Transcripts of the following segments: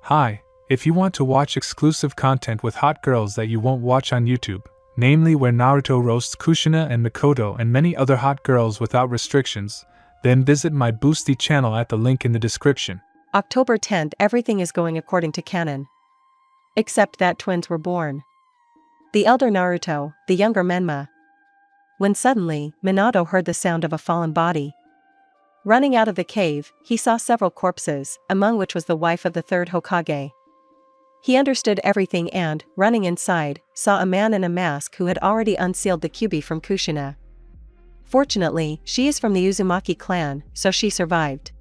Hi, if you want to watch exclusive content with hot girls that you won't watch on YouTube, namely where Naruto roasts Kushina and Mikoto and many other hot girls without restrictions, then visit my Boosty channel at the link in the description. October 10th, everything is going according to canon. Except that twins were born. The elder Naruto, the younger Menma. When suddenly, Minato heard the sound of a fallen body. Running out of the cave, he saw several corpses, among which was the wife of the third Hokage. He understood everything and, running inside, saw a man in a mask who had already unsealed the Kyuubi from Kushina. Fortunately, she is from the Uzumaki clan, so she survived.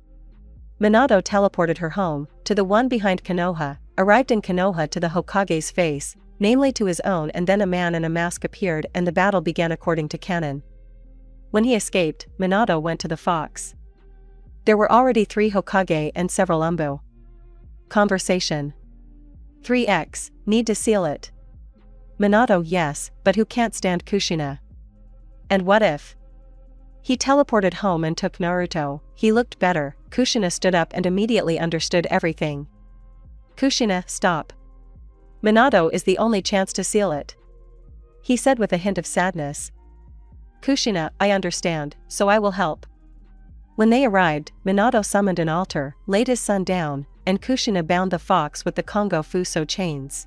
Minato teleported her home, to the one behind Konoha, arrived in Konoha to the Hokage's face, namely to his own, and then a man in a mask appeared and the battle began according to canon. When he escaped, Minato went to the fox. There were already 3 Hokage and several Umbu. Conversation. 3x, need to seal it. Minato: yes, but who can't stand Kushina? And what if? He teleported home and took Naruto. He looked better. Kushina stood up and immediately understood everything. Kushina, stop. Minato is the only chance to seal it. He said with a hint of sadness. Kushina, I understand, so I will help. When they arrived, Minato summoned an altar, laid his son down, and Kushina bound the fox with the Kongo Fuso chains.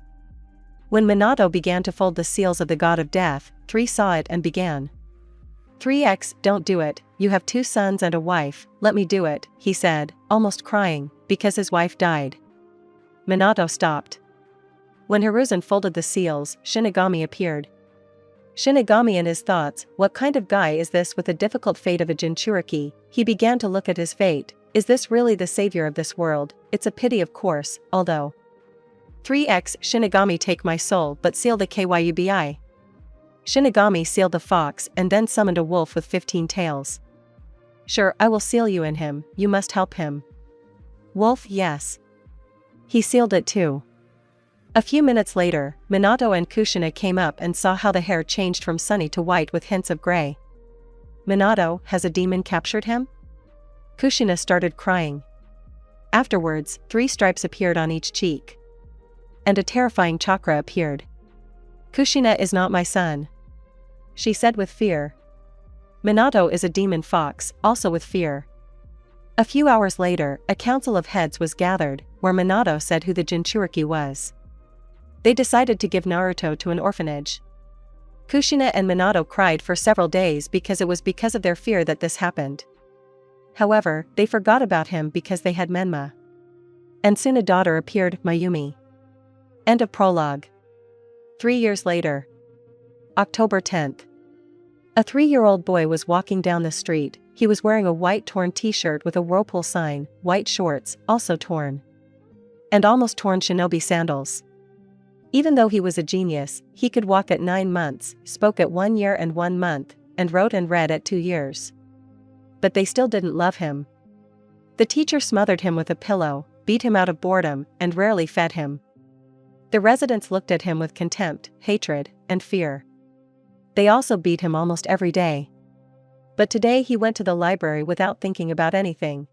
When Minato began to fold the seals of the god of death, 3 saw it and began. 3x, don't do it, you have 2 sons and a wife, let me do it, he said, almost crying, because his wife died. Minato stopped. When Hiruzen folded the seals, Shinigami appeared. Shinigami in his thoughts, what kind of guy is this with the difficult fate of a Jinchuriki? He began to look at his fate. Is this really the savior of this world? It's a pity, of course, although. 3x, Shinigami, take my soul but seal the Kyuubi. Shinigami sealed the fox and then summoned a wolf with 15 tails. Sure, I will seal you in him, you must help him. Wolf, yes. He sealed it too. A few minutes later, Minato and Kushina came up and saw how the hair changed from sunny to white with hints of gray. Minato, has a demon captured him? Kushina started crying. Afterwards, 3 stripes appeared on each cheek. And a terrifying chakra appeared. Kushina is not my son, she said with fear. Minato is a demon fox, also with fear. A few hours later, a council of heads was gathered, where Minato said who the Jinchuriki was. They decided to give Naruto to an orphanage. Kushina and Minato cried for several days because it was because of their fear that this happened. However, they forgot about him because they had Menma. And soon a daughter appeared, Mayumi. End of prologue. 3 years later. October 10th. A 3-year-old boy was walking down the street. He was wearing a white torn t-shirt with a whirlpool sign, white shorts, also torn. And almost torn shinobi sandals. Even though he was a genius, he could walk at 9 months, spoke at 1 year and 1 month, and wrote and read at 2 years. But they still didn't love him. The teacher smothered him with a pillow, beat him out of boredom, and rarely fed him. The residents looked at him with contempt, hatred, and fear. They also beat him almost every day. But today he went to the library without thinking about anything.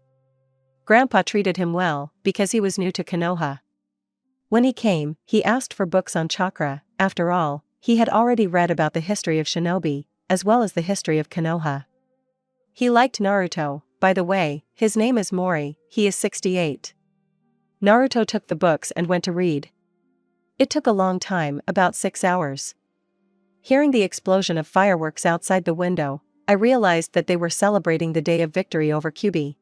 Grandpa treated him well, because he was new to Konoha. When he came, he asked for books on chakra. After all, he had already read about the history of shinobi, as well as the history of Konoha. He liked Naruto. By the way, his name is Mori, he is 68. Naruto took the books and went to read. It took a long time, about 6 hours. Hearing the explosion of fireworks outside the window, I realized that they were celebrating the day of victory over Kyuubi.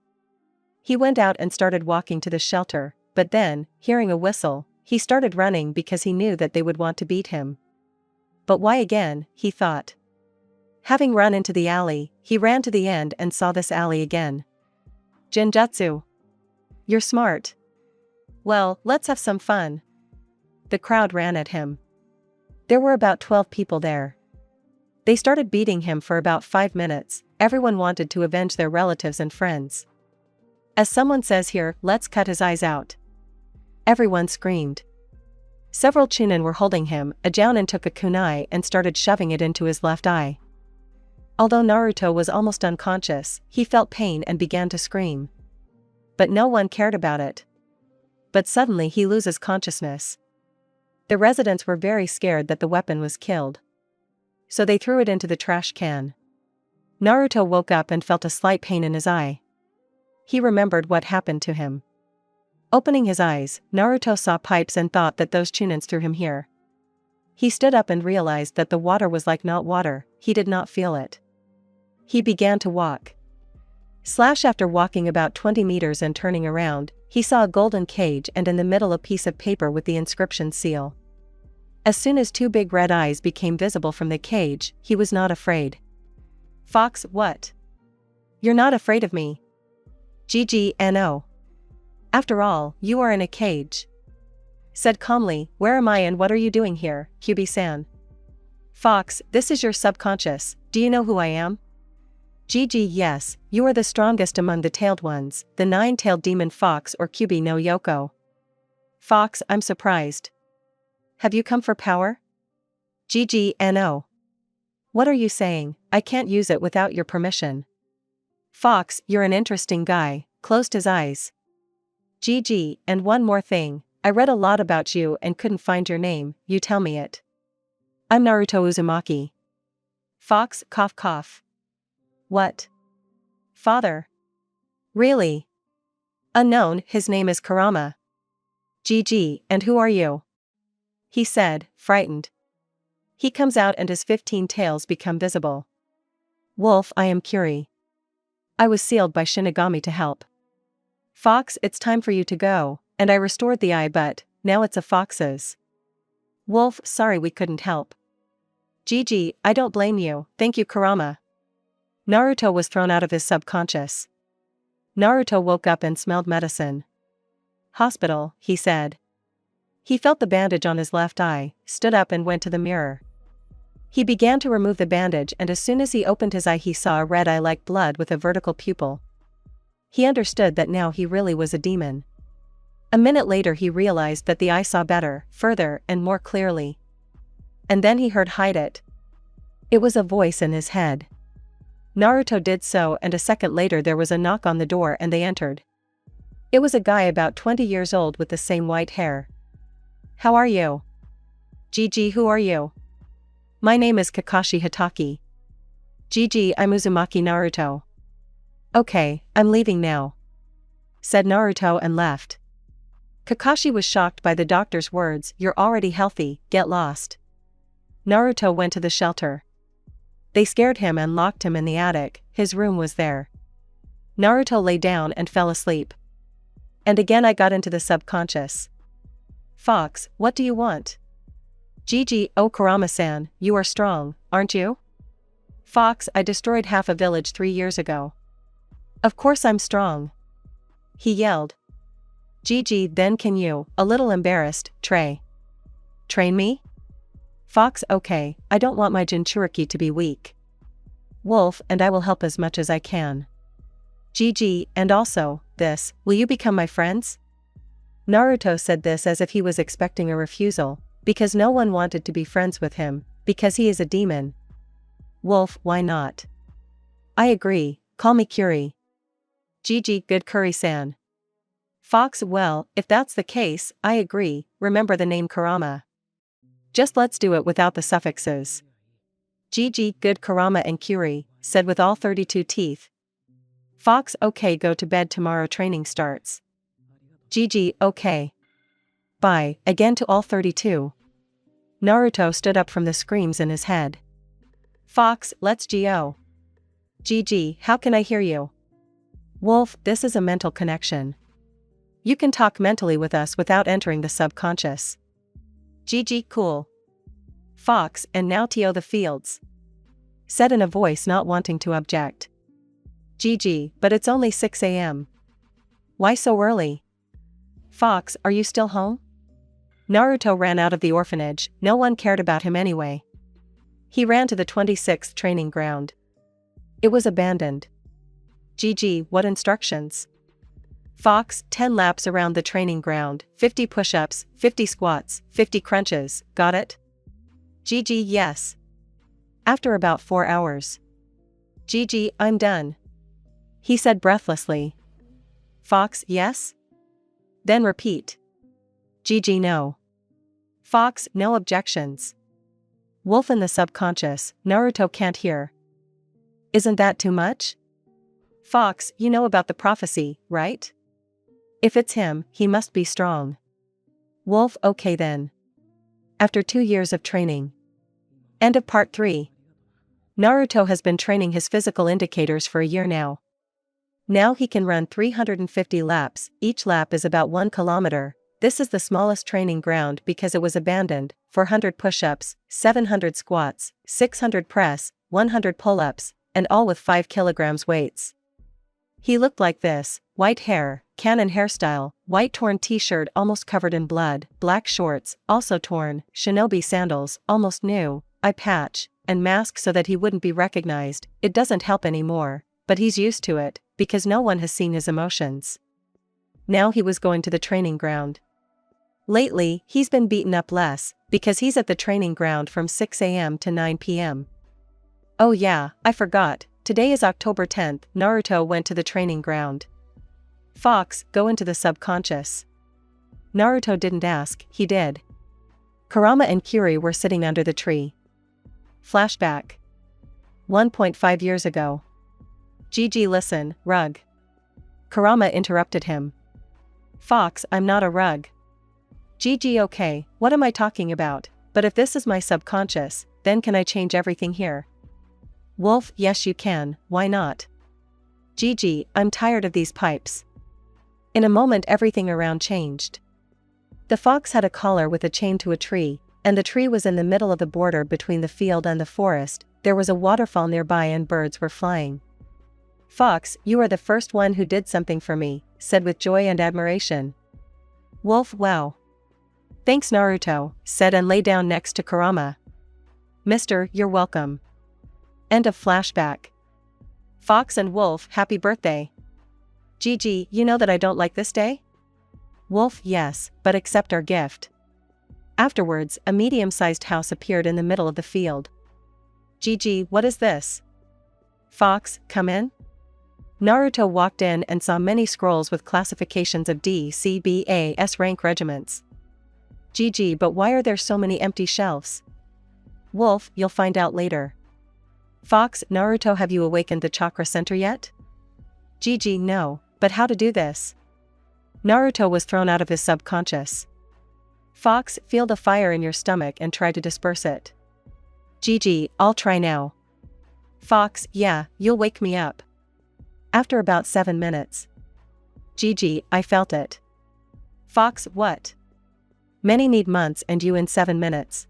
He went out and started walking to the shelter, but then, hearing a whistle, he started running because he knew that they would want to beat him. But why again, he thought. Having run into the alley, he ran to the end and saw this alley again. Genjutsu. You're smart. Well, let's have some fun. The crowd ran at him. There were about 12 people there. They started beating him for about 5 minutes. Everyone wanted to avenge their relatives and friends. As someone says here, let's cut his eyes out. Everyone screamed. Several chunin were holding him. A jounin took a kunai and started shoving it into his left eye. Although Naruto was almost unconscious, he felt pain and began to scream. But no one cared about it. but suddenly he loses consciousness. The residents were very scared that the weapon was killed, so they threw it into the trash can. Naruto woke up and felt a slight pain in his eye. He remembered what happened to him. Opening his eyes, Naruto saw pipes and thought that those Chunins threw him here. He stood up and realized that the water was like not water, he did not feel it. He began to walk. After walking about 20 meters and turning around, he saw a golden cage and in the middle a piece of paper with the inscription seal. As soon as two big red eyes became visible from the cage, he was not afraid. Fox, what? You're not afraid of me? GGNO. After all, you are in a cage. Said calmly, where am I and what are you doing here, Kyubi-san? Fox, this is your subconscious, do you know who I am? GG, yes, you are the strongest among the tailed ones, the nine-tailed demon fox or Kyubi no Yoko. Fox, I'm surprised. Have you come for power? GGNO. What are you saying? I can't use it without your permission. Fox, you're an interesting guy, closed his eyes. GG, and one more thing, I read a lot about you and couldn't find your name, you tell me it. I'm Naruto Uzumaki. Fox, cough cough. What? Father? Really? Unknown, his name is Kurama. GG, and who are you? He said, frightened. He comes out and his 15 tails become visible. Wolf, I am Kuri. I was sealed by Shinigami to help. Fox, it's time for you to go, and I restored the eye but, now it's a fox's. Wolf, sorry we couldn't help. GG, I don't blame you, thank you Kurama. Naruto was thrown out of his subconscious. Naruto woke up and smelled medicine. Hospital, he said. He felt the bandage on his left eye, stood up and went to the mirror. He began to remove the bandage and as soon as he opened his eye he saw a red eye like blood with a vertical pupil. He understood that now he really was a demon. A minute later he realized that the eye saw better, further, and more clearly. And then he heard hide it. It was a voice in his head. Naruto did so and a second later there was a knock on the door and they entered. It was a guy about 20 years old with the same white hair. How are you? GG, who are you? My name is Kakashi Hitaki. GG, I'm Uzumaki Naruto. Okay, I'm leaving now. Said Naruto and left. Kakashi was shocked by the doctor's words, you're already healthy, get lost. Naruto went to the shelter. They scared him and locked him in the attic, his room was there. Naruto lay down and fell asleep. And again I got into the subconscious. Fox, what do you want? GG, oh Kurama-san, you are strong, aren't you? Fox, I destroyed half a village 3 years ago. Of course I'm strong. He yelled. GG, then can you, a little embarrassed, train me? Fox, okay, I don't want my Jinchuriki to be weak. Wolf, and I will help as much as I can. GG, and also, will you become my friends? Naruto said this as if he was expecting a refusal, because no one wanted to be friends with him, because he is a demon. Wolf, why not? I agree, call me Kuri. GG, good Kuri-san. Fox, well, if that's the case, I agree, remember the name Kurama. Just let's do it without the suffixes. GG, good Kurama and Kuri, said with all 32 teeth. Fox, okay, go to bed, tomorrow training starts. GG, okay. Bye, again to all 32. Naruto stood up from the screams in his head. Fox, let's go. GG, how can I hear you? Wolf, this is a mental connection. You can talk mentally with us without entering the subconscious. GG, cool. Fox, and now to the fields. Said in a voice not wanting to object. GG, but it's only 6 a.m. Why so early? Fox, are you still home? Naruto ran out of the orphanage, no one cared about him anyway. He ran to the 26th training ground. It was abandoned. GG, what instructions? Fox, 10 laps around the training ground, 50 push-ups, 50 squats, 50 crunches, got it? GG, yes. After about 4 hours. GG, I'm done. He said breathlessly. Fox, yes? Then repeat. Gigi no. Fox no objections. Wolf in the subconscious, Naruto can't hear. Isn't that too much? Fox, you know about the prophecy, right? If it's him, he must be strong. Wolf, okay then. After 2 years of training. End of part 3. Naruto has been training his physical indicators for a year now. Now he can run 350 laps, each lap is about 1 kilometer. This is the smallest training ground because it was abandoned. 400 push-ups, 700 squats, 600 press, 100 pull-ups, and all with 5 kilograms weights. He looked like this: white hair, canon hairstyle, white torn t-shirt almost covered in blood, black shorts, also torn, shinobi sandals, almost new, eye patch, and mask so that he wouldn't be recognized. It doesn't help anymore, but he's used to it, because no one has seen his emotions. Now he was going to the training ground. Lately, he's been beaten up less, because he's at the training ground from 6 a.m. to 9 p.m. Oh yeah, I forgot, today is October 10th, Naruto went to the training ground. Fox, go into the subconscious. Naruto didn't ask, he did. Kurama and Kyuri were sitting under the tree. Flashback. 1.5 years ago. Gigi, listen, rug. Kurama interrupted him. Fox, I'm not a rug. Gigi, okay, what am I talking about? But if this is my subconscious, then can I change everything here? Wolf, yes you can, why not? Gigi, I'm tired of these pipes. In a moment everything around changed. The fox had a collar with a chain to a tree, and the tree was in the middle of the border between the field and the forest. There was a waterfall nearby and birds were flying. Fox, you are the first one who did something for me, said with joy and admiration. Wolf, wow. Thanks Naruto, said and lay down next to Kurama. Mister, you're welcome. End of flashback. Fox and Wolf, happy birthday. Gigi, you know that I don't like this day? Wolf, yes, but accept our gift. Afterwards, a medium-sized house appeared in the middle of the field. Gigi, what is this? Fox, come in. Naruto walked in and saw many scrolls with classifications of D, C, B, A, S rank regiments. Gigi, but why are there so many empty shelves? Wolf, you'll find out later. Fox, Naruto, have you awakened the chakra center yet? Gigi, no, but how to do this? Naruto was thrown out of his subconscious. Fox, feel the fire in your stomach and try to disperse it. Gigi, I'll try now. Fox, yeah, you'll wake me up. After about 7 minutes. Gigi, I felt it. Fox, what? Many need months and you in 7 minutes.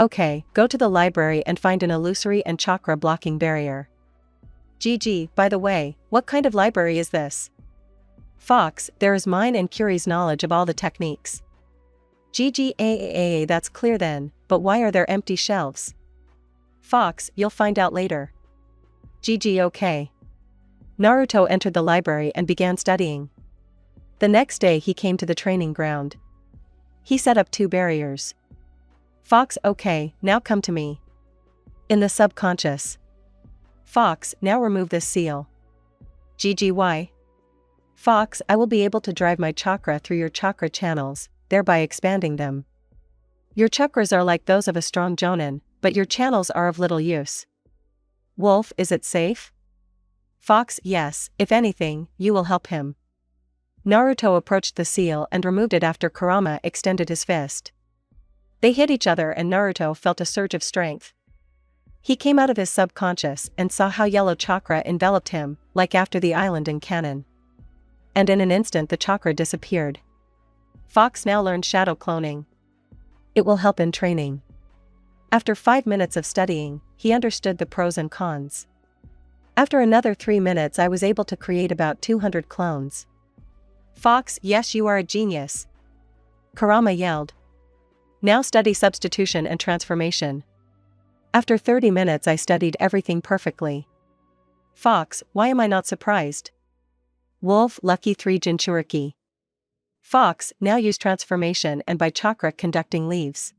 Okay, go to the library and find an illusory and chakra blocking barrier. Gigi, by the way, what kind of library is this? Fox, there is mine and Kyuri's knowledge of all the techniques. Gigi, that's clear then, but why are there empty shelves? Fox, you'll find out later. Gigi, okay. Naruto entered the library and began studying. The next day he came to the training ground. He set up 2 barriers. Fox, okay, now come to me. In the subconscious. Fox, now remove this seal. Gigi, why? Fox, I will be able to drive my chakra through your chakra channels, thereby expanding them. Your chakras are like those of a strong jonin, but your channels are of little use. Wolf, is it safe? Fox, yes, if anything, you will help him. Naruto approached the seal and removed it after Kurama extended his fist. They hit each other and Naruto felt a surge of strength. He came out of his subconscious and saw how yellow chakra enveloped him, like after the island in canon. And in an instant the chakra disappeared. Fox now learned shadow cloning. It will help in training. After 5 minutes of studying, he understood the pros and cons. After another 3 minutes I was able to create about 200 clones. Fox, yes, you are a genius. Kurama yelled. Now study substitution and transformation. After 30 minutes I studied everything perfectly. Fox, why am I not surprised? Wolf, lucky 3 Jinchuriki. Fox, now use transformation and by chakra conducting leaves.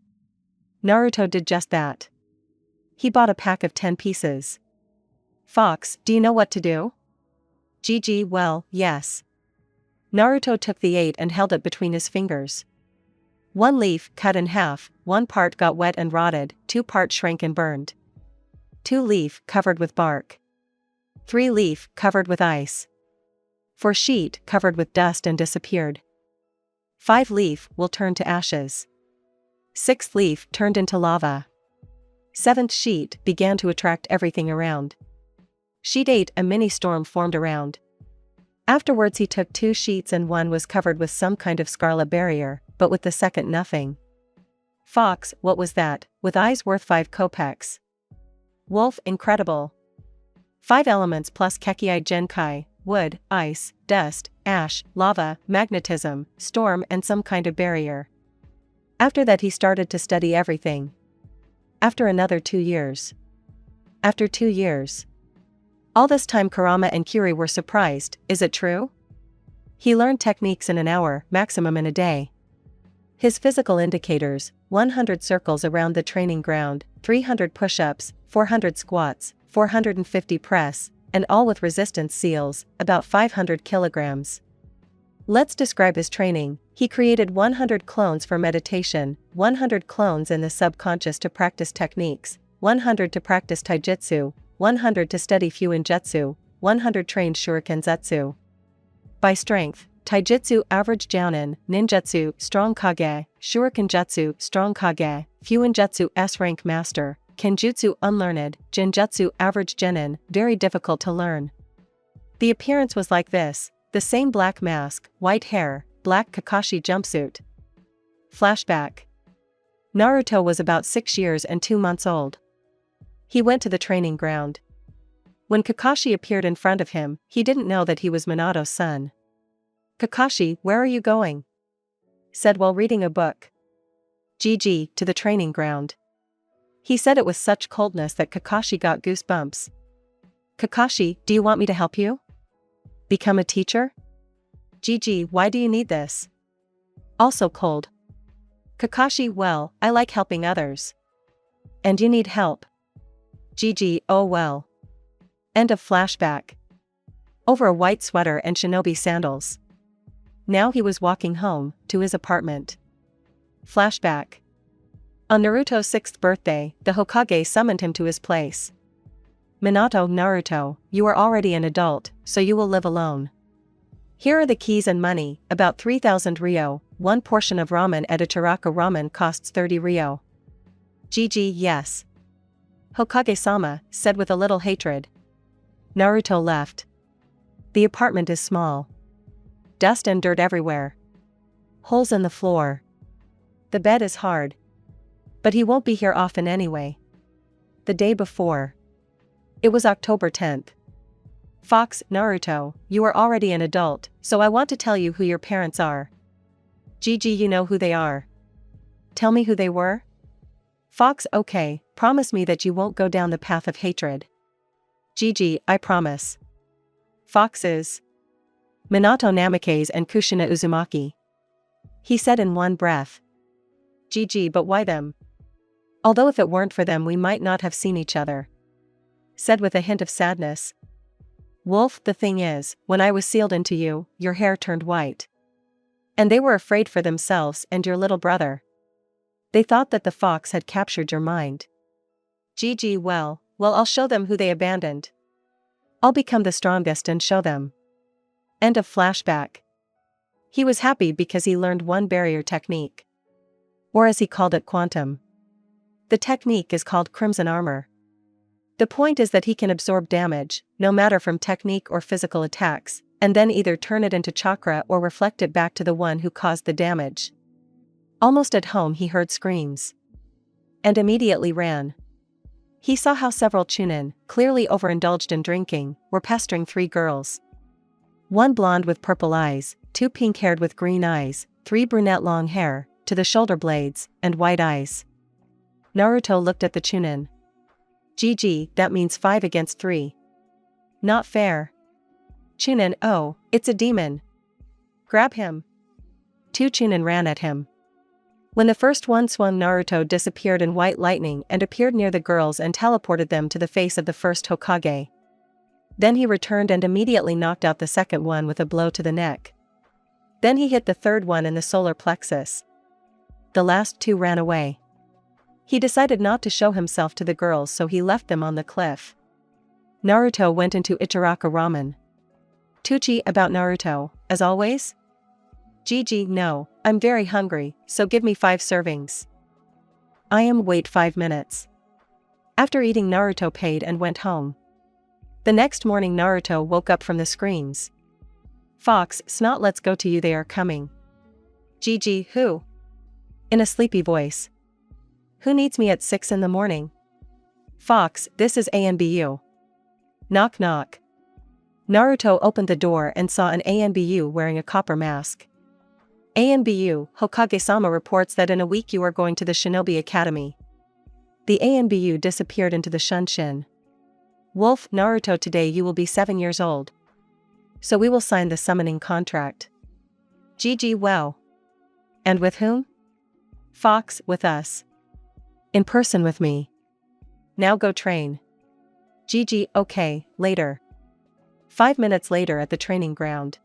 Naruto did just that. He bought a pack of 10 pieces. Fox, do you know what to do? Gigi, well, yes. Naruto took the 8 and held it between his fingers. 1 leaf cut in half, 1 part got wet and rotted, 2 parts shrank and burned. 2 leaf covered with bark. 3 leaf covered with ice. 4 sheet covered with dust and disappeared. 5 leaf will turn to ashes. 6th leaf turned into lava. 7th sheet began to attract everything around. Sheet 8 a mini storm formed around. Afterwards he took 2 sheets and one was covered with some kind of scarlet barrier, but with the second nothing. Fox, what was that, with eyes worth 5 kopecks. Wolf, incredible. 5 elements plus Kekii Genkai, wood, ice, dust, ash, lava, magnetism, storm and some kind of barrier. After that he started to study everything. After another 2 years. After 2 years. All this time Kurama and Kiri were surprised, is it true? He learned techniques in an hour, maximum in a day. His physical indicators, 100 circles around the training ground, 300 push-ups, 400 squats, 450 press, and all with resistance seals, about 500 kilograms. Let's describe his training. He created 100 clones for meditation, 100 clones in the subconscious to practice techniques, 100 to practice taijutsu, 100 to study fuinjutsu, 100 trained shuriken zetsu. By strength, taijutsu average jounin, ninjutsu strong kage, shuriken jutsu strong kage, fuinjutsu S-rank master, kenjutsu unlearned, jinjutsu average genin, very difficult to learn. The appearance was like this, the same black mask, white hair, black Kakashi jumpsuit. Flashback. Naruto was about 6 years and 2 months old. He went to the training ground. When Kakashi appeared in front of him, he didn't know that he was Minato's son. Kakashi, where are you going? Said while reading a book. GG, to the training ground. He said it with such coldness that Kakashi got goosebumps. Kakashi, do you want me to help you? Become a teacher? GG, why do you need this? Also cold. Kakashi, well, I like helping others. And you need help. GG, oh well. End of flashback. Over a white sweater and shinobi sandals. Now he was walking home, to his apartment. Flashback. On Naruto's 6th birthday, the Hokage summoned him to his place. Minato, Naruto, you are already an adult, so you will live alone. Here are the keys and money, about 3,000 ryo, 1 portion of ramen at Ichiraka ramen costs 30 ryo. GG, yes. Hokage-sama said with a little hatred. Naruto left. The apartment is small. Dust and dirt everywhere. Holes in the floor. The bed is hard. But he won't be here often anyway. The day before. It was October 10th. Fox, Naruto, you are already an adult, so I want to tell you who your parents are. GG, you know who they are. Tell me who they were? Fox, okay, promise me that you won't go down the path of hatred. GG, I promise. Fox is Minato Namikaze and Kushina Uzumaki. He said in one breath. GG, but why them? Although if it weren't for them we might not have seen each other. Said with a hint of sadness. Wolf, the thing is, when I was sealed into you, your hair turned white. And they were afraid for themselves and your little brother. They thought that the fox had captured your mind. GG, well, I'll show them who they abandoned. I'll become the strongest and show them. End of flashback. He was happy because he learned one barrier technique. Or as he called it, quantum. The technique is called Crimson Armor. The point is that he can absorb damage, no matter from technique or physical attacks, and then either turn it into chakra or reflect it back to the one who caused the damage. Almost at home he heard screams. And immediately ran. He saw how several chunin, clearly overindulged in drinking, were pestering 3 girls. 1 blonde with purple eyes, 2 pink-haired with green eyes, 3 brunette long hair, to the shoulder blades, and white eyes. Naruto looked at the chunin. GG, that means 5 against 3. Not fair. Chunin, oh, it's a demon. Grab him. 2 chunin ran at him. When the first one swung, Naruto disappeared in white lightning and appeared near the girls and teleported them to the face of the first Hokage. Then he returned and immediately knocked out the second one with a blow to the neck. Then he hit the third one in the solar plexus. the last two ran away. He decided not to show himself to the girls, so he left them on the cliff. Naruto went into Ichiraka Ramen. Tucci about Naruto, as always? Gigi, no, I'm very hungry, so give me 5 servings. I am wait 5 minutes. After eating, Naruto paid and went home. The next morning Naruto woke up from the screams. Fox, Snot, let's go to you, they are coming. Gigi, who? In a sleepy voice. Who needs me at 6 in the morning? Fox, this is ANBU. Knock knock. Naruto opened the door and saw an ANBU wearing a copper mask. ANBU, Hokage-sama reports that in a week you are going to the Shinobi Academy. The ANBU disappeared into the Shunshin. Wolf, Naruto, today you will be 7 years old. So we will sign the summoning contract. Gigi, wow. And with whom? Fox, with us. In person with me. Now go train. Gigi, okay, later. 5 minutes later at the training ground.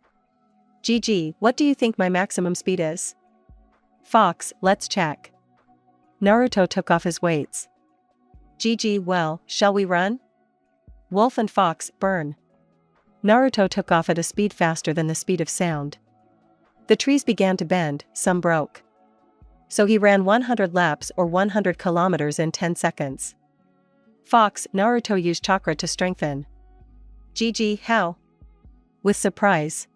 Gigi, what do you think my maximum speed is? Fox, let's check. Naruto took off his weights. Gigi, well, shall we run? Wolf and Fox, burn. Naruto took off at a speed faster than the speed of sound. The trees began to bend, some broke. So he ran 100 laps or 100 kilometers in 10 seconds. Fox, Naruto used chakra to strengthen. Gigi, how? With surprise.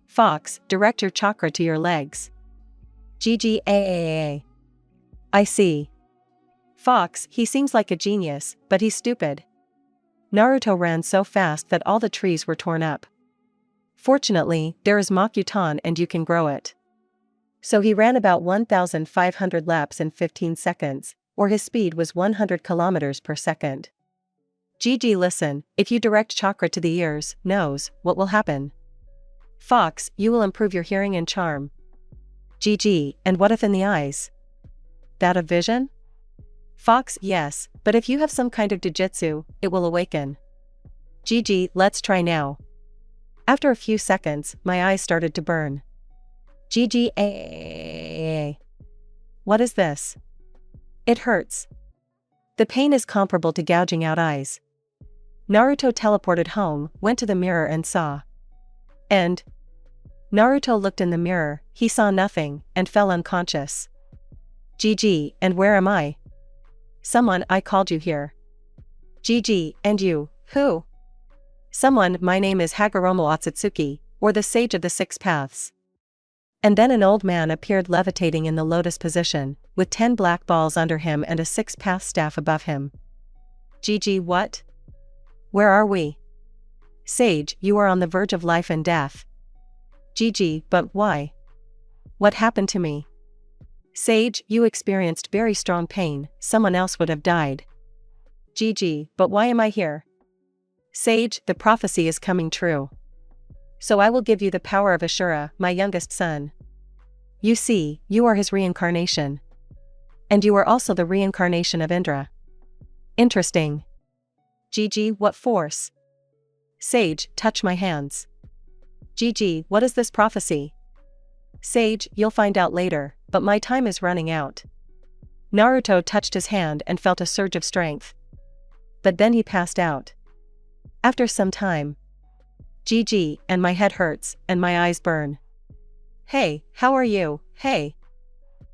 Fox, direct your chakra to your legs. Gigi, I see. Fox, he seems like a genius, but he's stupid. Naruto ran so fast that all the trees were torn up. Fortunately, there is Mokuton and you can grow it. So he ran about 1,500 laps in 15 seconds, or his speed was 100 kilometers per second. Gigi, listen, if you direct chakra to the ears, nose, what will happen? Fox, you will improve your hearing and charm. Gigi, and what if in the eyes? That of vision? Fox, yes, but if you have some kind of jujitsu, it will awaken. Gigi, let's try now. After a few seconds, my eyes started to burn. Gigi, what is this? It hurts. The pain is comparable to gouging out eyes. Naruto teleported home, went to the mirror and saw. And Naruto looked in the mirror, he saw nothing, and fell unconscious. Gigi, and where am I? Someone, I called you here. Gigi, and you, who? Someone, my name is Hagoromo Otsutsuki, or the Sage of the Six Paths. And then an old man appeared levitating in the lotus position, with 10 black balls under him and a six-path staff above him. Gigi, what? Where are we? Sage, you are on the verge of life and death. Gigi, but why? What happened to me? Sage, you experienced very strong pain, someone else would have died. Gigi, but why am I here? Sage, the prophecy is coming true. So I will give you the power of Ashura, my youngest son. You see, you are his reincarnation. And you are also the reincarnation of Indra. Interesting. Gigi, what force? Sage, touch my hands. Gigi, what is this prophecy? Sage, you'll find out later, but my time is running out. Naruto touched his hand and felt a surge of strength. But then he passed out. After some time. Gigi, and my head hurts, and my eyes burn. Hey, how are you, hey?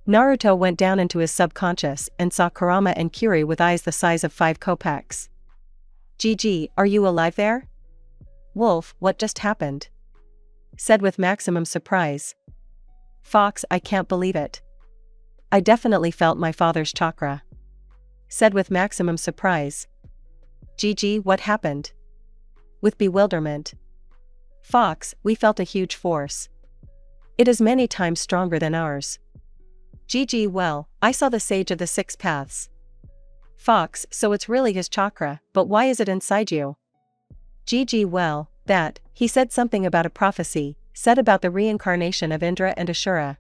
Naruto went down into his subconscious and saw Kurama and Kiri with eyes the size of 5 kopecks. Gigi, are you alive there? Wolf, what just happened? Said with maximum surprise. Fox, I can't believe it. I definitely felt my father's chakra. Said with maximum surprise. Gigi, what happened? With bewilderment. Fox, we felt a huge force. It is many times stronger than ours. Gigi, well, I saw the Sage of the Six Paths. Fox, so it's really his chakra, but why is it inside you? Gigi, well, that, he said something about a prophecy, said about the reincarnation of Indra and Ashura.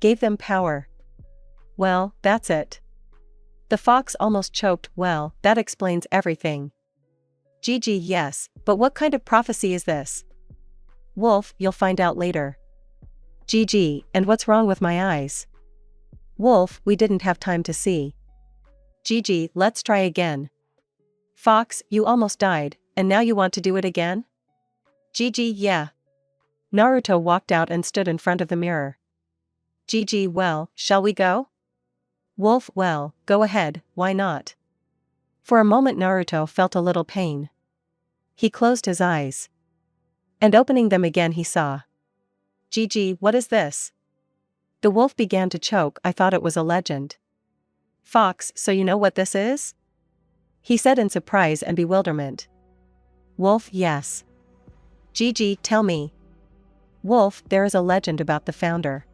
Gave them power. Well, that's it. The fox almost choked, well, that explains everything. Gigi, yes, but what kind of prophecy is this? Wolf, you'll find out later. Gigi, and what's wrong with my eyes? Wolf, we didn't have time to see. Gigi, let's try again. Fox, you almost died, and now you want to do it again? Gigi, yeah. Naruto walked out and stood in front of the mirror. Gigi, well, shall we go? Wolf, well, go ahead, why not? For a moment Naruto felt a little pain. He closed his eyes. And opening them again he saw. Gigi, what is this? The wolf began to choke. I thought it was a legend. Fox, so you know what this is? He said in surprise and bewilderment. Wolf, yes. Gigi, tell me. Wolf, there is a legend about the founder.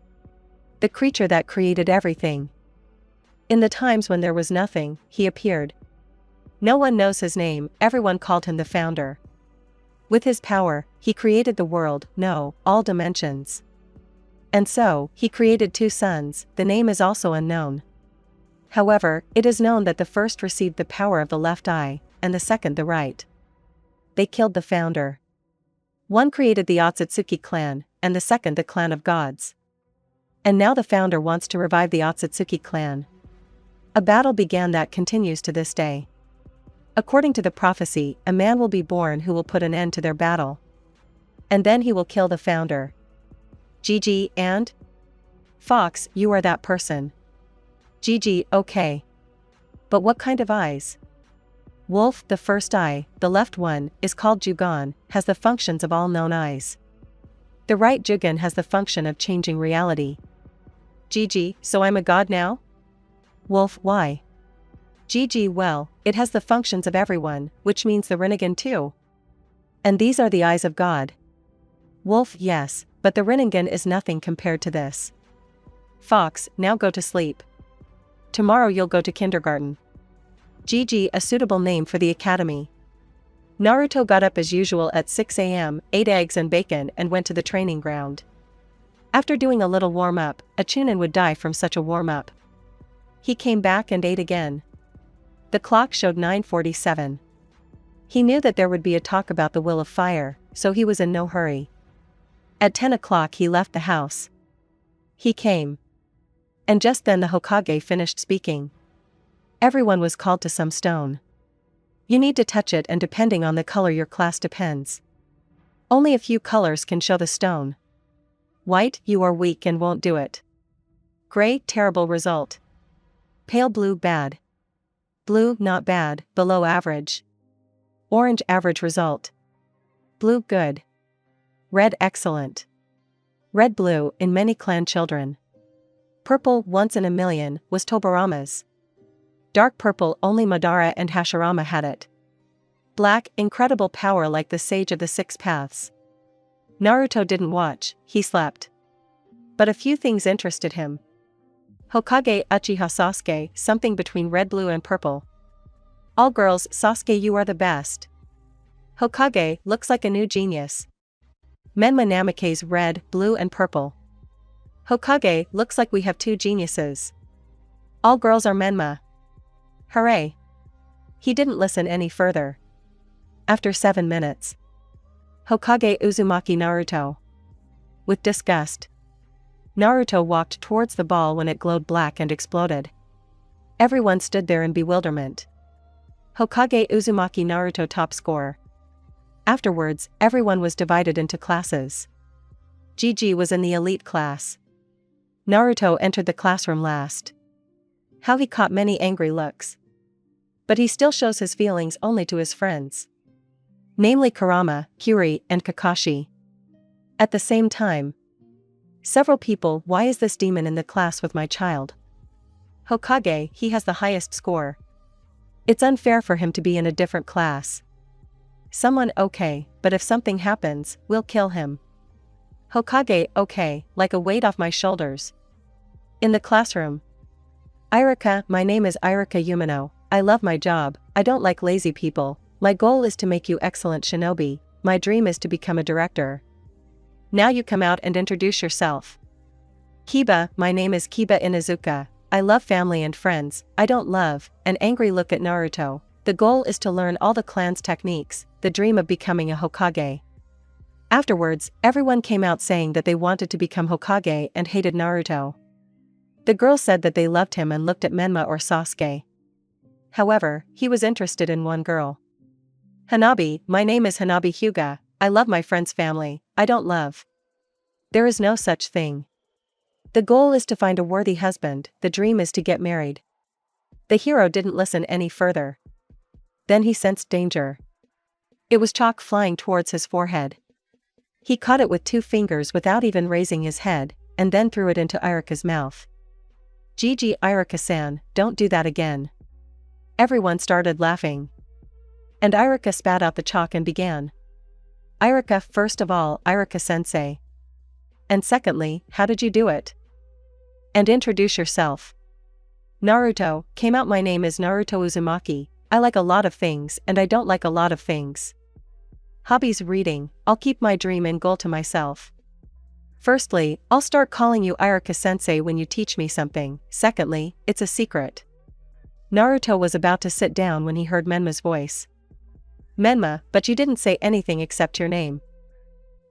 The creature that created everything. In the times when there was nothing, he appeared. No one knows his name, everyone called him the founder. With his power, he created the world, no, all dimensions. And so, he created two sons, the name is also unknown. However, it is known that the first received the power of the left eye, and the second the right. They killed the founder. One created the Otsutsuki clan, and the second the clan of gods. And now the founder wants to revive the Otsutsuki clan. A battle began that continues to this day. According to the prophecy, a man will be born who will put an end to their battle. And then he will kill the founder. Gigi, and? Fox, you are that person. Gigi, okay. But what kind of eyes? Wolf, the first eye, the left one, is called Jugon, has the functions of all known eyes. The right Jugon has the function of changing reality. Gigi, so I'm a god now? Wolf, why? Gigi, well, it has the functions of everyone, which means the Rinnegan too. And these are the eyes of God. Wolf, yes, but the Rinnegan is nothing compared to this. Fox, now go to sleep. Tomorrow you'll go to kindergarten. Gigi, a suitable name for the academy. Naruto got up as usual at 6 a.m., ate eggs and bacon and went to the training ground. After doing a little warm-up, a Chunin would die from such a warm-up. He came back and ate again. The clock showed 9:47. He knew that there would be a talk about the will of fire, so he was in no hurry. At 10 o'clock he left the house. He came. And just then the Hokage finished speaking. Everyone was called to some stone. You need to touch it and depending on the color your class depends. Only a few colors can show the stone. White, you are weak and won't do it. Gray, terrible result. Pale blue, bad. Blue, not bad, below average. Orange, average result. Blue, good. Red, excellent. Red, blue, in many clan children. Purple, once in a million, was Tobirama's. Dark purple, only Madara and Hashirama had it. Black, incredible power like the sage of the six paths. Naruto didn't watch, he slept. But a few things interested him. Hokage Uchiha Sasuke, something between red, blue and purple. All girls, Sasuke, you are the best. Hokage, looks like a new genius. Menma Namake's red, blue and purple. Hokage, looks like we have two geniuses. All girls are Menma. Hooray. He didn't listen any further. After 7 minutes. Hokage Uzumaki Naruto. With disgust. Naruto walked towards the ball when it glowed black and exploded. Everyone stood there in bewilderment. Hokage Uzumaki Naruto top scorer. Afterwards, everyone was divided into classes. Gigi was in the elite class. Naruto entered the classroom last. How he caught many angry looks. But he still shows his feelings only to his friends. Namely Kurama, Kyuri, and Kakashi. At the same time. Several people, why is this demon in the class with my child? Hokage, he has the highest score. It's unfair for him to be in a different class. Someone, okay, but if something happens, we'll kill him. Hokage, okay, like a weight off my shoulders. In the classroom. Iruka, my name is Iruka Umino, I love my job, I don't like lazy people, my goal is to make you excellent shinobi, my dream is to become a director. Now you come out and introduce yourself. Kiba, my name is Kiba Inuzuka, I love family and friends, I don't love, an angry look at Naruto, the goal is to learn all the clan's techniques, the dream of becoming a Hokage. Afterwards, everyone came out saying that they wanted to become Hokage and hated Naruto. The girls said that they loved him and looked at Menma or Sasuke. However, he was interested in one girl. Hanabi, my name is Hanabi Hyuga, I love my friend's family, I don't love. There is no such thing. The goal is to find a worthy husband, the dream is to get married. The hero didn't listen any further. Then he sensed danger. It was chalk flying towards his forehead. He caught it with 2 fingers without even raising his head, and then threw it into Irika's mouth. "GG Irika-san, don't do that again." Everyone started laughing. And Irika spat out the chalk and began. "Irika, first of all, Irika-sensei. And secondly, how did you do it? And introduce yourself." "Naruto, came out. My name is Naruto Uzumaki, I like a lot of things and I don't like a lot of things. Hobbies reading, I'll keep my dream and goal to myself. Firstly, I'll start calling you Irika-sensei when you teach me something, secondly, it's a secret." Naruto was about to sit down when he heard Menma's voice. "Menma, but you didn't say anything except your name."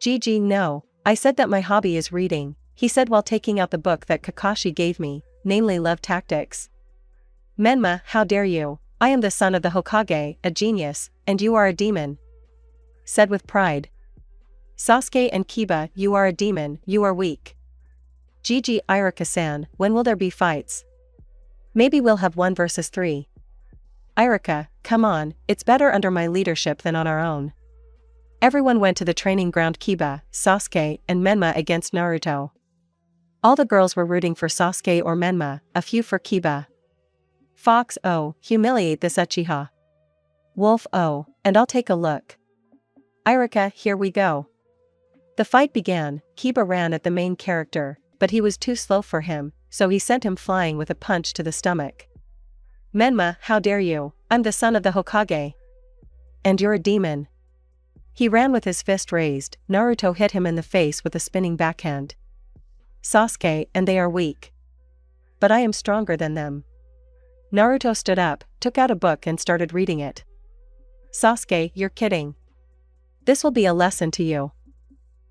"GG no, I said that my hobby is reading," he said while taking out the book that Kakashi gave me, namely Love Tactics. "Menma, how dare you, I am the son of the Hokage, a genius, and you are a demon," said with pride. "Sasuke and Kiba, you are a demon, you are weak." "GG Irika-san, when will there be fights? Maybe we'll have 1 versus 3. "Irika, come on, it's better under my leadership than on our own." Everyone went to the training ground. Kiba, Sasuke, and Menma against Naruto. All the girls were rooting for Sasuke or Menma, a few for Kiba. Fox, oh, humiliate this Uchiha. Wolf, oh, and I'll take a look. Irika, here we go. The fight began. Kiba ran at the main character, but he was too slow for him, so he sent him flying with a punch to the stomach. "Menma, how dare you, I'm the son of the Hokage. And you're a demon." He ran with his fist raised. Naruto hit him in the face with a spinning backhand. "Sasuke, and they are weak. But I am stronger than them." Naruto stood up, took out a book and started reading it. "Sasuke, you're kidding. This will be a lesson to you.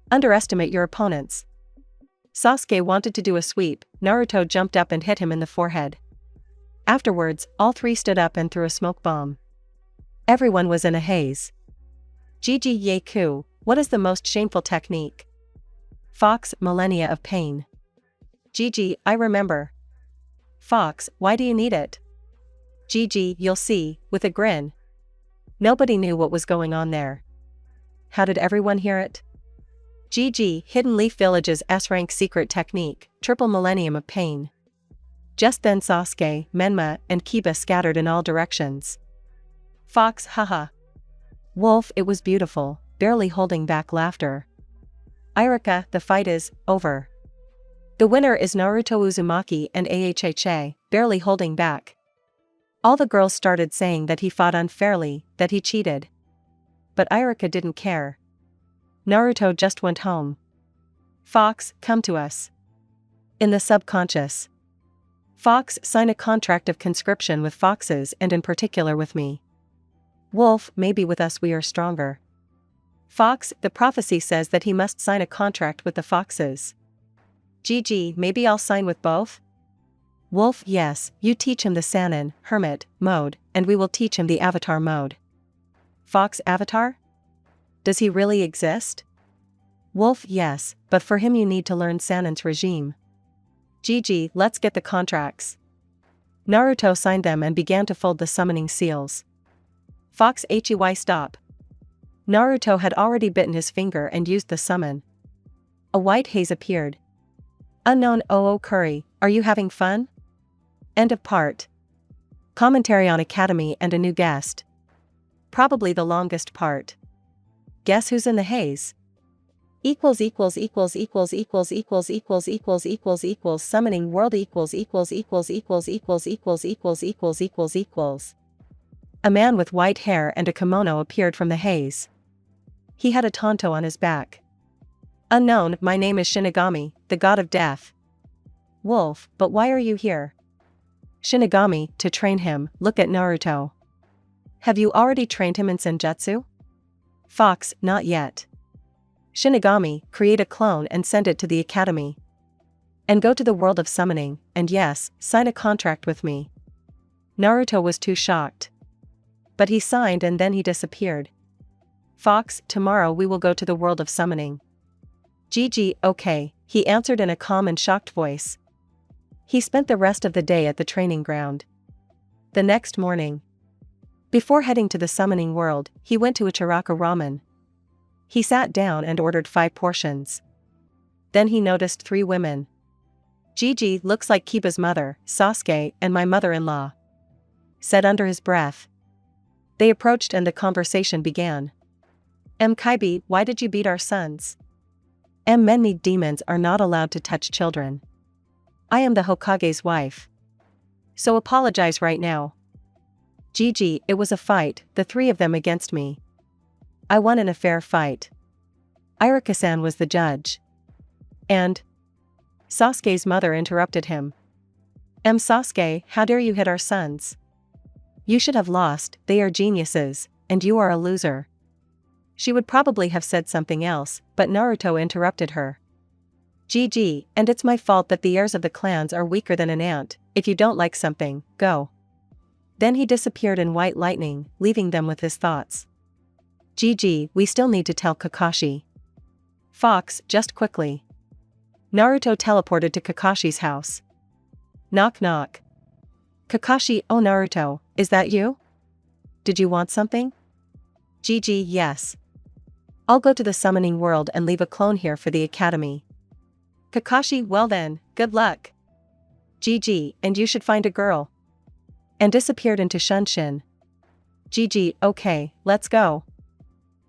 Underestimate your opponents." Sasuke wanted to do a sweep. Naruto jumped up and hit him in the forehead. Afterwards, all 3 stood up and threw a smoke bomb. Everyone was in a haze. "GG Yaku, what is the most shameful technique?" Fox, millennia of pain. "GG, I remember." Fox, why do you need it? "GG, you'll see," with a grin. Nobody knew what was going on there. How did everyone hear it? "GG, Hidden Leaf Village's S-rank secret technique, triple millennium of pain." Just then Sasuke, Menma, and Kiba scattered in all directions. Fox, haha. Wolf, it was beautiful, barely holding back laughter. Irika, the fight is over. The winner is Naruto Uzumaki and AHHA, barely holding back. All the girls started saying that he fought unfairly, that he cheated. But Irika didn't care. Naruto just went home. Fox, come to us. In the subconscious. Fox, sign a contract of conscription with foxes and in particular with me. Wolf, maybe with us we are stronger. Fox, the prophecy says that he must sign a contract with the foxes. GG, maybe I'll sign with both? Wolf, yes, you teach him the Sannin, Hermit, mode, and we will teach him the Avatar mode. Fox, Avatar? Does he really exist? Wolf, yes, but for him you need to learn Sannin's regime. GG, let's get the contracts. Naruto signed them and began to fold the summoning seals. Fox, HEY, stop. Naruto had already bitten his finger and used the summon. A white haze appeared. Unknown OO Curry, are you having fun? End of part. Commentary on Academy and a new guest. Probably the longest part. Guess who's in the haze? Summoning world A man with white hair and a kimono appeared from the haze. He had a tanto on his back. Unknown, my name is Shinigami, the god of death. Wolf, but why are you here? Shinigami, to train him, look at Naruto. Have you already trained him in Senjutsu? Fox, not yet. Shinigami, create a clone and send it to the academy. And go to the world of summoning, and yes, sign a contract with me. Naruto was too shocked. But he signed and then he disappeared. Fox, tomorrow we will go to the world of summoning. Gigi, okay, he answered in a calm and shocked voice. He spent the rest of the day at the training ground. The next morning, before heading to the summoning world, he went to Ichiraka Ramen. He sat down and ordered 5 portions. Then he noticed 3 women. Gigi looks like Kiba's mother, Sasuke, and my mother-in-law, said under his breath. They approached and the conversation began. Kaibi, why did you beat our sons? Menmi demons are not allowed to touch children. I am the Hokage's wife. So apologize right now. Gigi, it was a fight, the 3 of them against me. I won in a fair fight. Irika-san was the judge. And Sasuke's mother interrupted him. Sasuke, how dare you hit our sons? You should have lost, they are geniuses, and you are a loser. She would probably have said something else, but Naruto interrupted her. Gigi, and it's my fault that the heirs of the clans are weaker than an ant. If you don't like something, go. Then he disappeared in white lightning, leaving them with his thoughts. Gigi, we still need to tell Kakashi. Fox, just quickly. Naruto teleported to Kakashi's house. Knock knock. Kakashi, oh Naruto, is that you? Did you want something? Gigi, yes. I'll go to the summoning world and leave a clone here for the academy. Kakashi, well then, good luck. Gigi, and you should find a girl. And disappeared into Shunshin. Gigi, okay, let's go.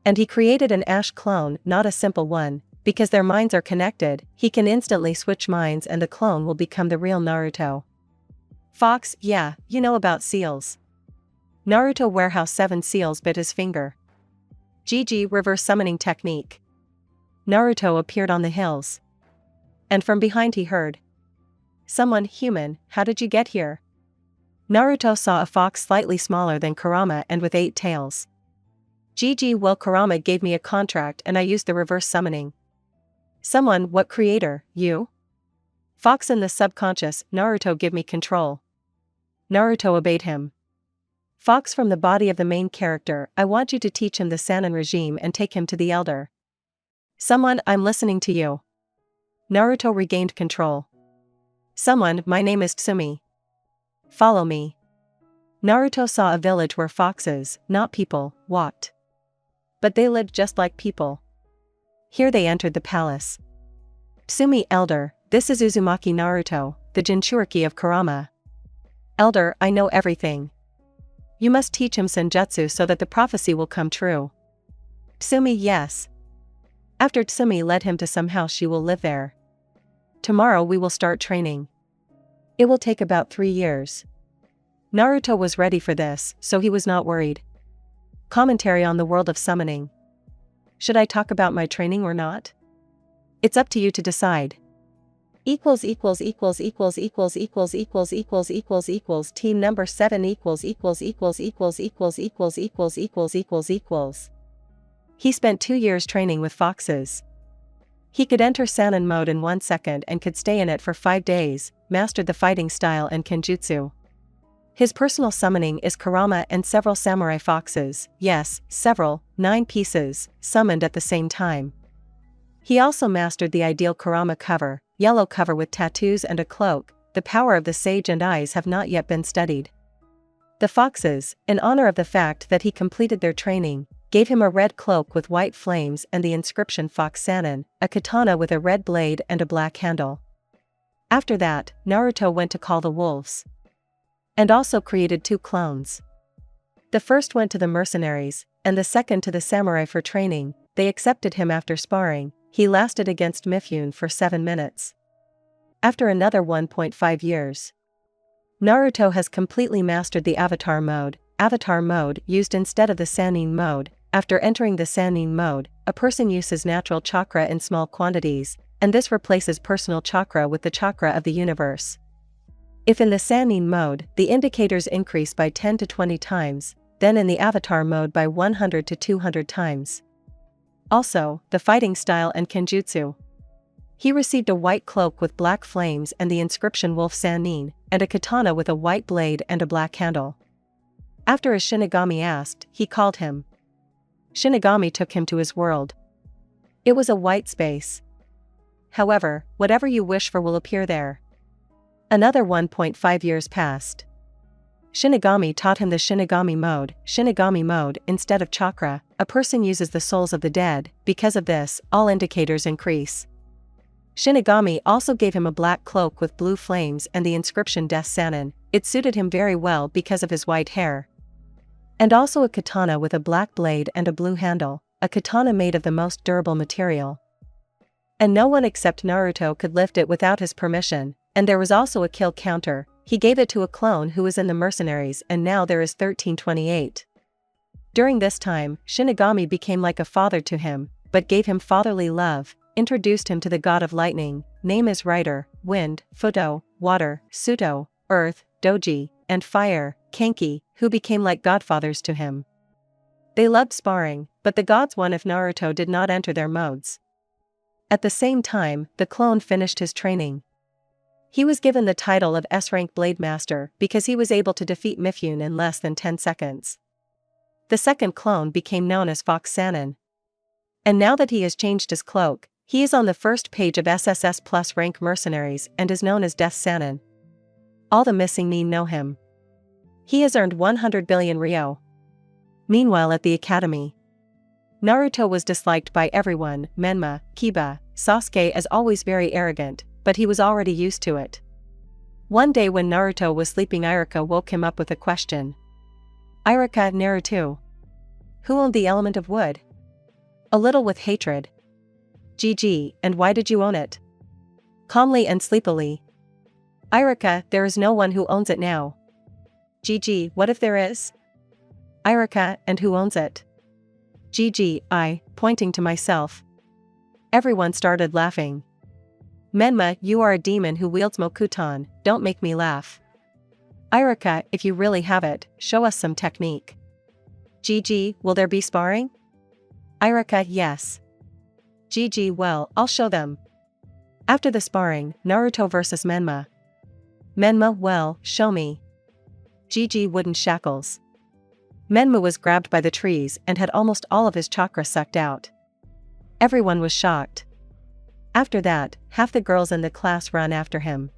And he created an Ash clone, not a simple one, because their minds are connected, he can instantly switch minds and the clone will become the real Naruto. Fox, yeah, you know about seals. Naruto warehouse 7 seals bit his finger. Gigi, reverse summoning technique. Naruto appeared on the hills. And from behind he heard. Someone, human, how did you get here? Naruto saw a fox slightly smaller than Kurama and with 8 tails. Gigi, well Kurama gave me a contract and I used the reverse summoning. Someone, what creator, you? Fox in the subconscious, Naruto give me control. Naruto obeyed him. Fox from the body of the main character, I want you to teach him the Sannin regime and take him to the elder. Someone, I'm listening to you. Naruto regained control. Someone, my name is Tsumi. Follow me. Naruto saw a village where foxes, not people, walked. But they lived just like people. Here they entered the palace. Tsumi, elder, this is Uzumaki Naruto, the Jinchuriki of Kurama. Elder, I know everything. You must teach him senjutsu so that the prophecy will come true. Tsumi, yes. After Tsumi led him to some house, she will live there. Tomorrow we will start training. It will take about 3 years. Naruto was ready for this, so he was not worried. Commentary on the world of summoning. Should I talk about my training or not? It's up to you to decide. Equals equals equals equals equals equals equals equals equals equals team number 7 equals equals equals equals equals equals equals equals equals equals. He spent 2 years training with foxes. He could enter Sannin mode in 1 second and could stay in it for 5 days, mastered the fighting style and kenjutsu. His personal summoning is Kurama and several samurai foxes, yes, several, 9 pieces, summoned at the same time. He also mastered the ideal Kurama cover, yellow cover with tattoos and a cloak. The power of the sage and eyes have not yet been studied. The foxes, in honor of the fact that he completed their training, gave him a red cloak with white flames and the inscription Fox Sannin, a katana with a red blade and a black handle. After that, Naruto went to call the wolves. And also created 2 clones. The first went to the mercenaries, and the second to the samurai for training. They accepted him after sparring. He lasted against Mifune for 7 minutes. After another 1.5 years. Naruto has completely mastered the avatar mode used instead of the Sannin mode. After entering the Sannin mode, a person uses natural chakra in small quantities, and this replaces personal chakra with the chakra of the universe. If in the Sannin mode, the indicators increase by 10 to 20 times, then in the avatar mode by 100 to 200 times. Also, the fighting style and kenjutsu. He received a white cloak with black flames and the inscription Wolf Sanin, and a katana with a white blade and a black handle. After a Shinigami asked, he called him. Shinigami took him to his world. It was a white space. However, whatever you wish for will appear there. Another 1.5 years passed. Shinigami taught him the Shinigami mode. Shinigami mode, instead of chakra, a person uses the souls of the dead. Because of this, all indicators increase. Shinigami also gave him a black cloak with blue flames and the inscription Death Sanin. It suited him very well because of his white hair. And also a katana with a black blade and a blue handle, a katana made of the most durable material. And no one except Naruto could lift it without his permission, and there was also a kill counter. He gave it to a clone who was in the mercenaries, and now there is 1328. During this time, Shinigami became like a father to him, but gave him fatherly love, introduced him to the god of lightning, name is Rider, Wind, Futo, Water, Suto, Earth, Doji, and Fire, Kenki, who became like godfathers to him. They loved sparring, but the gods won if Naruto did not enter their modes. At the same time, the clone finished his training. He was given the title of S-rank Blade Master because he was able to defeat Mifune in less than 10 seconds. The second clone became known as Fox Sanin. And now that he has changed his cloak, he is on the first page of SSS Plus rank mercenaries and is known as Death Sanin. All the missing Nin know him. He has earned 100 billion Ryo. Meanwhile at the academy, Naruto was disliked by everyone, Menma, Kiba, Sasuke as always very arrogant, but he was already used to it. One day when Naruto was sleeping, Iruka woke him up with a question. Iruka, Naruto. Who owned the element of wood? A little with hatred. GG, and why did you own it? Calmly and sleepily. Iruka, there is no one who owns it now. GG, what if there is? Iruka, and who owns it? GG, I, pointing to myself. Everyone started laughing. Menma, you are a demon who wields Mokuton, don't make me laugh. Iruka, if you really have it, show us some technique. GG, will there be sparring? Iruka, yes. GG, well, I'll show them. After the sparring, Naruto vs Menma. Menma, well, show me. GG, wooden shackles. Menma was grabbed by the trees and had almost all of his chakra sucked out. Everyone was shocked. After that, half the girls in the class run after him.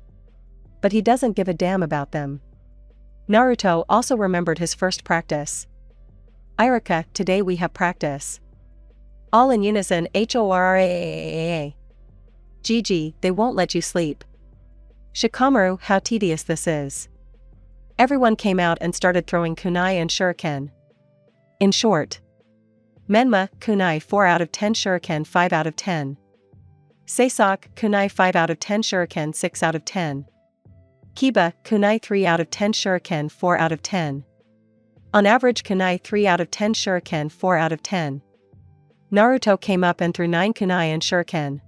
But he doesn't give a damn about them. Naruto also remembered his first practice. Iruka, today we have practice. All in unison, HORRAAAA. GG, they won't let you sleep. Shikamaru, how tedious this is. Everyone came out and started throwing kunai and shuriken. In short, Menma, kunai 4 out of 10, shuriken 5 out of 10. Seisak, kunai 5 out of 10, shuriken 6 out of 10. Kiba, kunai 3 out of 10, shuriken 4 out of 10. On average, kunai 3 out of 10, shuriken 4 out of 10. Naruto came up and threw 9 kunai and shuriken.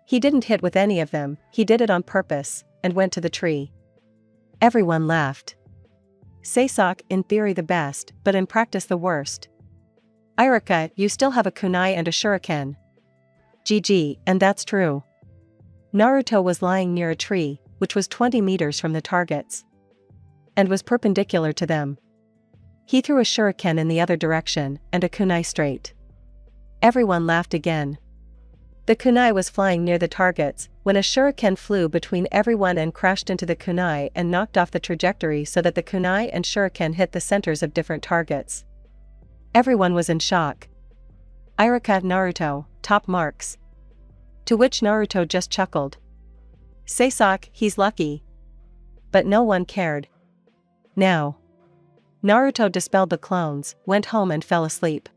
He didn't hit with any of them, he did it on purpose, and went to the tree. Everyone laughed. Seisak, in theory the best, but in practice the worst. Iruka, you still have a kunai and a shuriken. GG, and that's true. Naruto was lying near a tree, which was 20 meters from the targets, and was perpendicular to them. He threw a shuriken in the other direction, and a kunai straight. Everyone laughed again. The kunai was flying near the targets, when a shuriken flew between everyone and crashed into the kunai and knocked off the trajectory so that the kunai and shuriken hit the centers of different targets. Everyone was in shock. Iruka, Naruto, top marks. To which Naruto just chuckled. Seisak, he's lucky. But no one cared. Now, Naruto dispelled the clones, went home and fell asleep.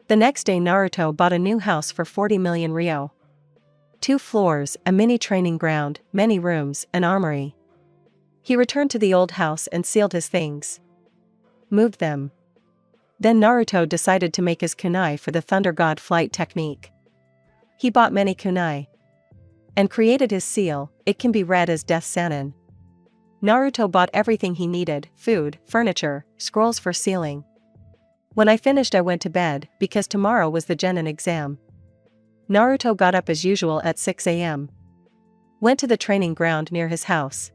The next day Naruto bought a new house for 40 million Ryo. 2 floors, a mini training ground, many rooms, an armory. He returned to the old house and sealed his things. Moved them. Then Naruto decided to make his kunai for the Thunder God flight technique. He bought many kunai and created his seal. It can be read as Death Sanin. Naruto bought everything he needed, food, furniture, scrolls for sealing. When I finished I went to bed, because tomorrow was the Genin exam. Naruto got up as usual at 6 a.m. Went to the training ground near his house.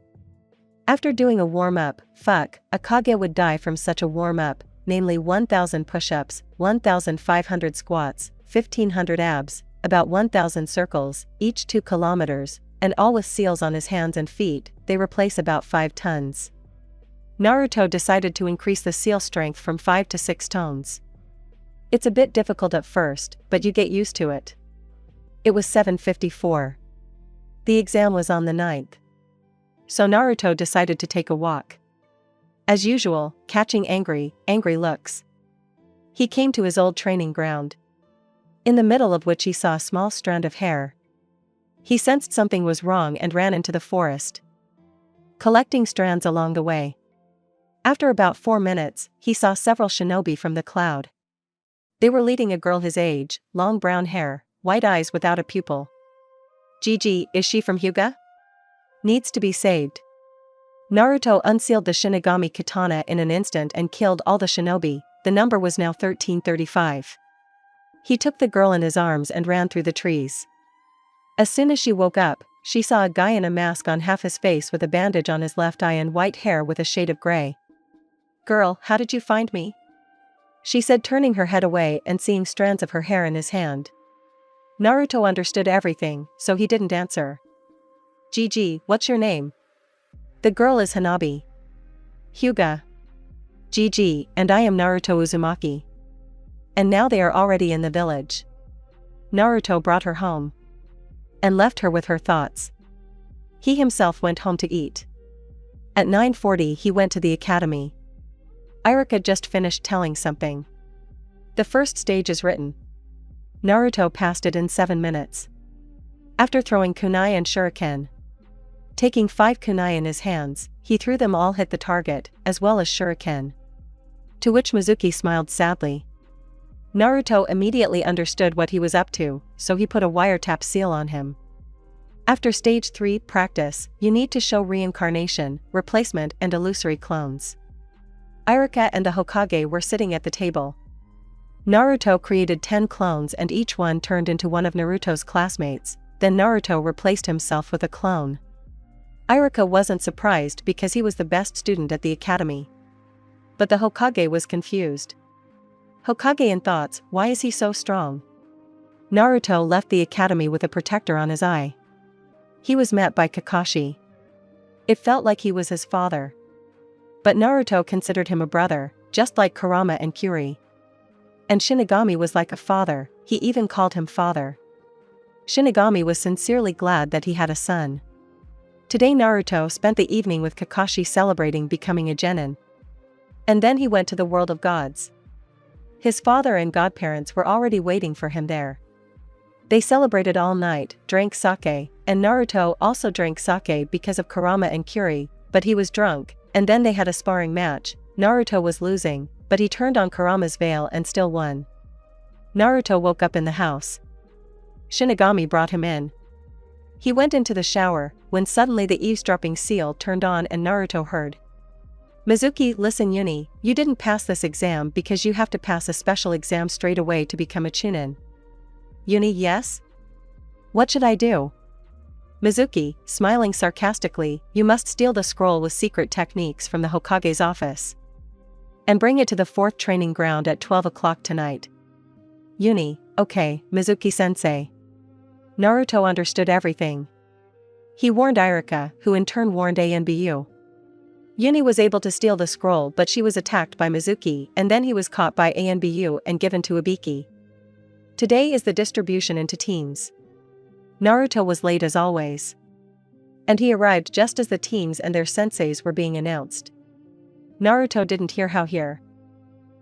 After doing a warm-up, a Kage would die from such a warm-up, namely 1,000 push-ups, 1,500 squats, 1,500 abs, about 1,000 circles, each 2 kilometers, and all with seals on his hands and feet. They replace about 5 tons. Naruto decided to increase the seal strength from 5 to 6 tons. It's a bit difficult at first, but you get used to it. It was 7:54. The exam was on the 9th. So Naruto decided to take a walk. As usual, catching angry looks. He came to his old training ground, in the middle of which he saw a small strand of hair. He sensed something was wrong and ran into the forest, collecting strands along the way. After about 4 minutes, he saw several shinobi from the cloud. They were leading a girl his age, long brown hair, white eyes without a pupil. Gigi, is she from Hyuga? Needs to be saved. Naruto unsealed the Shinigami katana in an instant and killed all the shinobi. The number was now 1335. He took the girl in his arms and ran through the trees. As soon as she woke up, she saw a guy in a mask on half his face with a bandage on his left eye and white hair with a shade of gray. "Girl, how did you find me?" she said, turning her head away and seeing strands of her hair in his hand. Naruto understood everything, so he didn't answer. "Gigi, what's your name?" "The girl is Hanabi." "Hyuga." "Gigi, and I am Naruto Uzumaki." And now they are already in the village. Naruto brought her home and left her with her thoughts. He himself went home to eat. At 9:40 he went to the academy. Iruka just finished telling something. The first stage is written. Naruto passed it in 7 minutes. After throwing kunai and shuriken, taking 5 kunai in his hands, he threw them all hit the target, as well as shuriken. To which Mizuki smiled sadly. Naruto immediately understood what he was up to, so he put a wiretap seal on him. After stage 3 practice, you need to show reincarnation, replacement and illusory clones. Iruka and the Hokage were sitting at the table. Naruto created 10 clones and each one turned into one of Naruto's classmates, then Naruto replaced himself with a clone. Iruka wasn't surprised because he was the best student at the academy. But the Hokage was confused. Hokage in thoughts, why is he so strong? Naruto left the academy with a protector on his eye. He was met by Kakashi. It felt like he was his father. But Naruto considered him a brother, just like Kurama and Kyuri. And Shinigami was like a father, he even called him father. Shinigami was sincerely glad that he had a son. Today Naruto spent the evening with Kakashi celebrating becoming a genin. And then he went to the world of gods. His father and godparents were already waiting for him there. They celebrated all night, drank sake, and Naruto also drank sake because of Kurama and Kyuri, but he was drunk, and then they had a sparring match. Naruto was losing, but he turned on Kurama's veil and still won. Naruto woke up in the house. Shinigami brought him in. He went into the shower, when suddenly the eavesdropping seal turned on and Naruto heard. "Mizuki, listen Uni, you didn't pass this exam because you have to pass a special exam straight away to become a chunin." "Uni, yes? What should I do?" Mizuki, smiling sarcastically, "You must steal the scroll with secret techniques from the Hokage's office. And bring it to the 4th training ground at 12 o'clock tonight." "Uni, okay, Mizuki-sensei." Naruto understood everything. He warned Iruka, who in turn warned Anbu. Uni was able to steal the scroll but she was attacked by Mizuki and then he was caught by Anbu and given to Ibiki. Today is the distribution into teams. Naruto was late as always. And he arrived just as the teams and their senseis were being announced. Naruto didn't hear how here.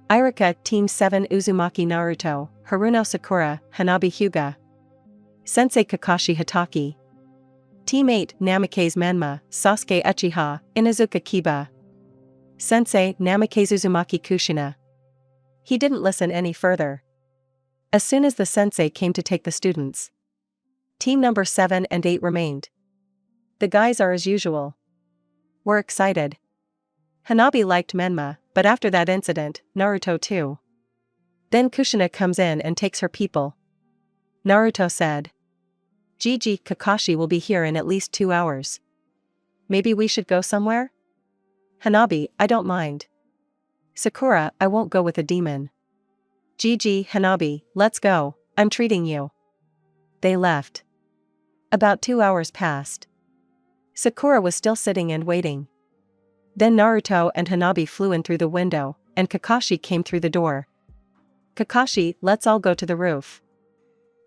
Iruka, Team 7 Uzumaki Naruto, Haruno Sakura, Hanabi Hyuga. Sensei Kakashi Hataki. Team 8 Namikaze Menma, Sasuke Uchiha, Inuzuka Kiba. Sensei Namikaze Uzumaki Kushina. He didn't listen any further. As soon as the sensei came to take the students, team number 7 and 8 remained. The guys are as usual. We're excited. Hanabi liked Menma, but after that incident, Naruto too. Then Kushina comes in and takes her people. Naruto said. Gigi, Kakashi will be here in at least 2 hours. Maybe we should go somewhere? Hanabi, I don't mind. Sakura, I won't go with a demon. Gigi, Hanabi, let's go, I'm treating you. They left. About 2 hours passed. Sakura was still sitting and waiting. Then Naruto and Hanabi flew in through the window, and Kakashi came through the door. Kakashi, let's all go to the roof.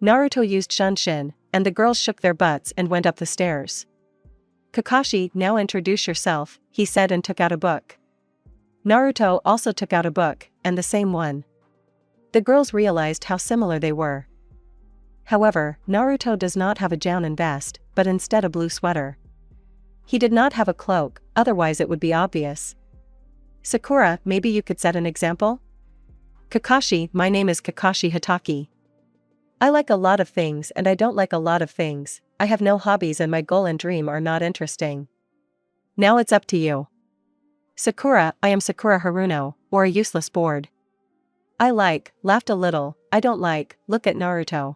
Naruto used Shunshin, and the girls shook their butts and went up the stairs. Kakashi, now introduce yourself, he said and took out a book. Naruto also took out a book, and the same one. The girls realized how similar they were. However, Naruto does not have a Jounin vest, but instead a blue sweater. He did not have a cloak, otherwise it would be obvious. Sakura, maybe you could set an example? Kakashi, my name is Kakashi Hataki. I like a lot of things and I don't like a lot of things, I have no hobbies and my goal and dream are not interesting. Now it's up to you. Sakura, I am Sakura Haruno, or a useless board. I like, laughed a little, I don't like, look at Naruto.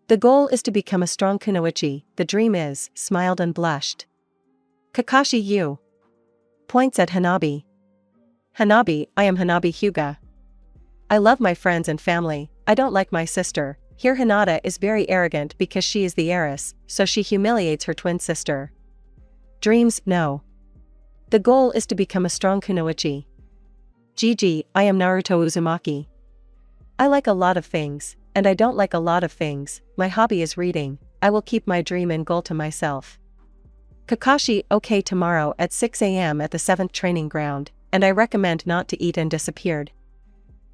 The goal is to become a strong kunoichi, the dream is, smiled and blushed. Kakashi you. Points at Hanabi. Hanabi, I am Hanabi Hyuga. I love my friends and family, I don't like my sister. Here Hinata is very arrogant because she is the heiress, so she humiliates her twin sister. Dreams, no. The goal is to become a strong kunoichi. Gigi, I am Naruto Uzumaki. I like a lot of things, and I don't like a lot of things, my hobby is reading, I will keep my dream and goal to myself. Kakashi, okay, tomorrow at 6 a.m. at the 7th training ground, and I recommend not to eat and disappeared.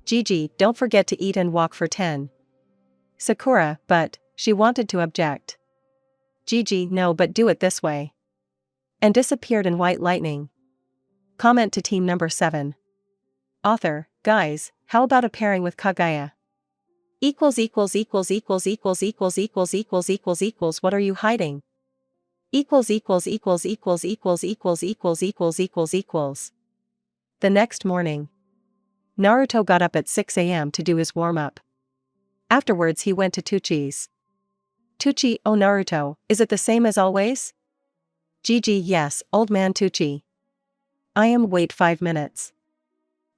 Gigi, don't forget to eat and walk for 10. Sakura, but, she wanted to object. Gigi, no, but do it this way. And disappeared in white lightning. Comment to team number 7. Author, guys, how about a pairing with Kagaya? What are you hiding? The next morning. Naruto got up at 6 a.m. to do his warm-up. Afterwards he went to Tuchi's. Tuchi, oh Naruto, is it the same as always? Gigi, yes, old man Tuchi. I am, wait 5 minutes.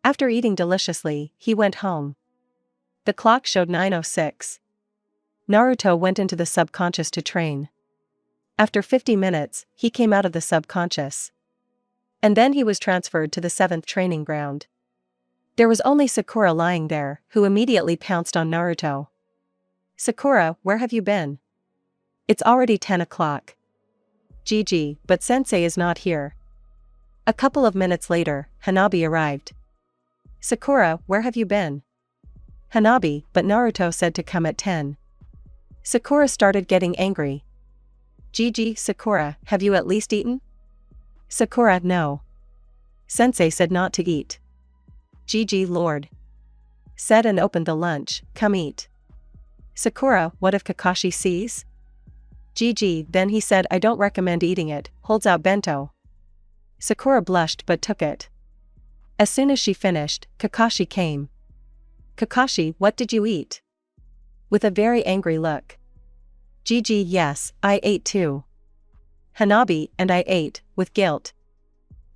After eating deliciously, he went home. The clock showed 9:06. Naruto went into the subconscious to train. After 50 minutes, he came out of the subconscious. And then he was transferred to the 7th training ground. There was only Sakura lying there, who immediately pounced on Naruto. Sakura, where have you been? It's already 10 o'clock. Gigi, but sensei is not here. A couple of minutes later, Hanabi arrived. Sakura, where have you been? Hanabi, but Naruto said to come at 10. Sakura started getting angry. Gigi, Sakura, have you at least eaten? Sakura, no. Sensei said not to eat. Gigi, Lord. Said and opened the lunch, come eat. Sakura, what if Kakashi sees? Gigi, then he said I don't recommend eating it, holds out bento. Sakura blushed but took it. As soon as she finished, Kakashi came. Kakashi, what did you eat? With a very angry look. Gigi, yes, I ate too. Hanabi, and I ate, with guilt.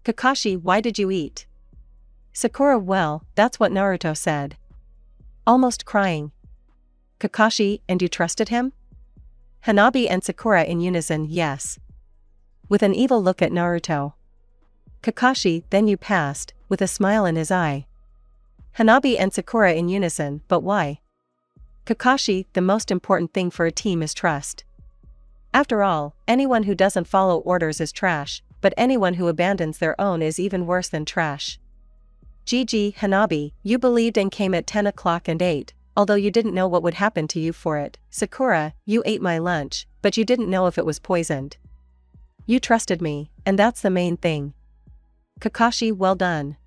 Kakashi, why did you eat? Sakura, well, that's what Naruto said. Almost crying. Kakashi, and you trusted him? Hanabi and Sakura in unison, yes. With an evil look at Naruto. Kakashi, then you passed, with a smile in his eye. Hanabi and Sakura in unison, but why? Kakashi, the most important thing for a team is trust. After all, anyone who doesn't follow orders is trash, but anyone who abandons their own is even worse than trash. Gigi, Hanabi, you believed and came at 10 o'clock and ate, although you didn't know what would happen to you for it. Sakura, you ate my lunch, but you didn't know if it was poisoned. You trusted me, and that's the main thing. Kakashi, well done.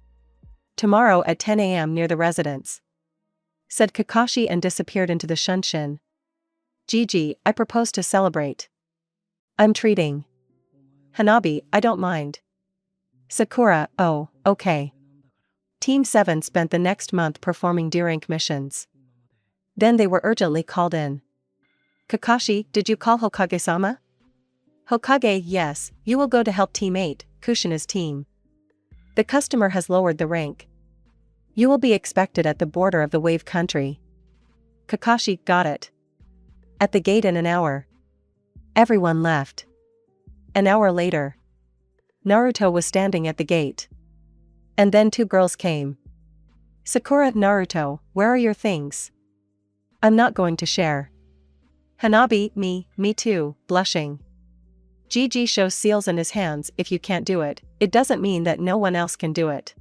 Tomorrow at 10 a.m. near the residence. Said Kakashi and disappeared into the Shunshin. Gigi, I propose to celebrate. I'm treating. Hanabi, I don't mind. Sakura, oh, okay. Team 7 spent the next month performing D-rank missions. Then they were urgently called in. Kakashi, did you call Hokage-sama? Hokage, yes, you will go to help teammate, Kushina's team. The customer has lowered the rank. You will be expected at the border of the wave country. Kakashi, got it. At the gate in an hour. Everyone left. An hour later. Naruto was standing at the gate. And then two girls came. Sakura, Naruto, where are your things? I'm not going to share. Hanabi, me too, blushing. GG shows seals in his hands. If you can't do it, it doesn't mean that no one else can do it.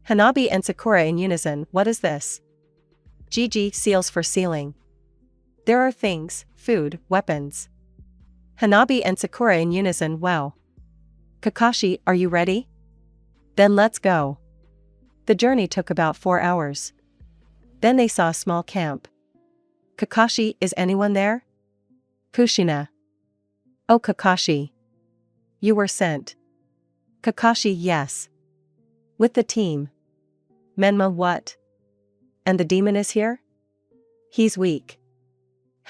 Hanabi and Sakura in unison, what is this? GG seals for sealing. There are things, food, weapons. Hanabi and Sakura in unison, wow. Kakashi, are you ready? Then let's go. The journey took about 4 hours. Then they saw a small camp. Kakashi, is anyone there? Kushina. Oh Kakashi. You were sent. Kakashi, yes. With the team. Menma, what? And the demon is here? He's weak.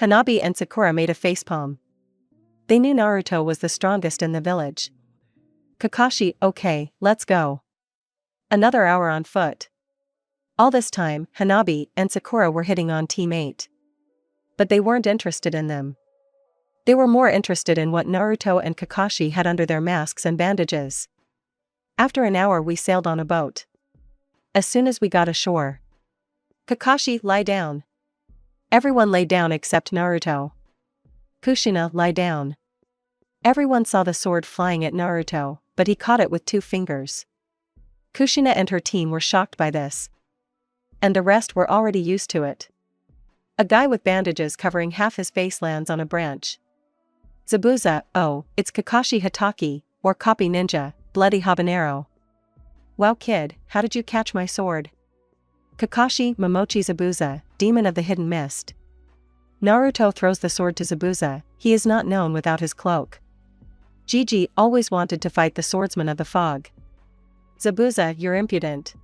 Hanabi and Sakura made a facepalm. They knew Naruto was the strongest in the village. Kakashi, okay, let's go. Another hour on foot. All this time, Hanabi and Sakura were hitting on Team 8. But they weren't interested in them. They were more interested in what Naruto and Kakashi had under their masks and bandages. After an hour we sailed on a boat. As soon as we got ashore. Kakashi, lie down. Everyone lay down except Naruto. Kushina, lie down. Everyone saw the sword flying at Naruto, but he caught it with 2 fingers. Kushina and her team were shocked by this. And the rest were already used to it. A guy with bandages covering half his face lands on a branch. Zabuza, oh, it's Kakashi Hatake, or Copy Ninja, Bloody Habanero. Wow kid, how did you catch my sword? Kakashi, Momochi Zabuza, Demon of the Hidden Mist. Naruto throws the sword to Zabuza, he is not known without his cloak. Gigi always wanted to fight the swordsman of the fog. Zabuza, you're impudent.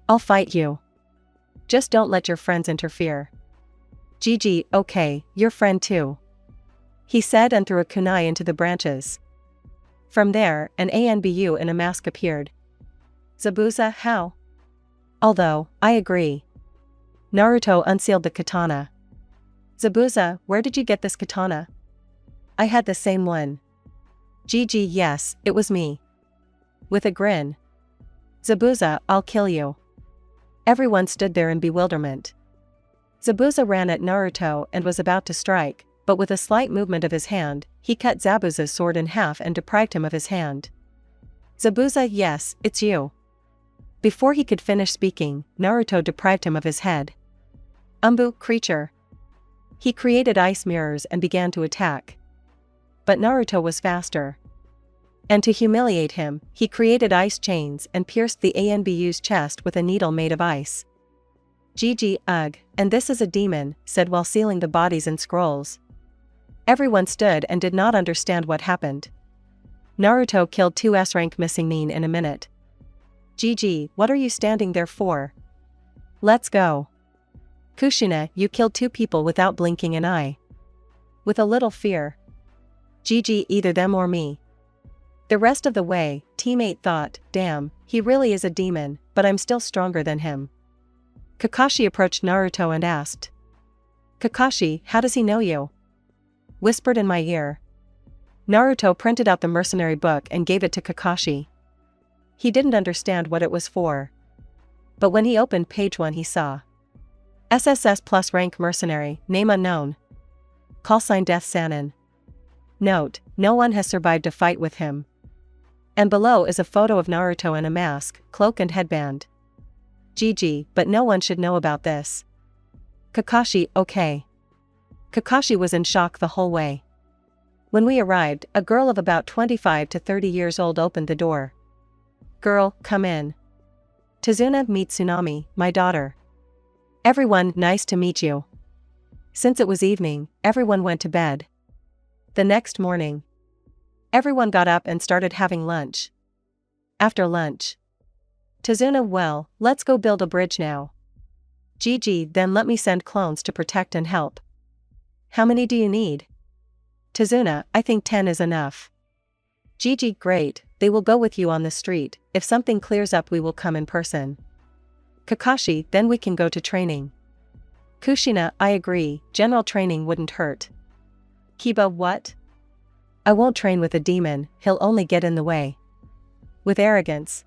I'll fight you. Just don't let your friends interfere. Gigi, okay, your friend too. He said and threw a kunai into the branches. From there, an ANBU in a mask appeared. Zabuza, how? Although, I agree. Naruto unsealed the katana. Zabuza, where did you get this katana? I had the same one. Gigi, yes, it was me. With a grin. Zabuza, I'll kill you. Everyone stood there in bewilderment. Zabuza ran at Naruto and was about to strike, but with a slight movement of his hand, he cut Zabuza's sword in half and deprived him of his hand. Zabuza, yes, it's you. Before he could finish speaking, Naruto deprived him of his head. Umbu, creature. He created ice mirrors and began to attack. But Naruto was faster. And to humiliate him, he created ice chains and pierced the ANBU's chest with a needle made of ice. GG, ugh, and this is a demon, said while sealing the bodies in scrolls. Everyone stood and did not understand what happened. Naruto killed 2 S-rank missing Nin in a minute. GG, what are you standing there for? Let's go. Kushina, you killed 2 people without blinking an eye. With a little fear. GG, either them or me. The rest of the way, Team 8 thought, damn, he really is a demon, but I'm still stronger than him. Kakashi approached Naruto and asked. Kakashi, how does he know you? Whispered in my ear. Naruto printed out the mercenary book and gave it to Kakashi. He didn't understand what it was for. But when he opened page 1 he saw. SSS plus rank mercenary, name unknown. Call sign Death Sanin. Note, no one has survived a fight with him. And below is a photo of Naruto in a mask, cloak and headband. GG, but no one should know about this. Kakashi, okay. Kakashi was in shock the whole way. When we arrived, a girl of about 25 to 30 years old opened the door. Girl, come in. Tazuna, meet Tsunami, my daughter. Everyone, nice to meet you. Since it was evening, everyone went to bed. The next morning, everyone got up and started having lunch. After lunch, Tazuna, well, let's go build a bridge now. GG, then let me send clones to protect and help. How many do you need? Tazuna, I think 10 is enough. Gigi, great, they will go with you on the street. If something clears up we will come in person. Kakashi, then we can go to training. Kushina, I agree, general training wouldn't hurt. Kiba, what? I won't train with a demon, he'll only get in the way. With arrogance.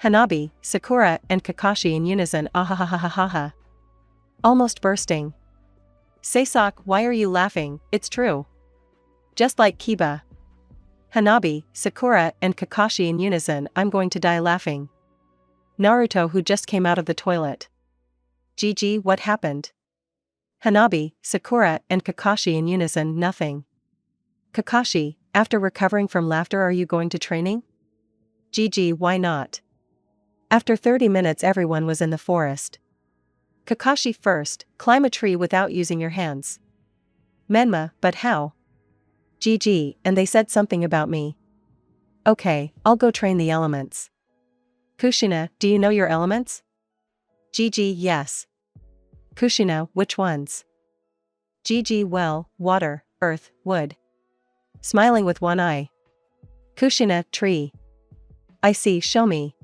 Hanabi, Sakura, and Kakashi in unison, ahahahahaha. Almost bursting. Seisak, why are you laughing? It's true. Just like Kiba. Hanabi, Sakura, and Kakashi in unison, I'm going to die laughing. Naruto, who just came out of the toilet. Gigi, what happened? Hanabi, Sakura, and Kakashi in unison, nothing. Kakashi, after recovering from laughter, are you going to training? Gigi, why not? After 30 minutes everyone was in the forest. Kakashi, first, climb a tree without using your hands. Menma, but how? Gigi, and they said something about me. Okay, I'll go train the elements. Kushina, do you know your elements? Gigi, yes. Kushina, which ones? Gigi, well, water, earth, wood. Smiling with one eye. Kushina, tree. I see, show me.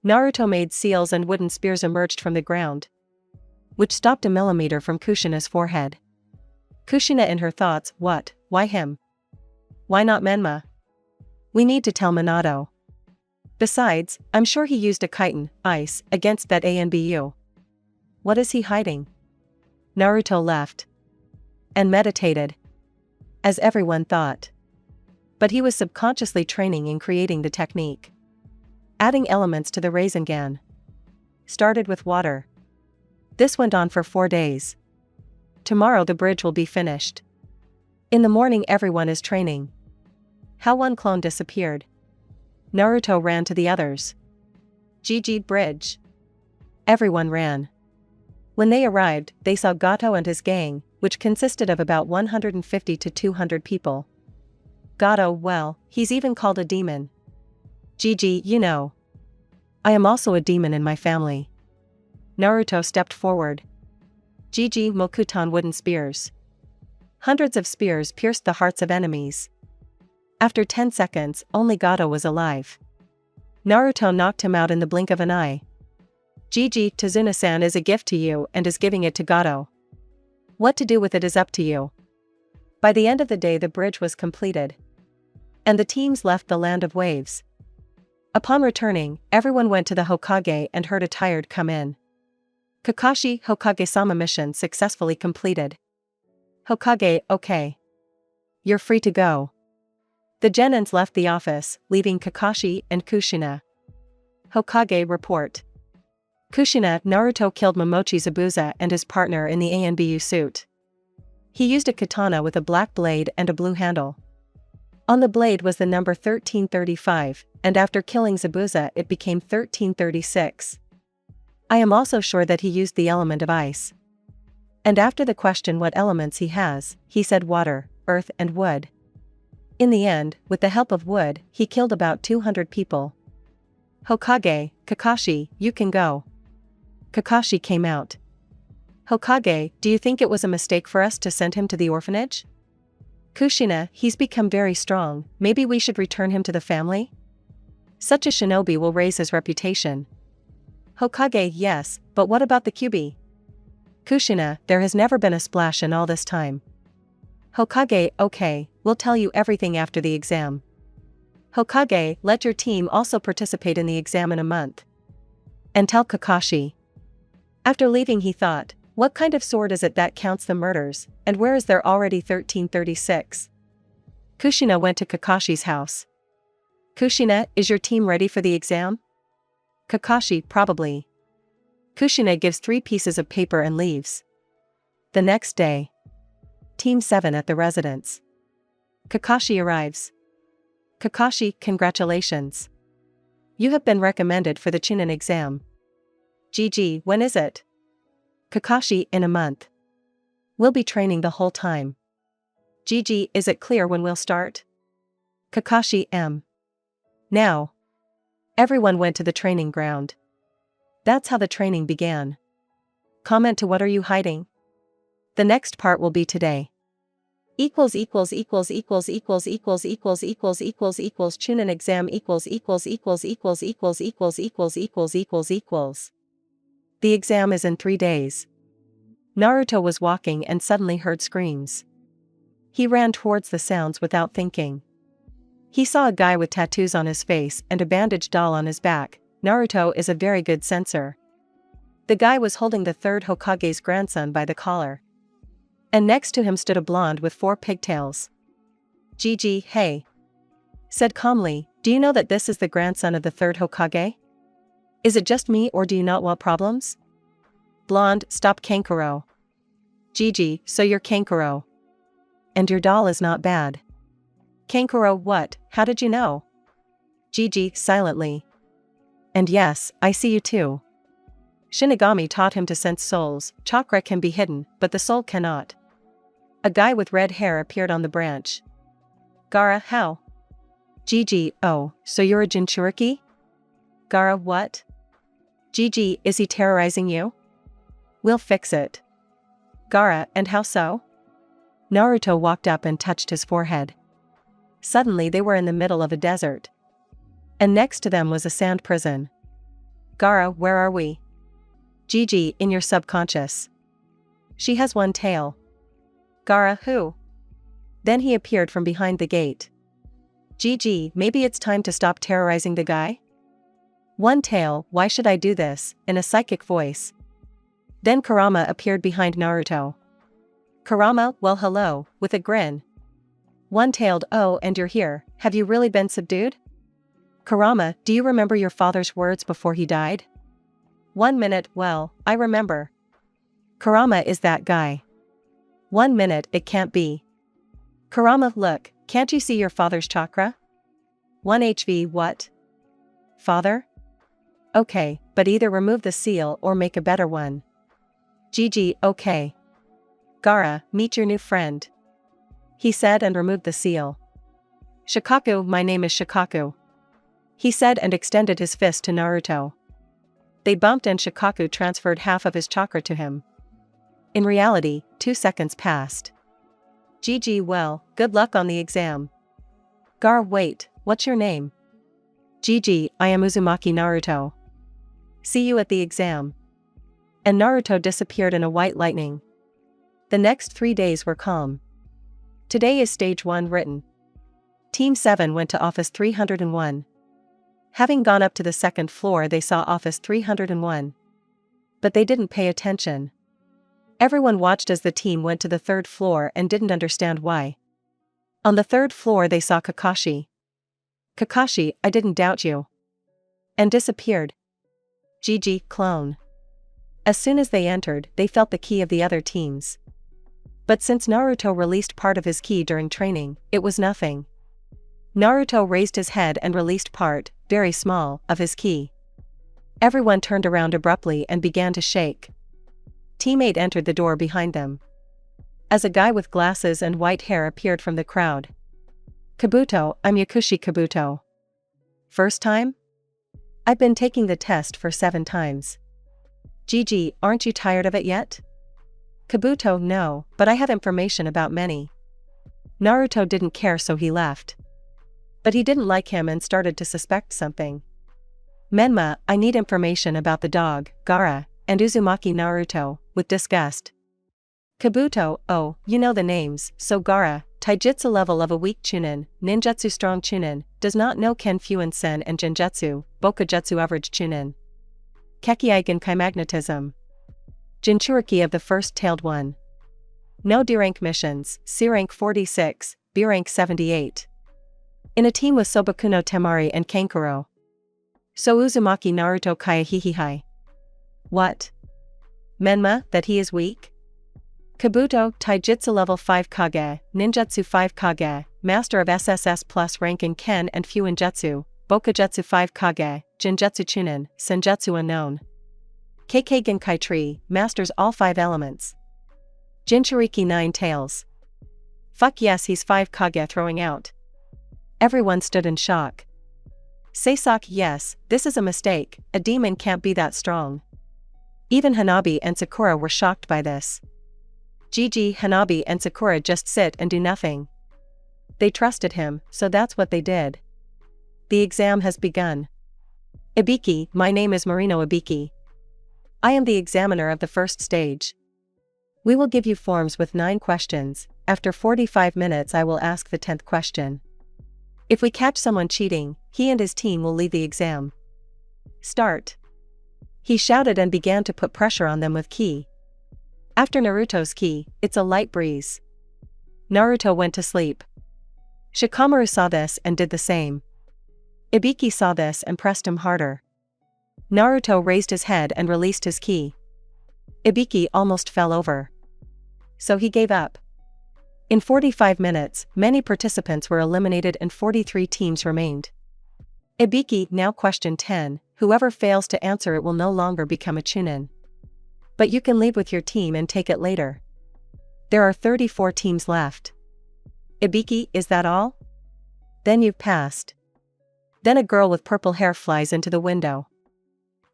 Naruto made seals and wooden spears emerged from the ground, which stopped a millimeter from Kushina's forehead. Kushina in her thoughts, what, why him? Why not Menma? We need to tell Minato. Besides, I'm sure he used a chitin, ice, against that ANBU. What is he hiding? Naruto left. And meditated. As everyone thought. But he was subconsciously training in creating the technique. Adding elements to the Rasengan. Started with water. This went on for 4 days. Tomorrow the bridge will be finished. In the morning everyone is training. How one clone disappeared. Naruto ran to the others. Gigi, bridge. Everyone ran. When they arrived, they saw Gato and his gang, which consisted of about 150 to 200 people. Gato, well, he's even called a demon. Gigi, you know. I am also a demon in my family. Naruto stepped forward. Gigi, Mokutan wooden spears. Hundreds of spears pierced the hearts of enemies. After 10 seconds, only Gato was alive. Naruto knocked him out in the blink of an eye. Gigi, Tazuna-san is a gift to you and is giving it to Gato. What to do with it is up to you. By the end of the day the bridge was completed. And the teams left the land of waves. Upon returning, everyone went to the Hokage and heard a tired come in. Kakashi, Hokage-sama mission successfully completed. Hokage, okay. You're free to go. The genins left the office, leaving Kakashi and Kushina. Hokage report. Kushina, Naruto killed Momochi Zabuza and his partner in the ANBU suit. He used a katana with a black blade and a blue handle. On the blade was the number 1335, and after killing Zabuza it became 1336. I am also sure that he used the element of ice. And after the question what elements he has, he said water, earth and wood. In the end, with the help of wood, he killed about 200 people. Hokage, Kakashi, you can go. Kakashi came out. Hokage, do you think it was a mistake for us to send him to the orphanage? Kushina, he's become very strong, maybe we should return him to the family? Such a shinobi will raise his reputation. Hokage, yes, but what about the Kyuubi? Kushina, there has never been a splash in all this time. Hokage, okay, we'll tell you everything after the exam. Hokage, let your team also participate in the exam in a month. And tell Kakashi. After leaving he thought, what kind of sword is it that counts the murders, and where is there already 1336? Kushina went to Kakashi's house. Kushina, is your team ready for the exam? Kakashi, probably. Kushina gives 3 pieces of paper and leaves. The next day. Team 7 at the residence. Kakashi arrives. Kakashi, congratulations. You have been recommended for the Chunin exam. Gigi, when is it? Kakashi, in a month. We'll be training the whole time. Gigi, is it clear when we'll start? Kakashi, Now. Everyone went to the training ground. That's how the training began. Comment to what are you hiding? The next part will be today. Chunin exam The exam is in 3 days. Naruto was walking and suddenly heard screams. He ran towards the sounds without thinking. He saw a guy with tattoos on his face and a bandaged doll on his back. Naruto is a very good censor. The guy was holding the third Hokage's grandson by the collar. And next to him stood a blonde with 4 pigtails. Gigi, hey. Said calmly, do you know that this is the grandson of the third Hokage? Is it just me or do you not want problems? Blonde, stop Kankuro. Gigi, so you're Kankuro. And your doll is not bad. Kankuro, what, how did you know? Gigi, silently. And yes, I see you too. Shinigami taught him to sense souls. Chakra can be hidden, but the soul cannot. A guy with red hair appeared on the branch. Gaara, how? Gigi, oh, so you're a Jinchuriki? Gaara, what? Gigi, is he terrorizing you? We'll fix it. Gaara, and how so? Naruto walked up and touched his forehead. Suddenly they were in the middle of a desert. And next to them was a sand prison. Gaara, where are we? Gigi, in your subconscious. She has 1 tail. Gaara, who? Then he appeared from behind the gate. Gigi, maybe it's time to stop terrorizing the guy? 1 tail, why should I do this, in a psychic voice. Then Kurama appeared behind Naruto. Kurama, well hello, with a grin. 1-tailed, oh, and you're here, have you really been subdued? Kurama, do you remember your father's words before he died? 1 minute, well, I remember. Kurama is that guy. 1 minute, it can't be. Kurama, look, can't you see your father's chakra? 1 HV, what? Father? Okay, but either remove the seal or make a better one. Gigi, okay. Gaara, meet your new friend. He said and removed the seal. Shikaku, my name is Shikaku. He said and extended his fist to Naruto. They bumped and Shikaku transferred half of his chakra to him. In reality, 2 seconds passed. Gigi, well, good luck on the exam. Gaara, wait, what's your name? Gigi, I am Uzumaki Naruto. See you at the exam. And Naruto disappeared in a white lightning. The next 3 days were calm. Today is stage 1 written. Team 7 went to office 301. Having gone up to the 2nd floor, they saw office 301. But they didn't pay attention. Everyone watched as the team went to the 3rd floor and didn't understand why. On the 3rd floor they saw Kakashi. Kakashi, I didn't doubt you. And disappeared. Gigi, clone. As soon as they entered, they felt the ki of the other teams. But since Naruto released part of his ki during training, it was nothing. Naruto raised his head and released part, very small, of his ki. Everyone turned around abruptly and began to shake. Teammate entered the door behind them. As a guy with glasses and white hair appeared from the crowd. Kabuto, I'm Yakushi Kabuto. First time? I've been taking the test for 7 times. Gigi, aren't you tired of it yet? Kabuto, no, but I have information about many. Naruto didn't care, so he left. But he didn't like him and started to suspect something. Menma, I need information about the dog, Gaara, and Uzumaki Naruto, with disgust. Kabuto, oh, you know the names, so Gaara, taijutsu level of a weak chunin, ninjutsu strong chunin, does not know ken fuin sen and genjutsu, bokujutsu average chunin. Kekiai Genkai magnetism. Jinchuriki of the first-tailed one. No D rank missions, C rank 46, B rank 78. In a team with Sobakuno Temari and Kankuro. So Uzumaki Naruto Kaya Hihihai. What? Menma, that he is weak? Kabuto, taijutsu level 5 Kage, ninjutsu 5 Kage, master of SSS plus rank in Ken and Fuinjutsu, Bokujutsu 5 Kage, Jinjutsu Chunin, Senjutsu unknown. KK Genkai Tree, masters all 5 elements. Jinchuriki 9 tails. Fuck yes, he's 5 Kage throwing out. Everyone stood in shock. Seisak, yes, this is a mistake, a demon can't be that strong. Even Hanabi and Sakura were shocked by this. Gigi, Hanabi and Sakura just sit and do nothing. They trusted him, so that's what they did. The exam has begun. Ibiki, my name is Marino Ibiki. I am the examiner of the first stage. We will give you forms with 9 questions. After 45 minutes I will ask the 10th question. If we catch someone cheating, he and his team will leave the exam. Start. He shouted and began to put pressure on them with ki. After Naruto's ki, it's a light breeze. Naruto went to sleep. Shikamaru saw this and did the same. Ibiki saw this and pressed him harder. Naruto raised his head and released his ki. Ibiki almost fell over. So he gave up. In 45 minutes, many participants were eliminated and 43 teams remained. Ibiki, now question 10, whoever fails to answer it will no longer become a chunin. But you can leave with your team and take it later. There are 34 teams left. Ibiki, is that all? Then you've passed. Then a girl with purple hair flies into the window.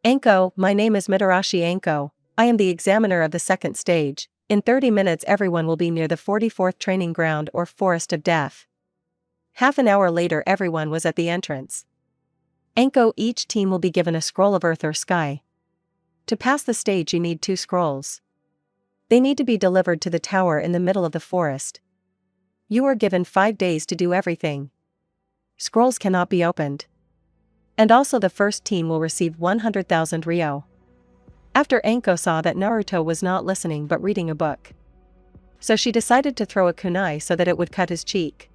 Anko, my name is Mitarashi Anko, I am the examiner of the second stage. In 30 minutes everyone will be near the 44th training ground or forest of death. Half an hour later everyone was at the entrance. Anko, each team will be given a scroll of earth or sky. To pass the stage you need 2 scrolls. They need to be delivered to the tower in the middle of the forest. You are given 5 days to do everything. Scrolls cannot be opened. And also the first team will receive 100,000 ryo. After Anko saw that Naruto was not listening but reading a book. So she decided to throw a kunai so that it would cut his cheek.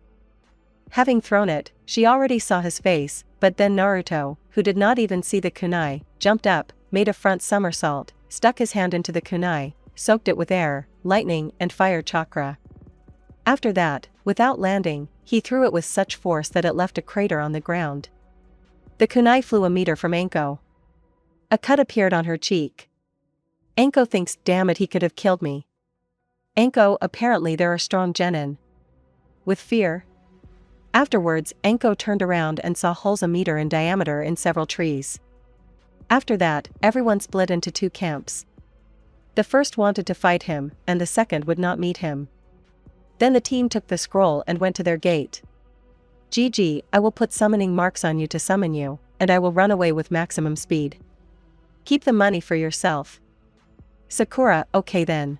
Having thrown it, she already saw his face, but then Naruto, who did not even see the kunai, jumped up, made a front somersault, stuck his hand into the kunai, soaked it with air, lightning and fire chakra. After that, without landing, he threw it with such force that it left a crater on the ground. The kunai flew a meter from Anko. A cut appeared on her cheek. Anko thinks, damn it, he could have killed me. Anko, apparently there are strong genin. With fear. Afterwards, Anko turned around and saw holes a meter in diameter in several trees. After that, everyone split into 2 camps. The first wanted to fight him, and the second would not meet him. Then the team took the scroll and went to their gate. Gigi, I will put summoning marks on you to summon you, and I will run away with maximum speed. Keep the money for yourself. Sakura, okay then.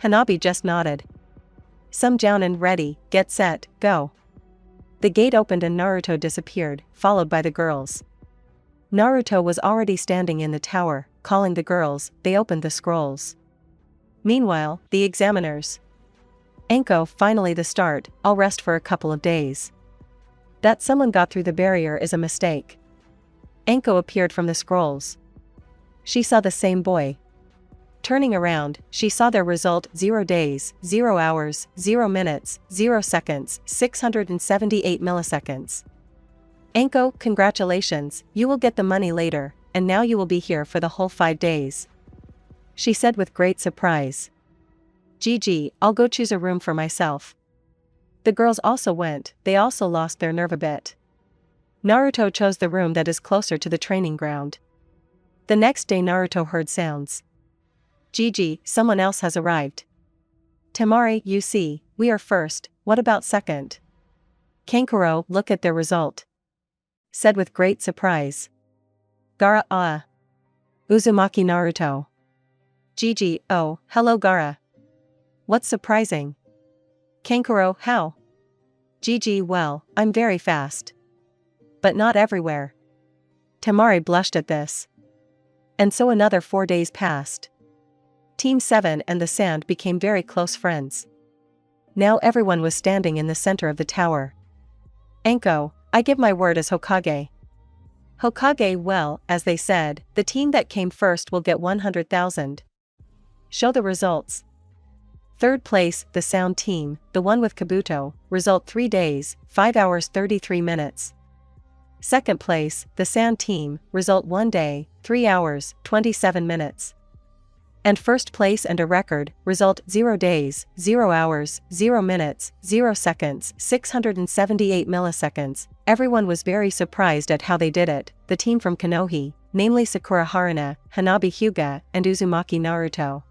Hanabi just nodded. Some jounin ready, get set, go. The gate opened and Naruto disappeared, followed by the girls. Naruto was already standing in the tower, calling the girls. They opened the scrolls. Meanwhile, the examiners. Anko, finally the start, I'll rest for a couple of days. That someone got through the barrier is a mistake. Anko appeared from the scrolls. She saw the same boy. Turning around, she saw their result: 0 days, 0 hours, 0 minutes, 0 seconds, 678 milliseconds. Anko, congratulations, you will get the money later, and now you will be here for the whole 5 days. She said with great surprise. Gigi, I'll go choose a room for myself. The girls also went, they also lost their nerve a bit. Naruto chose the room that is closer to the training ground. The next day Naruto heard sounds. Gigi, someone else has arrived. Temari, you see, we are first, what about second? Kankuro, look at their result. Said with great surprise. Gaara, Uzumaki Naruto. Gigi, oh, hello Gaara. What's surprising? Kankuro, how? Gigi, well, I'm very fast. But not everywhere. Temari blushed at this. And so another 4 days passed. Team 7 and the sand became very close friends. Now everyone was standing in the center of the tower. Anko, I give my word as Hokage. Hokage, well, as they said, the team that came first will get 100,000. Show the results. Third place, the sound team, the one with Kabuto, result 3 days, 5 hours 33 minutes. Second place, the sand team, result 1 day, 3 hours, 27 minutes. And first place and a record, result 0 days, 0 hours, 0 minutes, 0 seconds, 678 milliseconds. Everyone was very surprised at how they did it. The team from Konohi, namely Sakura Haruna, Hanabi Hyuga, and Uzumaki Naruto.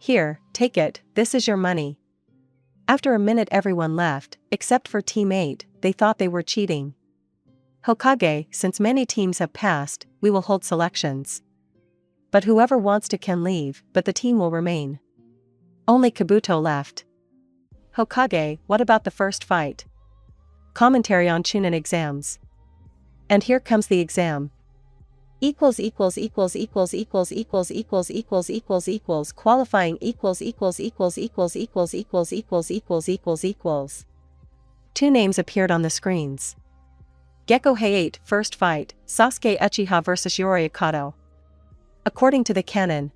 Here, take it, this is your money. After a minute everyone left, except for Team 8, they thought they were cheating. Hokage, since many teams have passed, we will hold selections. But whoever wants to can leave, but the team will remain. Only Kabuto left. Hokage, what about the first fight? Commentary on Chunin exams. And here comes the exam. Qualifying Two names appeared on the screens. Gekko Heiate, first fight, Sasuke Uchiha vs Yori Akato. According to the canon,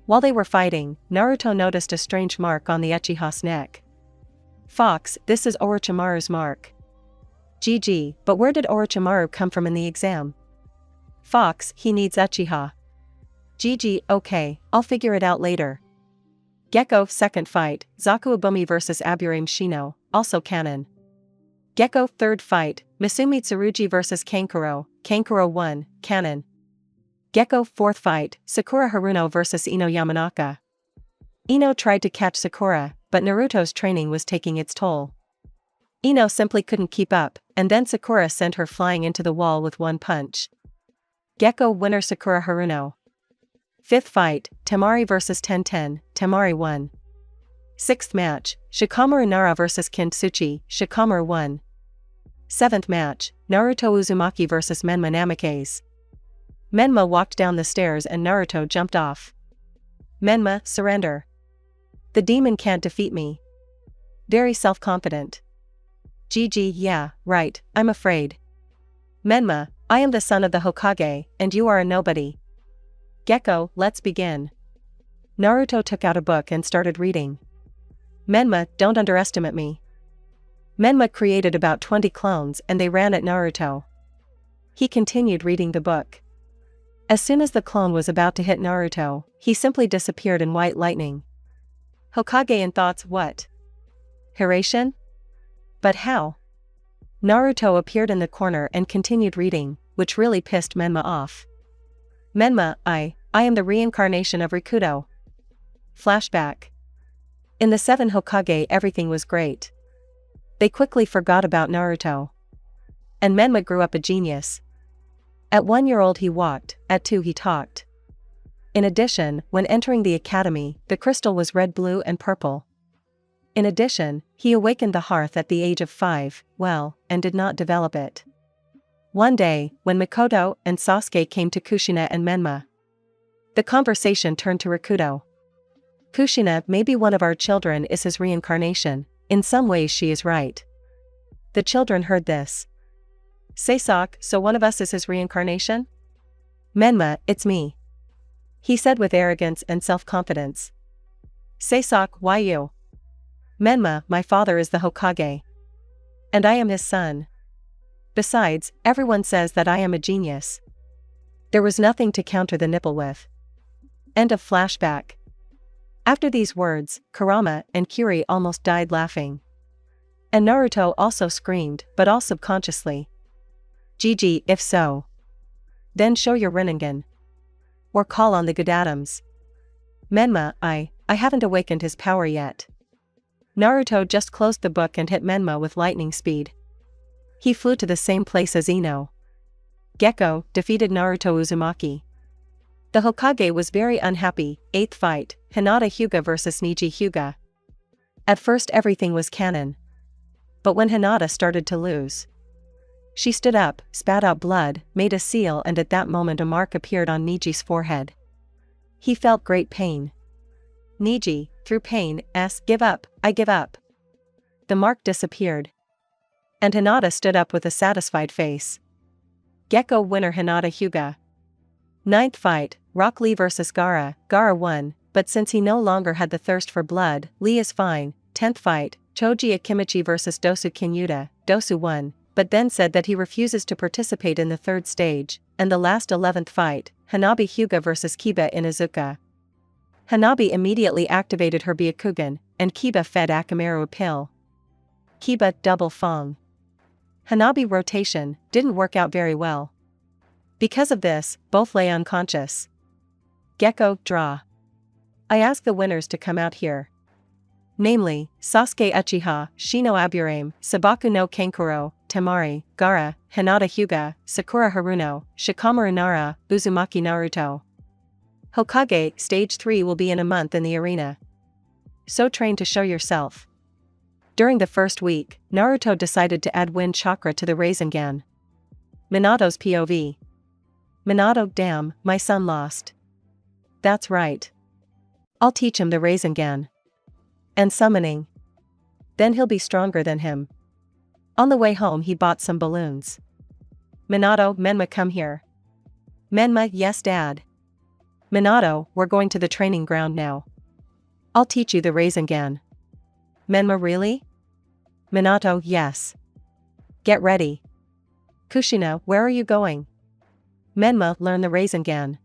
while they were fighting, Naruto noticed a strange mark on the Uchiha's neck. Fox, this is Orochimaru's mark. GG, but where did Orochimaru come from in the exam? Fox, he needs Uchiha. GG, okay, I'll figure it out later. Gekko, second fight, Zaku Ibumi vs Aburame Shino, also canon. Gekko, third fight, Misumi Tsurugi vs Kankuro, Kankuro 1, canon. Gekko, fourth fight, Sakura Haruno vs Ino Yamanaka. Ino tried to catch Sakura, but Naruto's training was taking its toll. Ino simply couldn't keep up, and then Sakura sent her flying into the wall with one punch. Gekko winner Sakura Haruno. Fifth fight, Temari vs Tenten, Temari 1. Sixth match, Shikamaru Nara vs Kintsuchi, Shikamaru 1. Seventh match, Naruto Uzumaki vs Menma Namikaze. Menma walked down the stairs and Naruto jumped off. Menma, surrender. The demon can't defeat me. Very self-confident. GG, yeah, right, I'm afraid. Menma, I am the son of the Hokage, and you are a nobody. Gekko, let's begin. Naruto took out a book and started reading. Menma, don't underestimate me. Menma created about 20 clones and they ran at Naruto. He continued reading the book. As soon as the clone was about to hit Naruto, he simply disappeared in white lightning. Hokage in thoughts, what? Hiraishin? But how? Naruto appeared in the corner and continued reading, which really pissed Menma off. Menma, I am the reincarnation of Rikudo. Flashback. In the 7 Hokage everything was great. They quickly forgot about Naruto. And Menma grew up a genius. At 1-year-old he walked, at 2 he talked. In addition, when entering the academy, the crystal was red, blue and purple. In addition, he awakened the hearth at the age of 5, and did not develop it. One day, when Mikoto and Sasuke came to Kushina and Menma, the conversation turned to Rikudo. Kushina, maybe one of our children is his reincarnation, in some ways she is right. The children heard this. Seisak, so one of us is his reincarnation? Menma, it's me. He said with arrogance and self-confidence. Seisak, why you? Menma, my father is the Hokage. And I am his son. Besides, everyone says that I am a genius. There was nothing to counter the nipple with. End of flashback. After these words, Kurama and Kyuri almost died laughing. And Naruto also screamed, but all subconsciously. GG, if so. Then show your Rinnegan. Or call on the good atoms. Menma, I haven't awakened his power yet. Naruto just closed the book and hit Menma with lightning speed. He flew to the same place as Ino. Gekko defeated Naruto Uzumaki. The Hokage was very unhappy. 8th fight, Hinata Hyuga vs Neji Hyuga. At first everything was canon. But when Hinata started to lose, she stood up, spat out blood, made a seal, and at that moment a mark appeared on Neji's forehead. He felt great pain. Neji, through pain, asked, give up, I give up. The mark disappeared. And Hinata stood up with a satisfied face. Gekko winner Hinata Hyuga. 9th fight, Rock Lee vs Gaara, Gaara won, but since he no longer had the thirst for blood, Lee is fine. 10th fight, Choji Akimichi vs Dosu Kinyuda, Dosu won, but then said that he refuses to participate in the 3rd stage, and the last 11th fight, Hanabi Hyuga vs Kiba Inuzuka. Hanabi immediately activated her Byakugan, and Kiba fed Akamaru a pill. Kiba double fong. Hanabi rotation didn't work out very well. Because of this, both lay unconscious. Gekko draw. I ask the winners to come out here. Namely, Sasuke Uchiha, Shino Aburame, Sabaku no Kankuro, Temari, Gaara, Hinata Hyuga, Sakura Haruno, Shikamaru Nara, Uzumaki Naruto. Hokage, Stage 3 will be in a month in the arena. So train to show yourself. During the first week, Naruto decided to add wind chakra to the Rasengan. Minato's POV. Minato, damn, my son lost. That's right. I'll teach him the Rasengan. And summoning. Then he'll be stronger than him. On the way home he bought some balloons. Minato, Menma, come here. Menma, yes dad. Minato, we're going to the training ground now. I'll teach you the Rasengan. Menma, really? Minato, yes. Get ready. Kushina, where are you going? Menma, learn the Rasengan.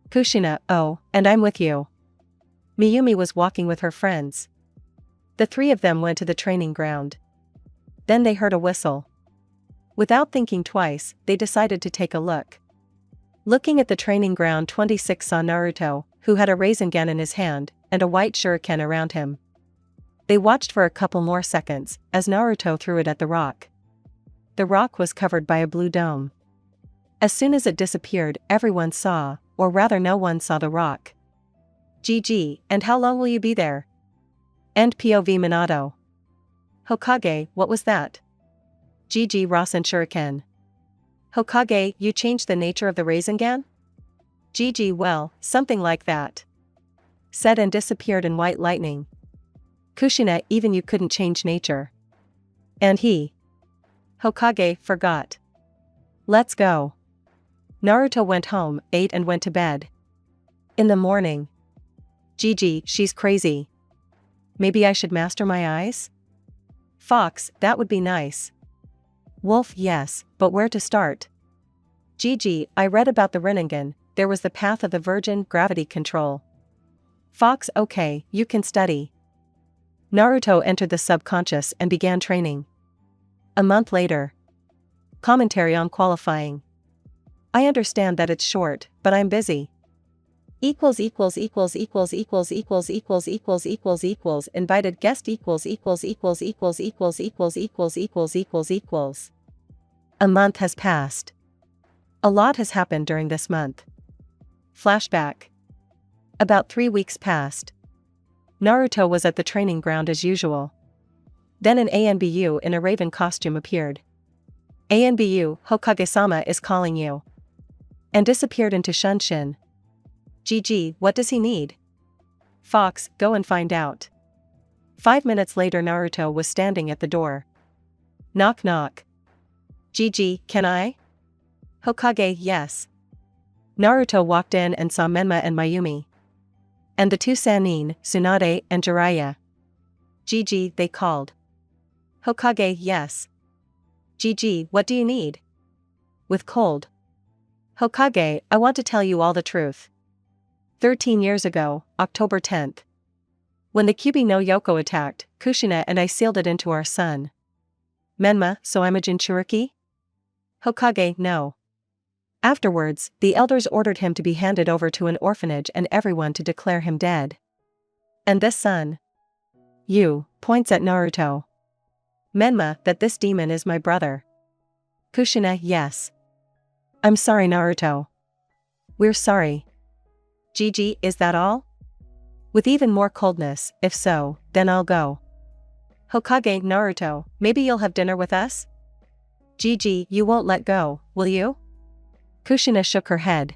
Kushina, oh, and I'm with you. Miyumi was walking with her friends. The three of them went to the training ground. Then they heard a whistle. Without thinking twice, they decided to take a look. Looking at the training ground, 26 saw Naruto, who had a Rasengan in his hand, and a white shuriken around him. They watched for a couple more seconds, as Naruto threw it at the rock. The rock was covered by a blue dome. As soon as it disappeared, everyone saw, or rather no one saw the rock. GG, and how long will you be there? End POV Minato. Hokage, what was that? GG Rasen Shuriken. Hokage, you changed the nature of the Rasengan? GG, well, something like that. Said and disappeared in white lightning. Kushina, even you couldn't change nature. And he. Hokage, forgot. Let's go. Naruto went home, ate and went to bed. In the morning. GG, she's crazy. Maybe I should master my eyes? Fox, that would be nice. Wolf, yes, but where to start? GG, I read about the Rinnegan, there was the path of the Virgin, gravity control. Fox, okay, you can study. Naruto entered the subconscious and began training. A month later. Commentary on qualifying. I understand that it's short, but I'm busy. Invited guest A month has passed. A lot has happened during this month. Flashback. About 3 weeks passed. Naruto was at the training ground as usual. Then an ANBU in a raven costume appeared. ANBU, Hokage-sama is calling you. And disappeared into Shunshin. GG, what does he need? Fox, go and find out. 5 minutes later Naruto was standing at the door. Knock knock. GG, can I? Hokage, yes. Naruto walked in and saw Menma and Mayumi. And the two Sannin, Tsunade and Jiraiya. GG, they called. Hokage, yes. GG, what do you need? With cold. Hokage, I want to tell you all the truth. 13 years ago, October 10th. When the Kyuubi no Yoko attacked, Kushina and I sealed it into our son. Menma, so I'm a Jinchuriki? Hokage, no. Afterwards, the elders ordered him to be handed over to an orphanage and everyone to declare him dead. And this son? You, points at Naruto. Menma, that this demon is my brother. Kushina, yes. I'm sorry Naruto. We're sorry. GG, is that all? With even more coldness, if so, then I'll go. Hokage, Naruto, maybe you'll have dinner with us? GG, you won't let go, will you? Kushina shook her head.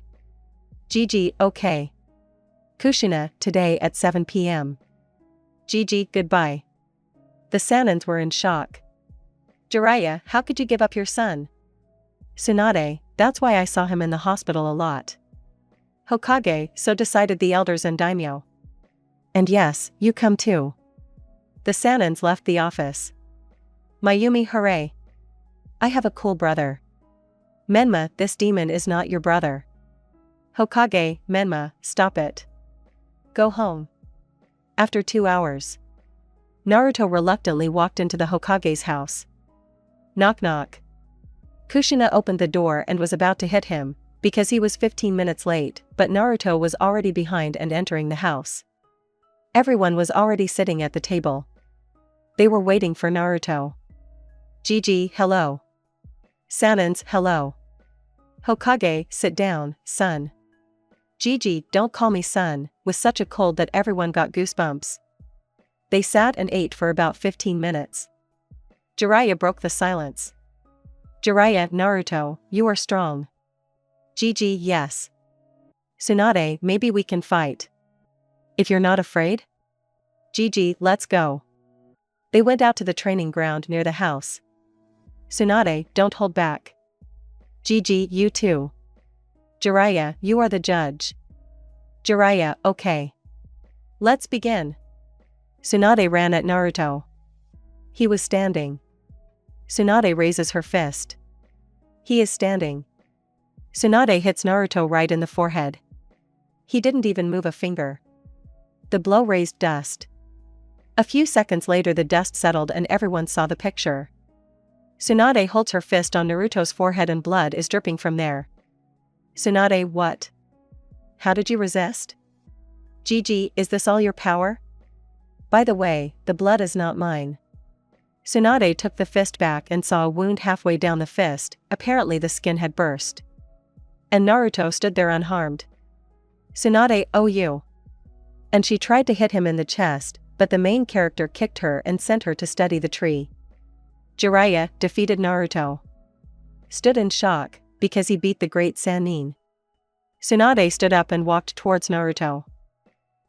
GG, okay. Kushina, today at 7 p.m. GG, goodbye. The Sannins were in shock. Jiraiya, how could you give up your son? Tsunade, that's why I saw him in the hospital a lot. Hokage, so decided the elders and daimyo. And yes, you come too. The Sannins left the office. Mayumi, hooray. I have a cool brother. Menma, this demon is not your brother. Hokage, Menma, stop it. Go home. After 2 hours. Naruto reluctantly walked into the Hokage's house. Knock knock. Kushina opened the door and was about to hit him, because he was 15 minutes late, but Naruto was already behind and entering the house. Everyone was already sitting at the table. They were waiting for Naruto. Gigi, hello. Sanon's, hello. Hokage, sit down, son. Gigi, don't call me son, with such a cold that everyone got goosebumps. They sat and ate for about 15 minutes. Jiraiya broke the silence. Jiraiya, Naruto, you are strong. Gigi, yes. Tsunade, maybe we can fight. If you're not afraid? Gigi, let's go. They went out to the training ground near the house. Tsunade, don't hold back. Gigi, you too. Jiraiya, you are the judge. Jiraiya, okay. Let's begin. Tsunade ran at Naruto. He was standing. Tsunade raises her fist. He is standing. Tsunade hits Naruto right in the forehead. He didn't even move a finger. The blow raised dust. A few seconds later the dust settled and everyone saw the picture. Tsunade holds her fist on Naruto's forehead and blood is dripping from there. Tsunade, what? How did you resist? Gigi, is this all your power? By the way, the blood is not mine. Tsunade took the fist back and saw a wound halfway down the fist, apparently the skin had burst. And Naruto stood there unharmed. Tsunade, oh you. And she tried to hit him in the chest, but the main character kicked her and sent her to study the tree. Jiraiya defeated Naruto. Stood in shock, because he beat the great Sannin. Tsunade stood up and walked towards Naruto.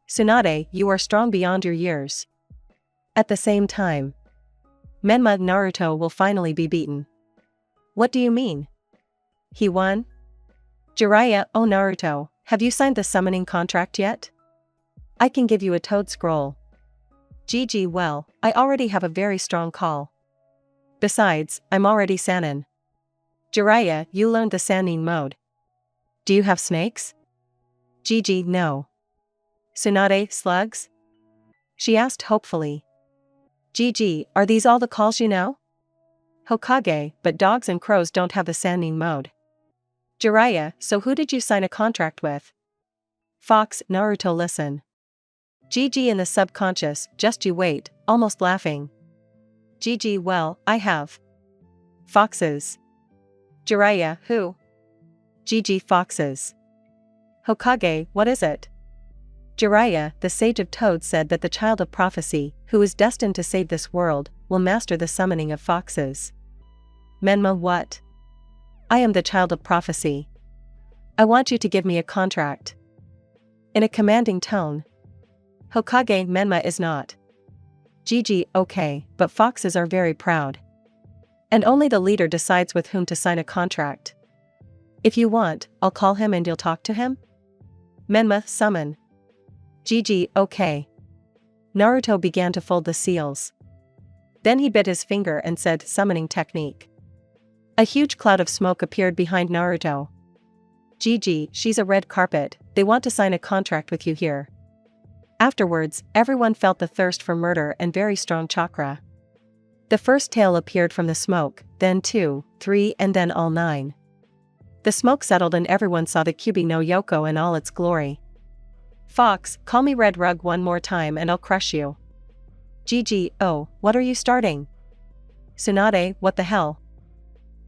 Tsunade, you are strong beyond your years. At the same time, Menma Naruto will finally be beaten. What do you mean? He won? Jiraiya, oh Naruto, have you signed the summoning contract yet? I can give you a toad scroll. Gigi, well, I already have a very strong call. Besides, I'm already Sannin. Jiraiya, you learned the Sannin mode. Do you have snakes? Gigi, no. Tsunade, slugs? She asked hopefully. Gigi, are these all the calls you know? Hokage, but dogs and crows don't have the Sannin mode. Jiraiya, so who did you sign a contract with? Fox, Naruto, listen. Gigi in the subconscious, just you wait, almost laughing. Gigi, well, I have. Foxes. Jiraiya, who? Gigi, foxes. Hokage, what is it? Jiraiya, the sage of toads, said that the child of prophecy, who is destined to save this world, will master the summoning of foxes. Menma, what? I am the child of prophecy. I want you to give me a contract. In a commanding tone. Hokage, Menma is not. Gigi, okay, but foxes are very proud. And only the leader decides with whom to sign a contract. If you want, I'll call him and you'll talk to him? Menma, summon. Gigi, okay. Naruto began to fold the seals. Then he bit his finger and said, summoning technique. A huge cloud of smoke appeared behind Naruto. Gigi, she's a red carpet, they want to sign a contract with you here. Afterwards, everyone felt the thirst for murder and very strong chakra. The first tail appeared from the smoke, then 2, 3 and then all 9. The smoke settled and everyone saw the Kyuubi no Yoko in all its glory. Fox, call me Red Rug one more time and I'll crush you. Gigi, oh, what are you starting? Tsunade, what the hell?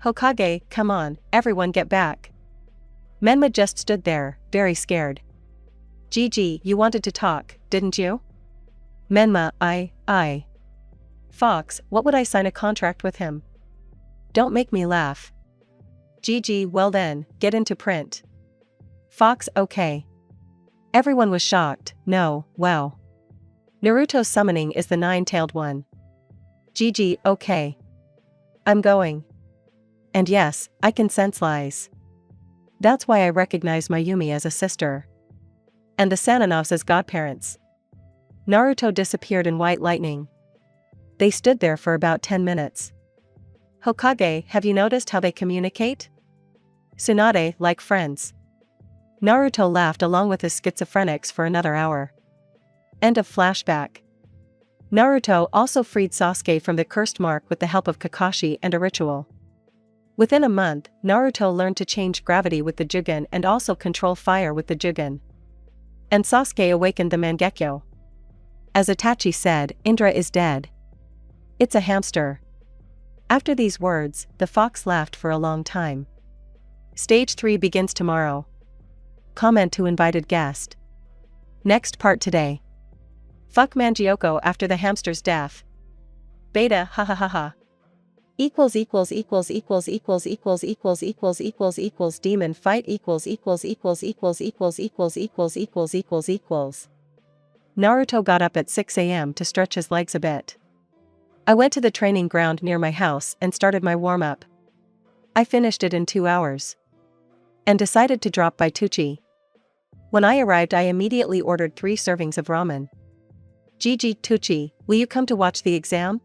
Hokage, come on, everyone get back. Menma just stood there, very scared. Gigi, you wanted to talk, didn't you? Menma, I. Fox, what would I sign a contract with him? Don't make me laugh. Gigi, well then, get into print. Fox, okay. Everyone was shocked, no, wow. Naruto's summoning is the 9-tailed one. Gigi, okay. I'm going. And yes, I can sense lies. That's why I recognize Mayumi as a sister. And the Sanonovs as godparents. Naruto disappeared in white lightning. They stood there for about 10 minutes. Hokage, have you noticed how they communicate? Tsunade, like friends. Naruto laughed along with his schizophrenics for another hour. End of flashback. Naruto also freed Sasuke from the cursed mark with the help of Kakashi and a ritual. Within a month, Naruto learned to change gravity with the Jugen and also control fire with the Jugen. And Sasuke awakened the Mangekyo. As Itachi said, Indra is dead. It's a hamster. After these words, the fox laughed for a long time. Stage 3 begins tomorrow. Comment to invited guest. Next part today. Fuck Mangyoko after the hamster's death. Beta ha ha ha ha. Equals demon fight equals. Naruto got up at 6 a.m. to stretch his legs a bit. I went to the training ground near my house and started my warm-up. I finished it in 2 hours. And decided to drop by Tucci. When I arrived, I immediately ordered 3 servings of ramen. Gigi, Tucci, will you come to watch the exam?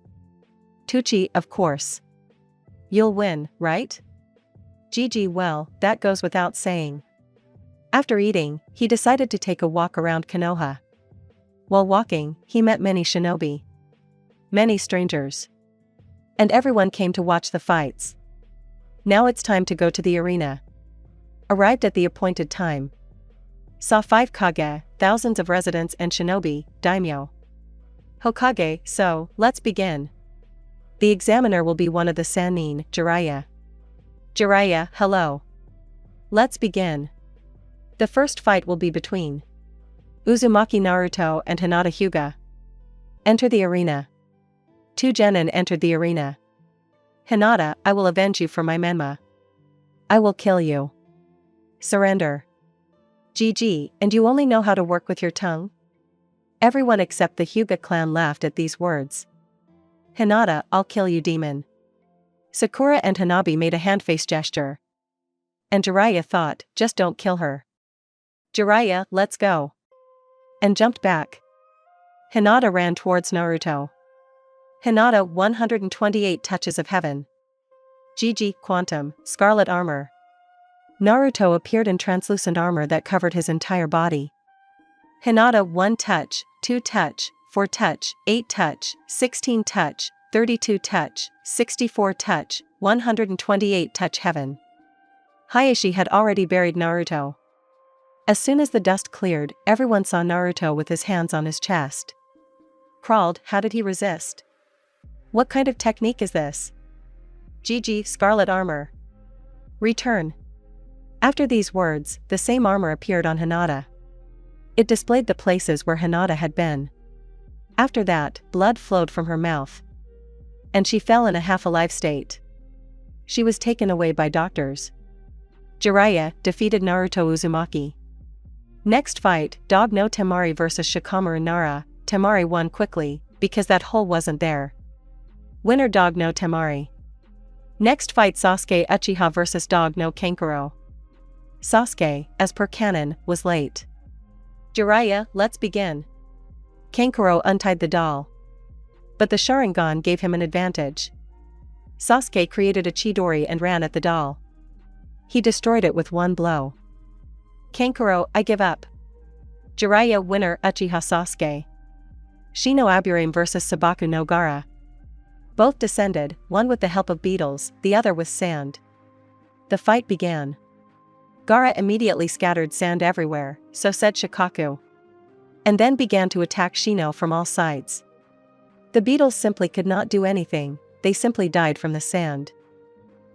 Tucci, of course. You'll win, right? Gigi, well, that goes without saying. After eating, he decided to take a walk around Konoha. While walking, he met many shinobi. Many strangers. And everyone came to watch the fights. Now it's time to go to the arena. Arrived at the appointed time. Saw 5 kage, thousands of residents and shinobi, daimyo. Hokage, so, let's begin. The examiner will be one of the Sannin, Jiraiya. Jiraiya, hello. Let's begin. The first fight will be between Uzumaki Naruto and Hinata Hyuga. Enter the arena. 2 genin entered the arena. Hinata, I will avenge you for my menma. I will kill you. Surrender. GG, and you only know how to work with your tongue? Everyone except the Hyuga clan laughed at these words. Hinata, I'll kill you, demon. Sakura and Hanabi made a hand-face gesture. And Jiraiya thought, just don't kill her. Jiraiya, let's go. And jumped back. Hinata ran towards Naruto. Hinata 128 touches of heaven. GG, quantum, scarlet armor. Naruto appeared in translucent armor that covered his entire body. Hinata 1 touch, 2 touch, 4 touch, 8 touch, 16 touch, 32 touch, 64 touch, 128 touch heaven. Hayashi had already buried Naruto. As soon as the dust cleared, everyone saw Naruto with his hands on his chest. Crawled, how did he resist? What kind of technique is this? GG, scarlet armor. Return. After these words, the same armor appeared on Hinata. It displayed the places where Hinata had been. After that, blood flowed from her mouth. And she fell in a half-alive state. She was taken away by doctors. Jiraiya defeated Naruto Uzumaki. Next fight, Dog no Temari vs Shikamaru Nara. Temari won quickly, because that hole wasn't there. Winner Dog no Temari. Next fight, Sasuke Uchiha vs Dog no Kankuro. Sasuke, as per canon, was late. Jiraiya, let's begin. Kankuro untied the doll. But the Sharingan gave him an advantage. Sasuke created a Chidori and ran at the doll. He destroyed it with 1 blow. Kankuro, I give up. Jiraiya winner Uchiha Sasuke. Shino Aburame vs Sabaku no Gaara. Both descended, one with the help of beetles, the other with sand. The fight began. Gaara immediately scattered sand everywhere, so said Shikaku. And then began to attack Shino from all sides. The beetles simply could not do anything, they simply died from the sand.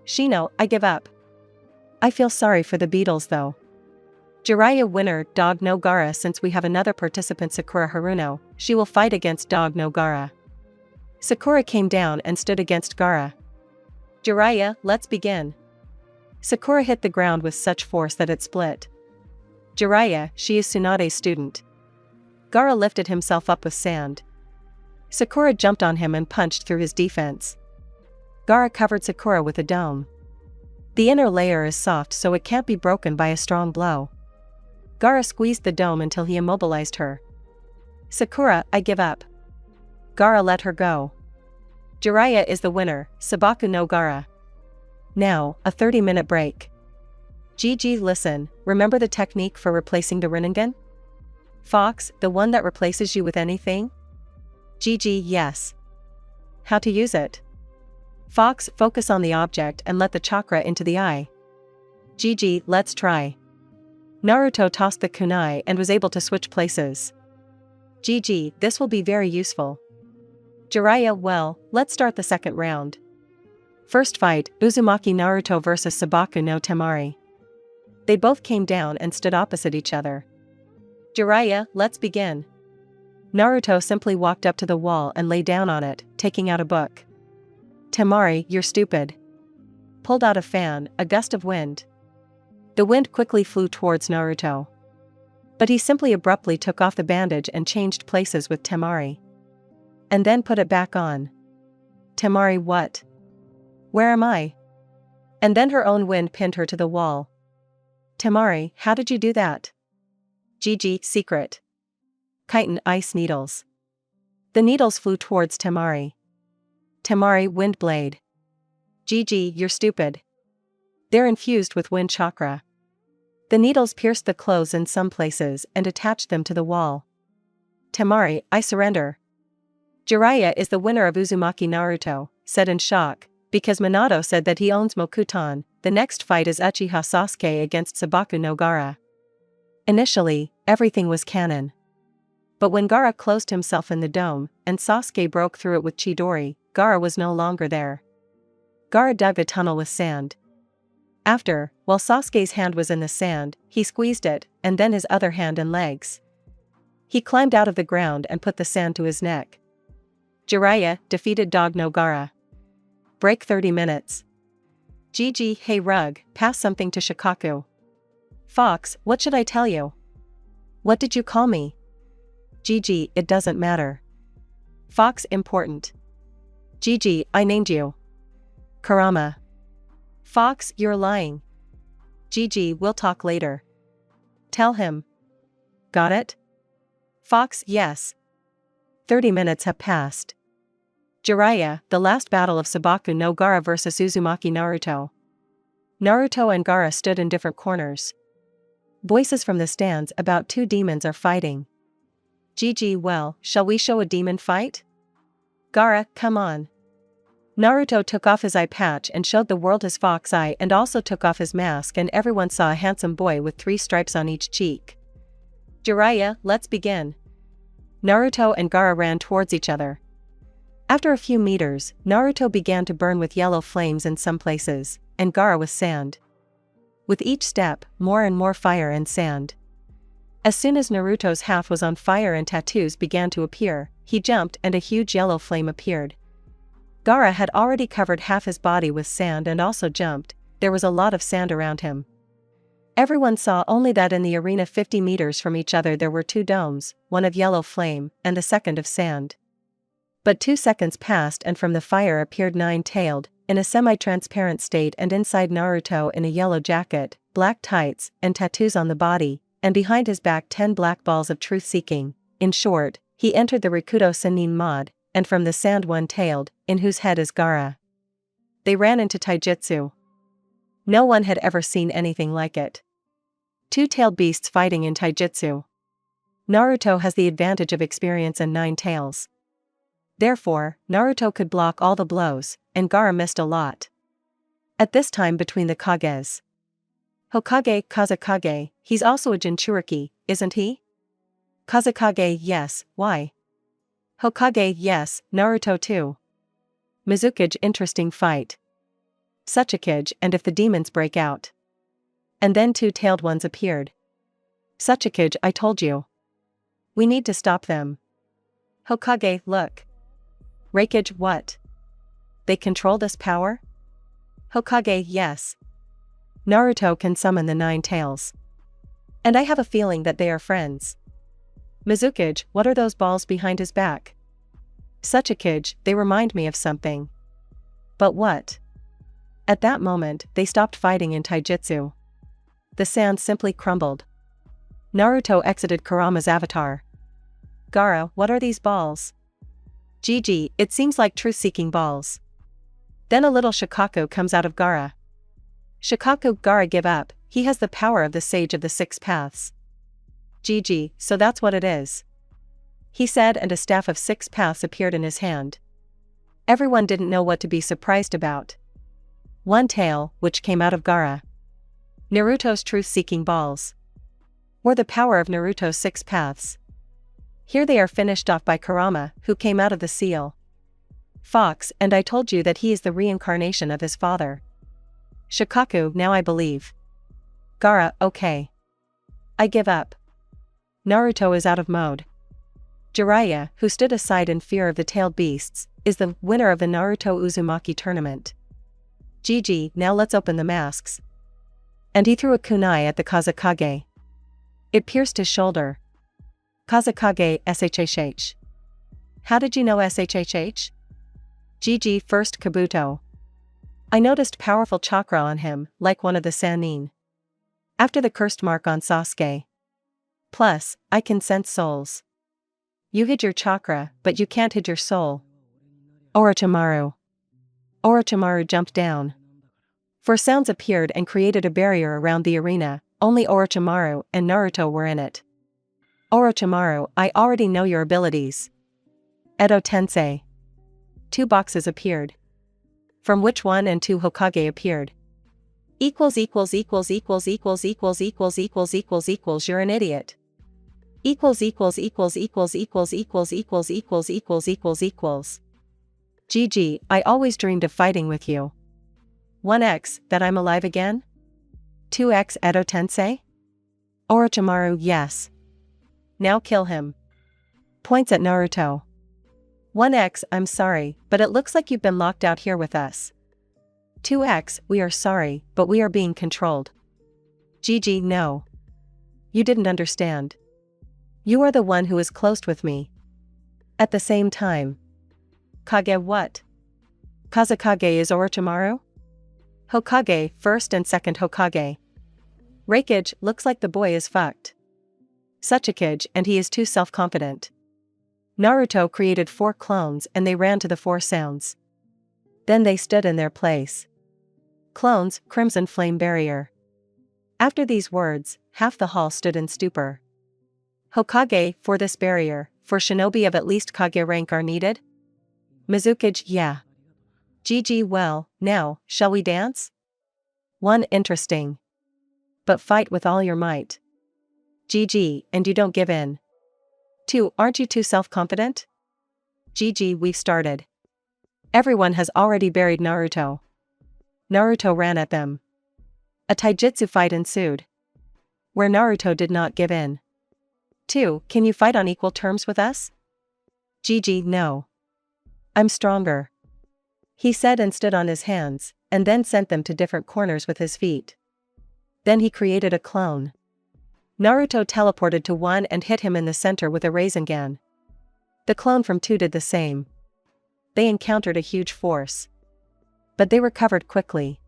Shino, I give up. I feel sorry for the beetles though. Jiraiya winner Dog no Gaara. Since we have another participant, Sakura Haruno, she will fight against Dog no Gaara. Sakura came down and stood against Gaara. Jiraiya, let's begin. Sakura hit the ground with such force that it split. Jiraiya, she is Tsunade's student. Gaara lifted himself up with sand. Sakura jumped on him and punched through his defense. Gaara covered Sakura with a dome. The inner layer is soft, so it can't be broken by a strong blow. Gaara squeezed the dome until he immobilized her. Sakura, I give up. Gaara let her go. Jiraiya is the winner, Sabaku no Gaara. Now, a 30-minute break. GG, listen, remember the technique for replacing the Rinnegan? Fox, the one that replaces you with anything? GG, yes. How to use it? Fox, focus on the object and let the chakra into the eye. GG, let's try. Naruto tossed the kunai and was able to switch places. GG, this will be very useful. Jiraiya, well, let's start the second round. First fight, Uzumaki Naruto vs Sabaku no Temari. They both came down and stood opposite each other. Jiraiya, let's begin. Naruto simply walked up to the wall and lay down on it, taking out a book. Temari, you're stupid. Pulled out a fan, a gust of wind. The wind quickly flew towards Naruto. But he simply abruptly took off the bandage and changed places with Temari. And then put it back on. Temari, what? Where am I? And then her own wind pinned her to the wall. Temari, how did you do that? GG, secret. Chitin ice needles. The needles flew towards Temari. Temari, wind blade. GG, you're stupid. They're infused with wind chakra. The needles pierced the clothes in some places and attached them to the wall. Temari, I surrender. Jiraiya is the winner of Uzumaki Naruto, said in shock, because Minato said that he owns Mokuton. The next fight is Uchiha Sasuke against Sabaku no Gaara. Initially, everything was canon. But when Gaara closed himself in the dome, and Sasuke broke through it with Chidori, Gaara was no longer there. Gaara dug a tunnel with sand. After, while Sasuke's hand was in the sand, he squeezed it, and then his other hand and legs. He climbed out of the ground and put the sand to his neck. Jiraiya defeated Dog no Gaara. Break 30 minutes. GG, hey Rug, pass something to Shikaku. Fox, what should I tell you? What did you call me? GG, it doesn't matter. Fox, important. GG, I named you. Kurama. Fox, you're lying. GG, we'll talk later. Tell him. Got it? Fox, yes. 30 minutes have passed. Jiraiya, the last battle of Sabaku no Gaara vs Uzumaki Naruto. Naruto and Gaara stood in different corners. Voices from the stands about two demons are fighting. GG, well, shall we show a demon fight? Gaara, come on. Naruto took off his eye patch and showed the world his fox eye and also took off his mask, and everyone saw a handsome boy with 3 stripes on each cheek. Jiraiya, let's begin. Naruto and Gaara ran towards each other. After a few meters, Naruto began to burn with yellow flames in some places, and Gaara with sand. With each step, more and more fire and sand. As soon as Naruto's half was on fire and tattoos began to appear, he jumped and a huge yellow flame appeared. Gaara had already covered half his body with sand and also jumped. There was a lot of sand around him. Everyone saw only that in the arena 50 meters from each other there were 2 domes, one of yellow flame, and the second of sand. But 2 seconds passed and from the fire appeared Nine-Tailed, in a semi-transparent state, and inside Naruto in a yellow jacket, black tights, and tattoos on the body, and behind his back 10 black balls of truth-seeking. In short, he entered the Rikudo Sennin mod, and from the sand One-Tailed, in whose head is Gaara. They ran into taijutsu. No one had ever seen anything like it. 2-tailed beasts fighting in taijutsu. Naruto has the advantage of experience and 9 tails. Therefore, Naruto could block all the blows, and Gaara missed a lot. At this time between the Kages. Hokage Kazekage, he's also a Jinchuriki, isn't he? Kazekage, yes, why? Hokage, yes, Naruto too. Mizukage, interesting fight. Suchikage, and if the demons break out. And then 2-tailed ones appeared. Suchikage, I told you. We need to stop them. Hokage, look. Reikage, what? They control this power? Hokage, yes. Naruto can summon the 9 tails. And I have a feeling that they are friends. Mizukage, what are those balls behind his back? Suchikage, they remind me of something. But what? At that moment, they stopped fighting in taijutsu. The sand simply crumbled. Naruto exited Kurama's avatar. Gaara, what are these balls? GG, it seems like truth-seeking balls. Then a little Shikaku comes out of Gaara. Shikaku, Gaara, give up, he has the power of the Sage of the 6 Paths. GG, so that's what it is. He said, and a staff of 6 paths appeared in his hand. Everyone didn't know what to be surprised about. One tail, which came out of Gaara. Naruto's truth-seeking balls. Or the power of Naruto's 6 paths. Here they are finished off by Kurama, who came out of the seal. Fox, and I told you that he is the reincarnation of his father. Shikaku, now I believe. Gaara, okay. I give up. Naruto is out of mode. Jiraiya, who stood aside in fear of the tailed beasts, is the winner of the Naruto Uzumaki tournament. GG, now let's open the masks. And he threw a kunai at the Kazekage. It pierced his shoulder. Kazekage SHHH. How did you know SHHH? GG, first Kabuto. I noticed powerful chakra on him, like one of the Sannin. After the cursed mark on Sasuke. Plus, I can sense souls. You hid your chakra, but you can't hid your soul. Orochimaru. Orochimaru jumped down. Four sounds appeared and created a barrier around the arena. Only Orochimaru and Naruto were in it. Orochimaru, I already know your abilities. Edo Tensei. 2 boxes appeared. From which 1 and 2 Hokage appeared. Equals. You're an idiot. GG, I always dreamed of fighting with you. 1x, that I'm alive again? 2x Edo Tensei? Orochimaru, yes. Now kill him. Points at Naruto. 1x, I'm sorry, but it looks like you've been locked out here with us. 2x, we are sorry, but we are being controlled. GG, no. You didn't understand. You are the one who is close with me. At the same time. Kage what? Kazekage is Orochimaru? Hokage, first and second Hokage. Reikage, looks like the boy is fucked. Suchikage, and he is too self-confident. Naruto created 4 clones and they ran to the 4 sounds. Then they stood in their place. Clones, Crimson Flame Barrier. After these words, half the hall stood in stupor. Hokage, for this barrier, for shinobi of at least Kage rank are needed? Mizukage, yeah. GG, well, now, shall we dance? 1 interesting. But fight with all your might. GG, and you don't give in. 2 aren't you too self-confident? GG, we've started. Everyone has already buried Naruto. Naruto ran at them. A taijutsu fight ensued. Where Naruto did not give in. 2 Can you fight on equal terms with us? GG, no. I'm stronger. He said and stood on his hands, and then sent them to different corners with his feet. Then he created a clone. Naruto teleported to 1 and hit him in the center with a Rasengan. The clone from 2 did the same. They encountered a huge force. But they recovered quickly.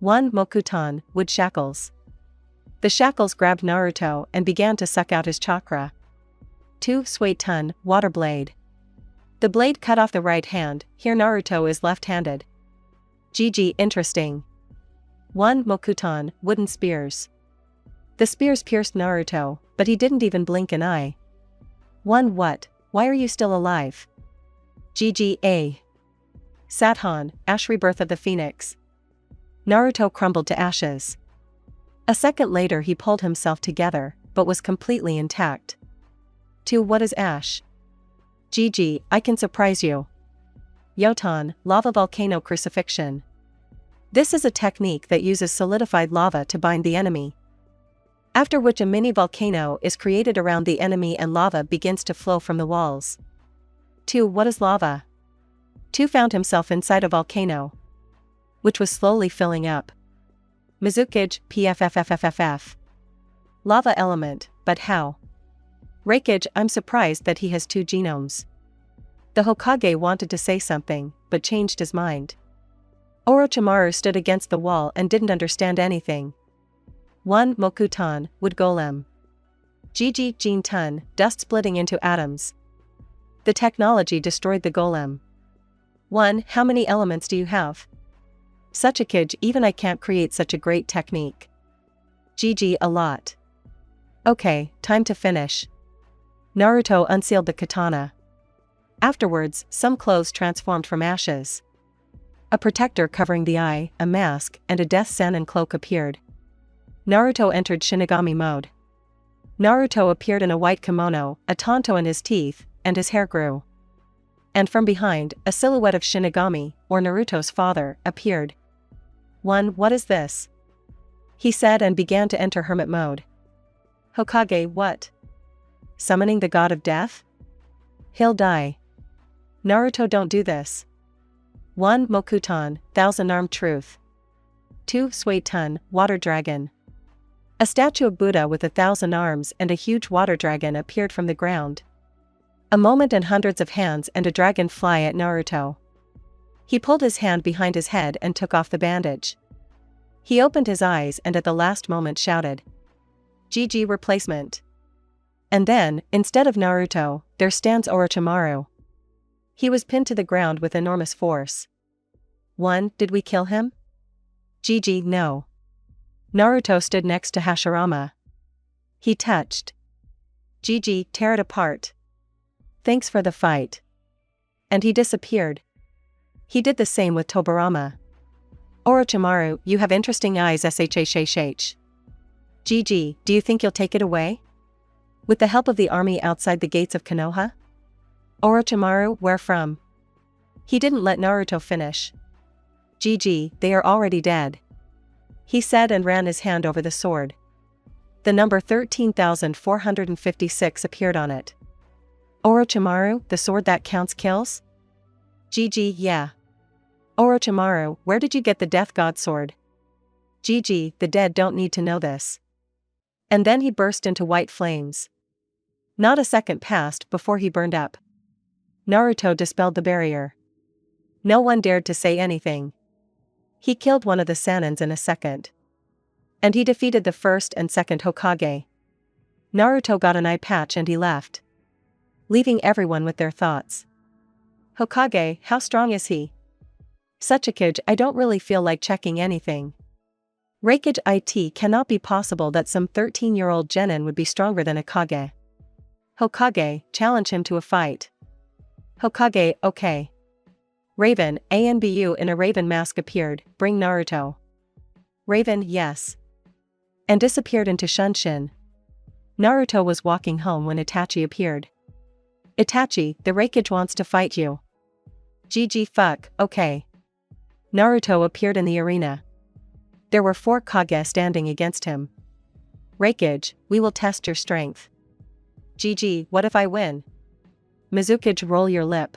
1 Mokuton, wood shackles. The shackles grabbed Naruto and began to suck out his chakra. 2 Suetun, water blade. The blade cut off the right hand, here Naruto is left-handed. GG, interesting. 1 Mokuton, wooden spears. The spears pierced Naruto, but he didn't even blink an eye. 1 What? Why are you still alive? GG. Sathan, Ash Rebirth of the Phoenix. Naruto crumbled to ashes. A second later he pulled himself together, but was completely intact. 2 What is Ash? GG, I can surprise you. Yotan, Lava Volcano Crucifixion. This is a technique that uses solidified lava to bind the enemy. After which a mini volcano is created around the enemy and lava begins to flow from the walls. 2 What is lava? 2 found himself inside a volcano, which was slowly filling up. Mizukage, PFFFFFF. Lava element, but how? Reikage, I'm surprised that he has 2 genomes. The Hokage wanted to say something, but changed his mind. Orochimaru stood against the wall and didn't understand anything. 1 Mokuton, wood golem. GG, Jin-tun, dust splitting into atoms. The technology destroyed the golem. 1 How many elements do you have? Suchikage, even I can't create such a great technique. GG, a lot. Okay, time to finish. Naruto unsealed the katana. Afterwards, some clothes transformed from ashes. A protector covering the eye, a mask, and a death Sannin cloak appeared. Naruto entered Shinigami mode. Naruto appeared in a white kimono, a tanto in his teeth, and his hair grew. And from behind, a silhouette of Shinigami, or Naruto's father, appeared. What is this?" he said and began to enter hermit mode. "Hokage, what? Summoning the god of death? He'll die. Naruto, don't do this." 1. Mokuton, Thousand-Armed Truth. 2. Suetun, Water Dragon. A statue of Buddha with 1,000 arms and a huge water dragon appeared from the ground. A moment and hundreds of hands and a dragon fly at Naruto. He pulled his hand behind his head and took off the bandage. He opened his eyes and at the last moment shouted, "GG replacement." And then, instead of Naruto, there stands Orochimaru. He was pinned to the ground with enormous force. 1. Did we kill him? GG, no. Naruto stood next to Hashirama. He touched. GG, tear it apart. Thanks for the fight. And he disappeared. He did the same with Tobirama. Orochimaru, you have interesting eyes shhh. GG, do you think you'll take it away? With the help of the army outside the gates of Konoha? Orochimaru, where from? He didn't let Naruto finish. GG, they are already dead. He said and ran his hand over the sword. The number 13,456 appeared on it. Orochimaru, the sword that counts kills? GG, yeah. Orochimaru, where did you get the Death God sword? GG, the dead don't need to know this. And then he burst into white flames. Not a second passed before he burned up. Naruto dispelled the barrier. No one dared to say anything. He killed one of the Sanins in a second. And he defeated the first and second Hokage. Naruto got an eye patch and he left, leaving everyone with their thoughts. Hokage, how strong is he? Suchikage, I don't really feel like checking anything. Reikage, it cannot be possible that some 13-year-old genin would be stronger than a Kage. Hokage, challenge him to a fight. Hokage, okay. Raven, Anbu in a raven mask appeared, bring Naruto. Raven, yes. And disappeared into Shunshin. Naruto was walking home when Itachi appeared. Itachi, the Reikage wants to fight you. GG fuck, okay. Naruto appeared in the arena. There were 4 Kage standing against him. Reikage, we will test your strength. GG, what if I win? Mizukage, roll your lip.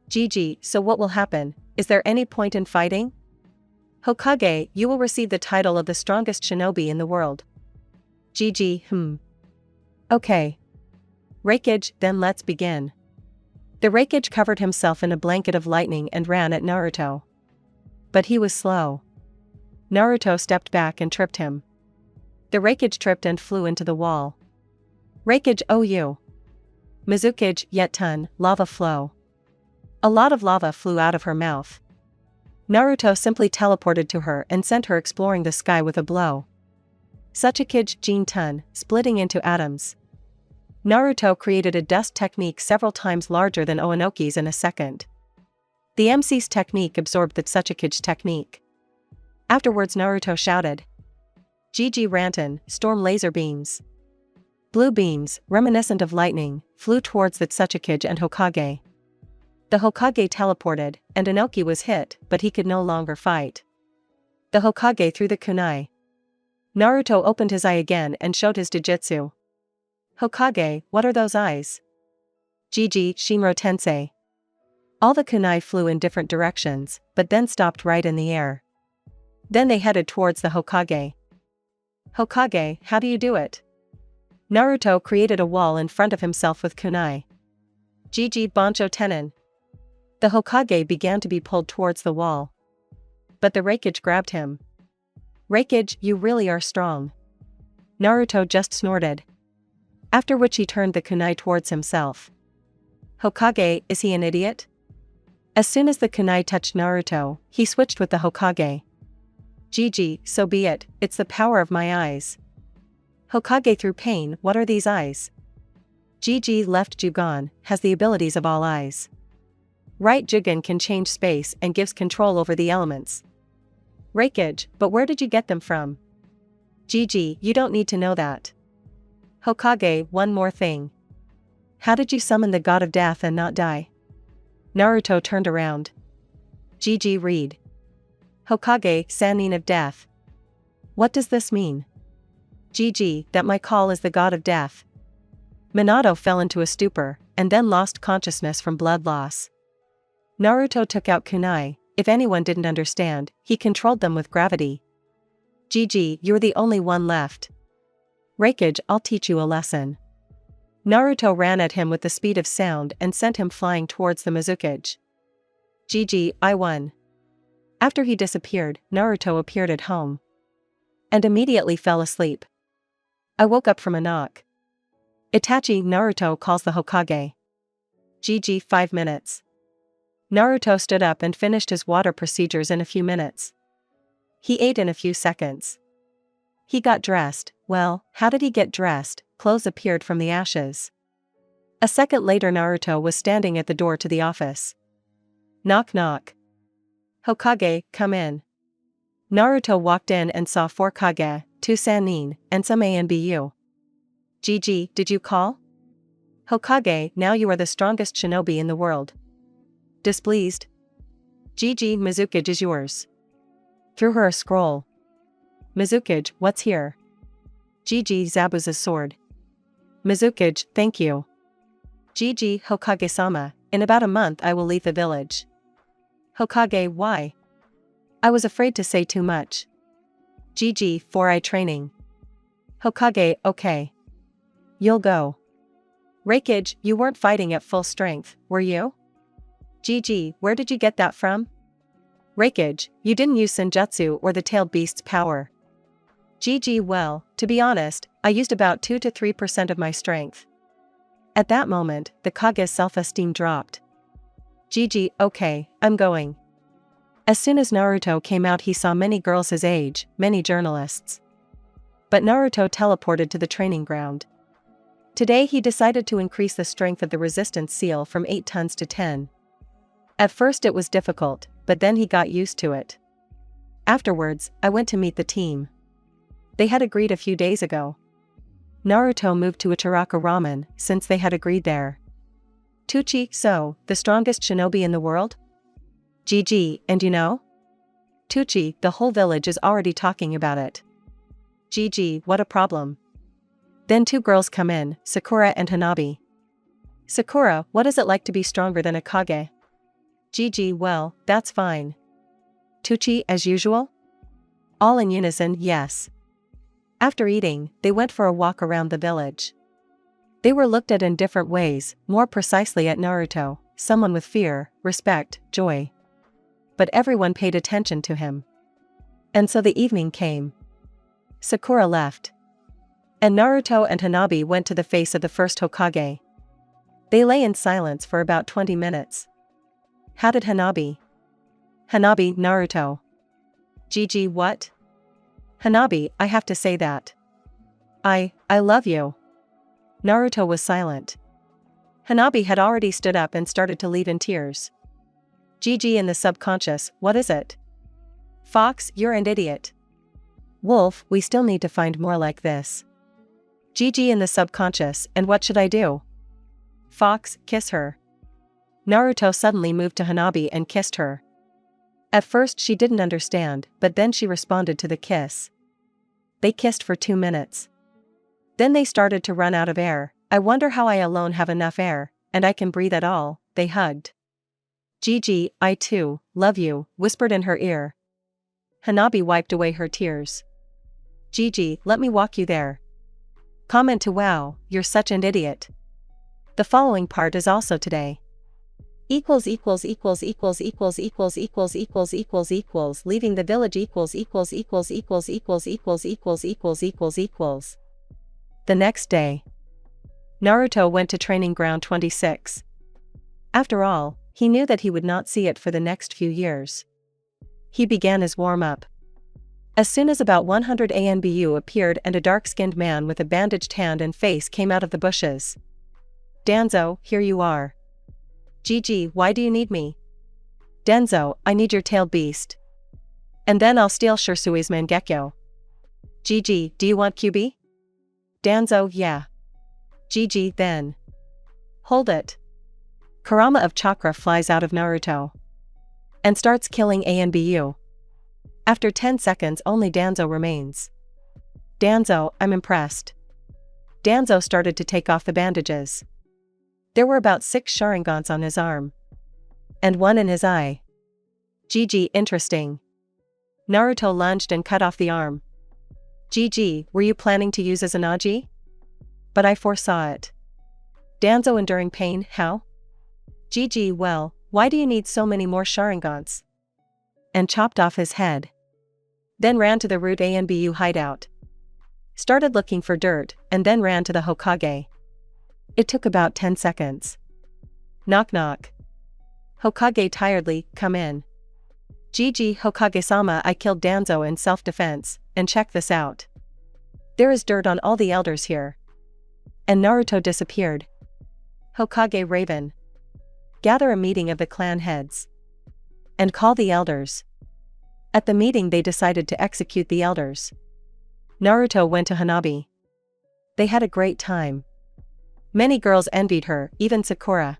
GG, so what will happen? Is there any point in fighting? Hokage, you will receive the title of the strongest shinobi in the world. GG, Okay. Reikage, then let's begin. The Reikage covered himself in a blanket of lightning and ran at Naruto. But he was slow. Naruto stepped back and tripped him. The Reikage tripped and flew into the wall. Reikage, OU. Mizukage, Yetun, lava flow. A lot of lava flew out of her mouth. Naruto simply teleported to her and sent her exploring the sky with a blow. Suchikage, Jin-tun, splitting into atoms. Naruto created a dust technique several times larger than Oanoki's in a second. The MC's technique absorbed the Suchikage technique. Afterwards Naruto shouted. GG Ranton, storm laser beams. Blue beams, reminiscent of lightning, flew towards the Suchikage and Hokage. The Hokage teleported, and Inoki was hit, but he could no longer fight. The Hokage threw the kunai. Naruto opened his eye again and showed his Jujutsu. Hokage, what are those eyes? GG Shinro Tensei. All the kunai flew in different directions, but then stopped right in the air. Then they headed towards the Hokage. Hokage, how do you do it? Naruto created a wall in front of himself with kunai. GG Bancho Tenin. The Hokage began to be pulled towards the wall. But the Reikage grabbed him. Reikage, you really are strong. Naruto just snorted. After which he turned the kunai towards himself. Hokage, is he an idiot? As soon as the kunai touched Naruto, he switched with the Hokage. GG, so be it, it's the power of my eyes. Hokage through pain, what are these eyes? GG left Jugon, has the abilities of all eyes. Right Jugon can change space and gives control over the elements. Reikage, but where did you get them from? GG, you don't need to know that. Hokage, one more thing. How did you summon the god of death and not die? Naruto turned around. GG read. Hokage, Sannin of death. What does this mean? GG, that my call is the god of death. Minato fell into a stupor, and then lost consciousness from blood loss. Naruto took out kunai. If anyone didn't understand, he controlled them with gravity. GG, you're the only one left. Reikage, I'll teach you a lesson. Naruto ran at him with the speed of sound and sent him flying towards the Mizukage. GG, I won. After he disappeared, Naruto appeared at home. And immediately fell asleep. I woke up from a knock. Itachi, Naruto calls the Hokage. GG, 5 minutes. Naruto stood up and finished his water procedures in a few minutes. He ate in a few seconds. He got dressed. Well, how did he get dressed? Clothes appeared from the ashes. A second later Naruto was standing at the door to the office. Knock knock. Hokage, come in. Naruto walked in and saw 4 Kage, 2 Sannin, and some ANBU. GG, did you call? Hokage, now you are the strongest shinobi in the world. Displeased? GG, Mizukage is yours. Threw her a scroll. Mizukage, what's here? GG, Zabuza's sword. Mizukage, thank you. GG, Hokage-sama, in about a month I will leave the village. Hokage, why? I was afraid to say too much. GG, 4-eye training. Hokage, okay. You'll go. Reikage, you weren't fighting at full strength, were you? GG, where did you get that from? Reikage, you didn't use Senjutsu or the tailed beast's power. GG, well, to be honest, I used about 2 to 3% of my strength. At that moment, the Kage's self-esteem dropped. GG, okay, I'm going. As soon as Naruto came out he saw many girls his age, many journalists. But Naruto teleported to the training ground. Today he decided to increase the strength of the resistance seal from 8 tons to 10. At first it was difficult, but then he got used to it. Afterwards, I went to meet the team. They had agreed a few days ago. Naruto moved to Ichiraka Ramen, since they had agreed there. Tuchi, so, the strongest shinobi in the world? GG, and you know? Tuchi, the whole village is already talking about it. GG, what a problem. Then 2 girls come in, Sakura and Hanabi. Sakura, what is it like to be stronger than a Kage? GG, well, that's fine. Tuchi, as usual? All in unison, yes. After eating, they went for a walk around the village. They were looked at in different ways, more precisely at Naruto, someone with fear, respect, joy. But everyone paid attention to him. And so the evening came. Sakura left. And Naruto and Hanabi went to the face of the first Hokage. They lay in silence for about 20 minutes. How did Hanabi? Hanabi, Naruto. GG, what? Hanabi, I have to say that. I love you. Naruto was silent. Hanabi had already stood up and started to leave in tears. GG in the subconscious, what is it? Fox, you're an idiot. Wolf, we still need to find more like this. GG in the subconscious, and what should I do? Fox, kiss her. Naruto suddenly moved to Hanabi and kissed her. At first she didn't understand, but then she responded to the kiss. They kissed for 2 minutes. Then they started to run out of air. I wonder how I alone have enough air, and I can breathe at all. They hugged. GG, I too, love you, whispered in her ear. Hanabi wiped away her tears. GG, let me walk you there. Comment to wow, you're such an idiot. The following part is also today. Equals equals equals equals equals equals equals equals equals equals leaving the village equals equals equals equals equals equals equals equals equals equals. The next day. Naruto went to training ground 26. After all, he knew that he would not see it for the next few years. He began his warm-up. As soon as about 100 ANBU appeared and a dark-skinned man with a bandaged hand and face came out of the bushes. Danzo, here you are. GG, why do you need me? Denzo, I need your tailed beast. And then I'll steal Shirsui's Mangekyo. GG, do you want QB? Danzo, yeah. GG then. Hold it. Kurama of Chakra flies out of Naruto and starts killing ANBU. After 10 seconds only Danzo remains. Danzo, I'm impressed. Danzo started to take off the bandages. There were about 6 Sharingans on his arm. And 1 in his eye. GG, interesting. Naruto lunged and cut off the arm. GG, were you planning to use Izanagi? But I foresaw it. Danzo enduring pain, how? GG, well, why do you need so many more Sharingans? And chopped off his head. Then ran to the root ANBU hideout. Started looking for dirt, and then ran to the Hokage. It took about 10 seconds. Knock knock. Hokage tiredly, come in. GG Hokage-sama, I killed Danzo in self-defense, and check this out. There is dirt on all the elders here. And Naruto disappeared. Hokage Raven. Gather a meeting of the clan heads. And call the elders. At the meeting they decided to execute the elders. Naruto went to Hanabi. They had a great time. Many girls envied her, even Sakura.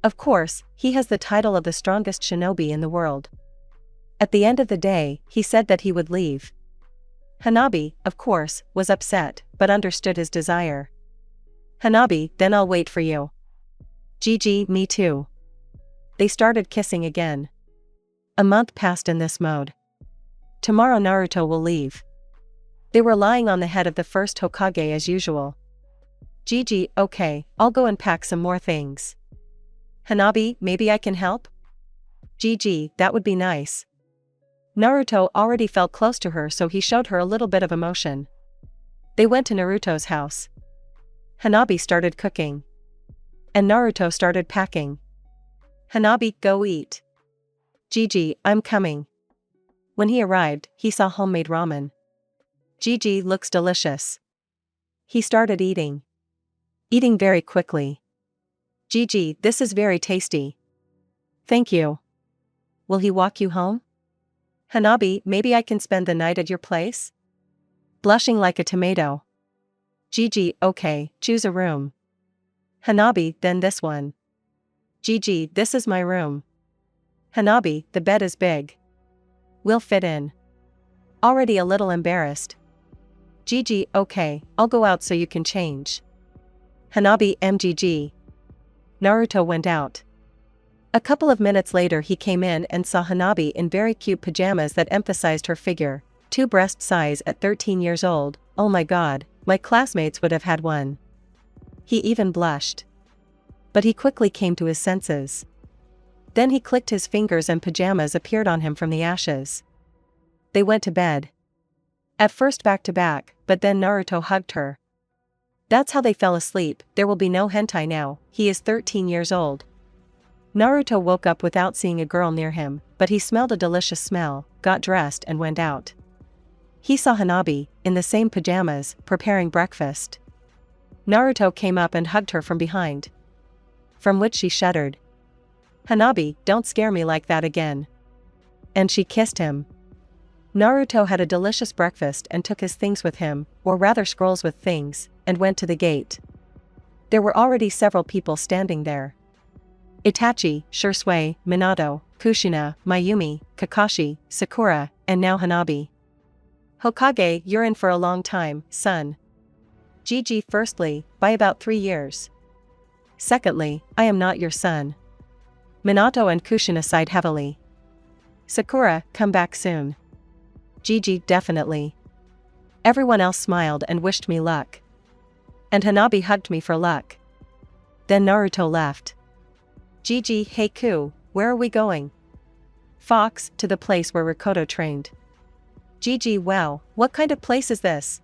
Of course, he has the title of the strongest shinobi in the world. At the end of the day, he said that he would leave. Hanabi, of course, was upset, but understood his desire. Hanabi, then I'll wait for you. GG, me too. They started kissing again. A month passed in this mode. Tomorrow Naruto will leave. They were lying on the head of the first Hokage as usual. GG, okay, I'll go and pack some more things. Hanabi, maybe I can help? GG, that would be nice. Naruto already felt close to her, so he showed her a little bit of emotion. They went to Naruto's house. Hanabi started cooking. And Naruto started packing. Hanabi, go eat. GG, I'm coming. When he arrived, he saw homemade ramen. GG, looks delicious. He started eating. Eating very quickly. GG, this is very tasty. Thank you. Will he walk you home? Hanabi, maybe I can spend the night at your place? Blushing like a tomato. GG, okay, choose a room. Hanabi, then this one. GG, this is my room. Hanabi, the bed is big. We'll fit in. Already a little embarrassed. GG, okay, I'll go out so you can change. Hanabi, MGG. Naruto went out. A couple of minutes later he came in and saw Hanabi in very cute pajamas that emphasized her figure, 2 breast size at 13 years old, oh my god, my classmates would have had one. He even blushed. But he quickly came to his senses. Then he clicked his fingers and pajamas appeared on him from the ashes. They went to bed. At first back to back, but then Naruto hugged her. That's how they fell asleep. There will be no hentai now, he is 13 years old. Naruto woke up without seeing a girl near him, but he smelled a delicious smell, got dressed and went out. He saw Hanabi, in the same pajamas, preparing breakfast. Naruto came up and hugged her from behind. From which she shuddered. Hanabi, don't scare me like that again. And she kissed him. Naruto had a delicious breakfast and took his things with him, or rather scrolls with things, and went to the gate. There were already several people standing there. Itachi, Shursui, Minato, Kushina, Mayumi, Kakashi, Sakura, and now Hanabi. Hokage, you're in for a long time, son. GG, firstly, by about 3 years. Secondly, I am not your son. Minato and Kushina sighed heavily. Sakura, come back soon. GG, definitely. Everyone else smiled and wished me luck. And Hanabi hugged me for luck. Then Naruto left. GG, hey Ku, where are we going? Fox, to the place where Rikoto trained. GG, wow, what kind of place is this?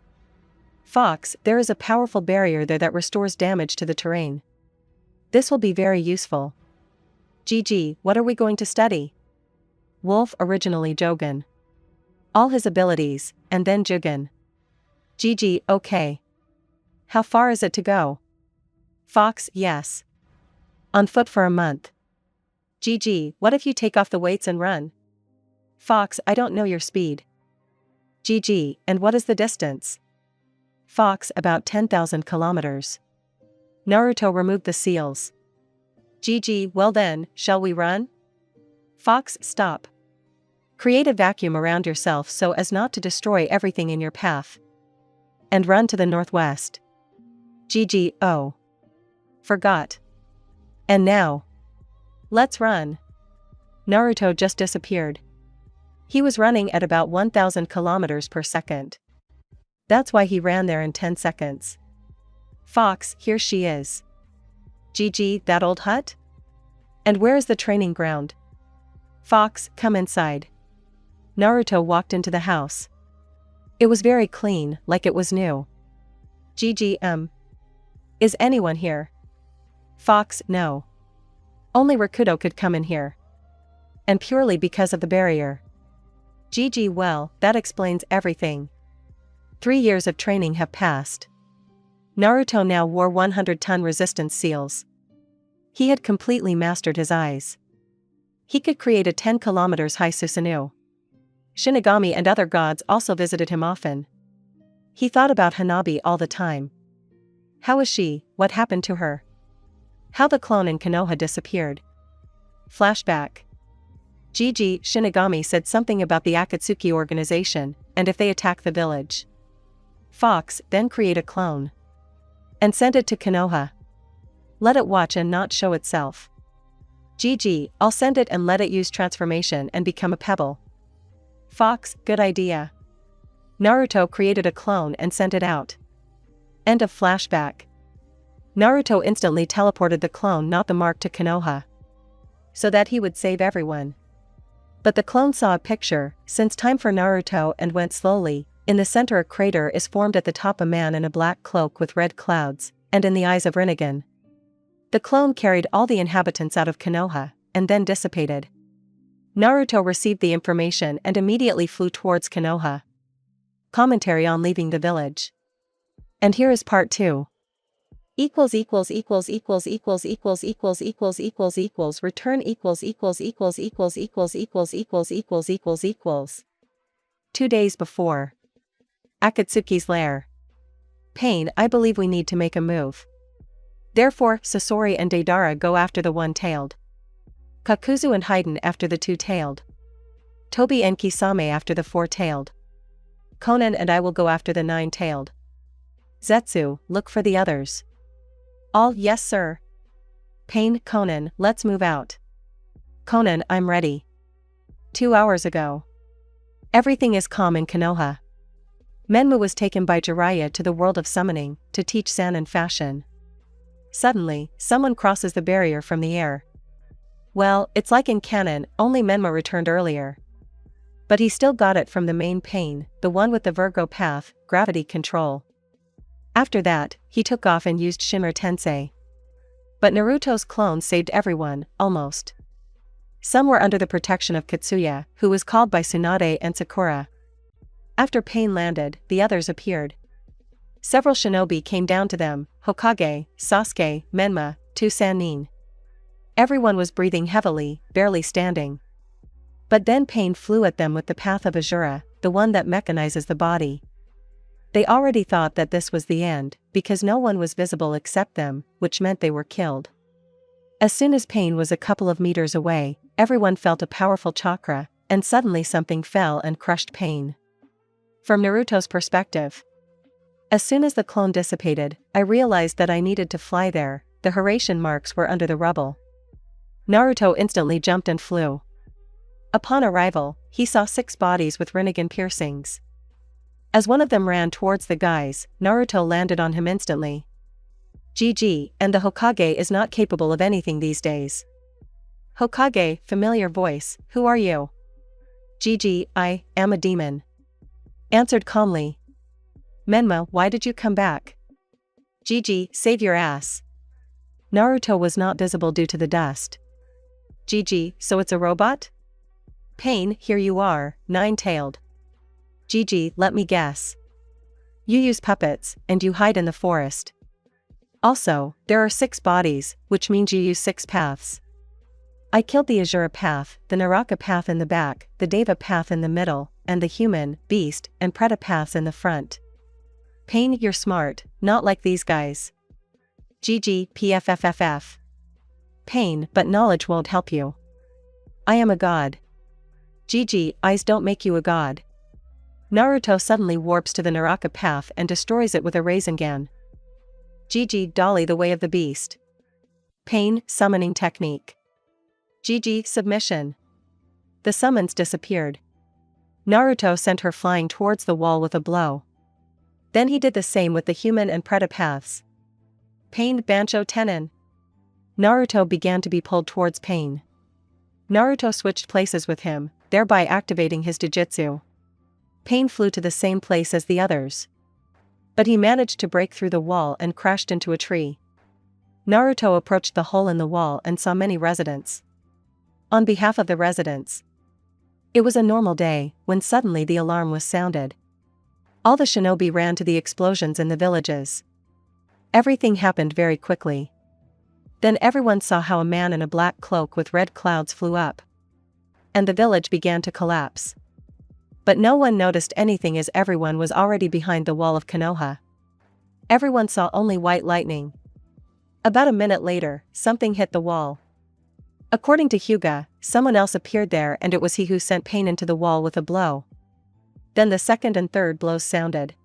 Fox, there is a powerful barrier there that restores damage to the terrain. This will be very useful. GG, what are we going to study? Wolf, originally Jogan. All his abilities, and then Jugan. GG, okay. How far is it to go? Fox, yes. On foot for a month. GG, what if you take off the weights and run? Fox, I don't know your speed. GG, and what is the distance? Fox, about 10,000 kilometers. Naruto removed the seals. GG, well then, shall we run? Fox, stop. Create a vacuum around yourself so as not to destroy everything in your path. And run to the northwest. GG, oh. Forgot. And now. Let's run. Naruto just disappeared. He was running at about 1,000 kilometers per second. That's why he ran there in 10 seconds. Fox, here she is. GG, that old hut? And where is the training ground? Fox, come inside. Naruto walked into the house. It was very clean, like it was new. GG, is anyone here? Fox, no. Only Rakuto could come in here. And purely because of the barrier. GG, well, that explains everything. 3 years of training have passed. Naruto now wore 100-ton resistance seals. He had completely mastered his eyes. He could create a 10 kilometers high Susanoo. Shinigami and other gods also visited him often. He thought about Hanabi all the time. How is she? What happened to her? How the clone in Konoha disappeared. Flashback. GG, Shinigami said something about the Akatsuki organization, and if they attack the village. Fox, then create a clone. And send it to Konoha. Let it watch and not show itself. GG, I'll send it and let it use transformation and become a pebble. Fox, good idea. Naruto created a clone and sent it out. End of flashback. Naruto instantly teleported the clone, not the mark, to Konoha. So that he would save everyone. But the clone saw a picture, since time for Naruto, and went slowly. In the center a crater is formed, at the top a man in a black cloak with red clouds, and in the eyes of Rinnegan. The clone carried all the inhabitants out of Konoha, and then dissipated. Naruto received the information and immediately flew towards Konoha. Commentary on leaving the village. And here is part 2. Equals equals equals equals equals equals equals equals equals equals return equals equals equals equals equals equals equals equals equals equals. 2 days before. Akatsuki's lair. Pain, I believe we need to make a move. Therefore, Sasori and Deidara go after the one-tailed. Kakuzu and Haiden after the two-tailed. Tobi and Kisame after the four-tailed. Konan and I will go after the nine-tailed. Zetsu, look for the others. All, yes sir. Pain, Konan, let's move out. Konan, I'm ready. 2 hours ago. Everything is calm in Konoha. Menmu was taken by Jiraiya to the world of summoning, to teach Sanin fashion. Suddenly, someone crosses the barrier from the air. Well, it's like in canon, only Menmu returned earlier. But he still got it from the main Pain, the one with the Virgo path, gravity control. After that, he took off and used Shimmer Tensei. But Naruto's clone saved everyone, almost. Some were under the protection of Katsuya, who was called by Tsunade and Sakura. After Pain landed, the others appeared. Several shinobi came down to them, Hokage, Sasuke, Menma, 2 Sannin. Everyone was breathing heavily, barely standing. But then Pain flew at them with the path of Azura, the one that mechanizes the body. They already thought that this was the end, because no one was visible except them, which meant they were killed. As soon as Pain was a couple of meters away, everyone felt a powerful chakra, and suddenly something fell and crushed Pain. From Naruto's perspective. As soon as the clone dissipated, I realized that I needed to fly there. The Hiraishin marks were under the rubble. Naruto instantly jumped and flew. Upon arrival, he saw 6 bodies with Rinnegan piercings. As one of them ran towards the guys, Naruto landed on him instantly. GG, and the Hokage is not capable of anything these days. Hokage, familiar voice, who are you? GG, I am a demon. Answered calmly. Menma, why did you come back? GG, save your ass. Naruto was not visible due to the dust. GG, so it's a robot? Pain, here you are, 9-tailed. GG, let me guess. You use puppets, and you hide in the forest. Also, there are 6 bodies, which means you use 6 paths. I killed the Azura path, the Naraka path in the back, the Deva path in the middle, and the human, beast, and Preta paths in the front. Pain, you're smart, not like these guys. GG, PFFFF. Pain, but knowledge won't help you. I am a god. GG, eyes don't make you a god. Naruto suddenly warps to the Naraka path and destroys it with a Rasengan. GG, Dolly the way of the beast. Pain, summoning technique. GG, submission. The summons disappeared. Naruto sent her flying towards the wall with a blow. Then he did the same with the human and Preta paths. Pain, Bancho Tenon. Naruto began to be pulled towards Pain. Naruto switched places with him, thereby activating his Jujutsu. Pain flew to the same place as the others. But he managed to break through the wall and crashed into a tree. Naruto approached the hole in the wall and saw many residents. On behalf of the residents. It was a normal day, when suddenly the alarm was sounded. All the shinobi ran to the explosions in the villages. Everything happened very quickly. Then everyone saw how a man in a black cloak with red clouds flew up. And the village began to collapse. But no one noticed anything as everyone was already behind the wall of Konoha. Everyone saw only white lightning. About a minute later, something hit the wall. According to Hyuga, someone else appeared there and it was he who sent Pain into the wall with a blow. Then the second and third blows sounded.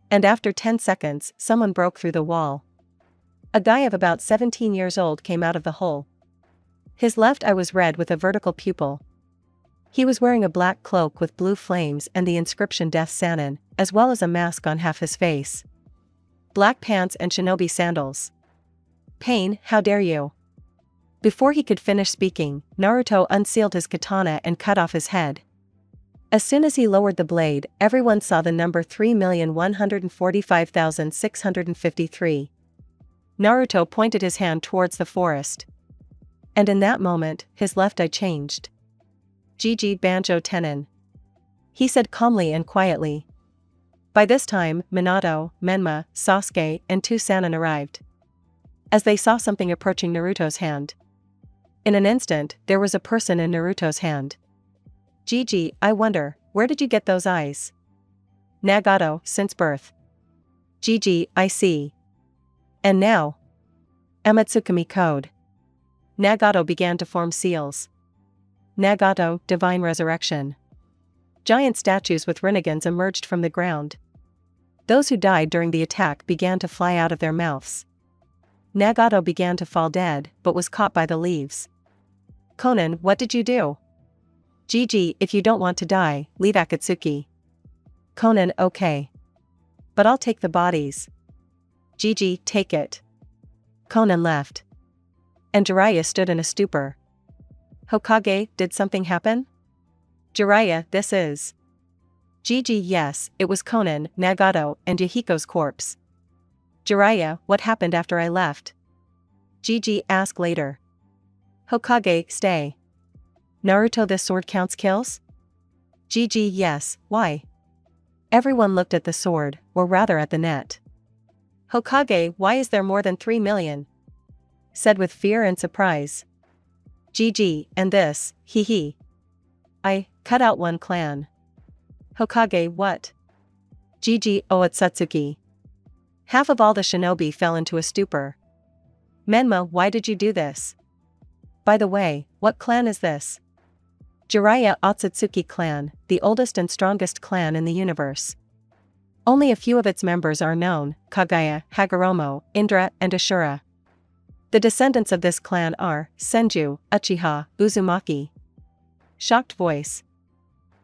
And after 10 seconds, someone broke through the wall. A guy of about 17 years old came out of the hole. His left eye was red with a vertical pupil. He was wearing a black cloak with blue flames and the inscription Death Sannin, as well as a mask on half his face. Black pants and shinobi sandals. Pain, how dare you? Before he could finish speaking, Naruto unsealed his katana and cut off his head. As soon as he lowered the blade, everyone saw the number 3,145,653. Naruto pointed his hand towards the forest. And in that moment, his left eye changed. GG Banjo Tenon. He said calmly and quietly. By this time, Minato, Menma, Sasuke, and 2 Sannin arrived. As they saw something approaching Naruto's hand. In an instant, there was a person in Naruto's hand. GG, I wonder, where did you get those eyes? Nagato, since birth. GG, I see. And now? Amatsukami Code. Nagato began to form seals. Nagato, Divine Resurrection. Giant statues with Rinnegan's emerged from the ground. Those who died during the attack began to fly out of their mouths. Nagato began to fall dead, but was caught by the leaves. Conan, what did you do? GG, if you don't want to die, leave Akatsuki. Conan, okay. But I'll take the bodies. GG, take it. Conan left. And Jiraiya stood in a stupor. Hokage, did something happen? Jiraiya, this is. GG, yes, it was Conan, Nagato, and Yahiko's corpse. Jiraiya, what happened after I left? GG, ask later. Hokage, stay. Naruto, this sword counts kills? GG, yes, why? Everyone looked at the sword, or rather at the net. Hokage, why is there more than 3 million? Said with fear and surprise. GG, and this, hee hee. I cut out one clan. Hokage, what? GG, Otsutsuki. Half of all the shinobi fell into a stupor. Menma, why did you do this? By the way, what clan is this? Jiraiya Otsutsuki clan, the oldest and strongest clan in the universe. Only a few of its members are known, Kagaya, Hagoromo, Indra, and Ashura. The descendants of this clan are Senju, Uchiha, Uzumaki. Shocked voice.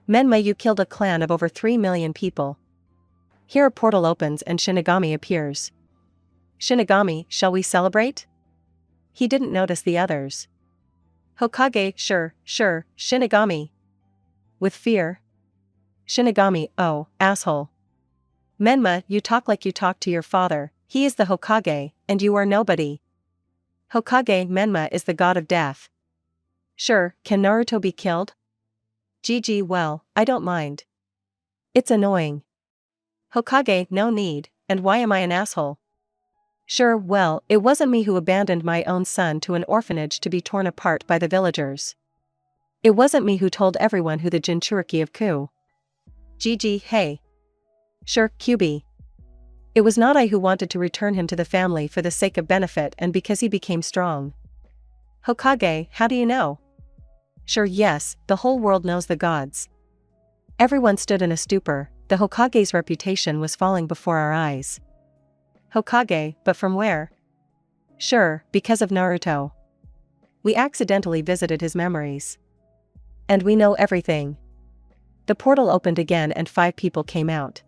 Menma, you killed a clan of over 3 million people. Here a portal opens and Shinigami appears. Shinigami, shall we celebrate? He didn't notice the others. Hokage, sure, Shinigami. With fear. Shinigami, oh, asshole. Menma, you talk like you talk to your father, he is the Hokage, and you are nobody. Hokage, Menma is the god of death. Sure, can Naruto be killed? GG, well, I don't mind. It's annoying. Hokage, no need, and why am I an asshole? Sure, well, it wasn't me who abandoned my own son to an orphanage to be torn apart by the villagers. It wasn't me who told everyone who the Jinchuriki of Ku. GG, hey. Sure, QB. It was not I who wanted to return him to the family for the sake of benefit and because he became strong. Hokage, how do you know? Sure, yes, the whole world knows the gods. Everyone stood in a stupor. The Hokage's reputation was falling before our eyes. Hokage, but from where? Sure, because of Naruto. We accidentally visited his memories. And we know everything. The portal opened again and 5 people came out.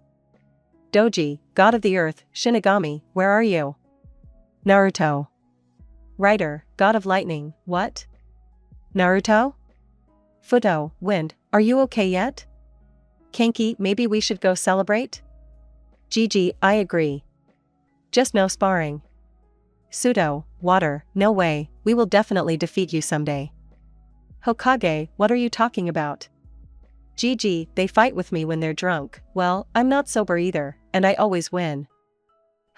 Doji, god of the earth, Shinigami, where are you? Naruto. Rider, god of lightning, what? Naruto? Futo, wind, are you okay yet? Kenki, maybe we should go celebrate? Gigi, I agree. Just no sparring. Sudo, water, no way, we will definitely defeat you someday. Hokage, what are you talking about? Gigi, they fight with me when they're drunk, well, I'm not sober either, and I always win.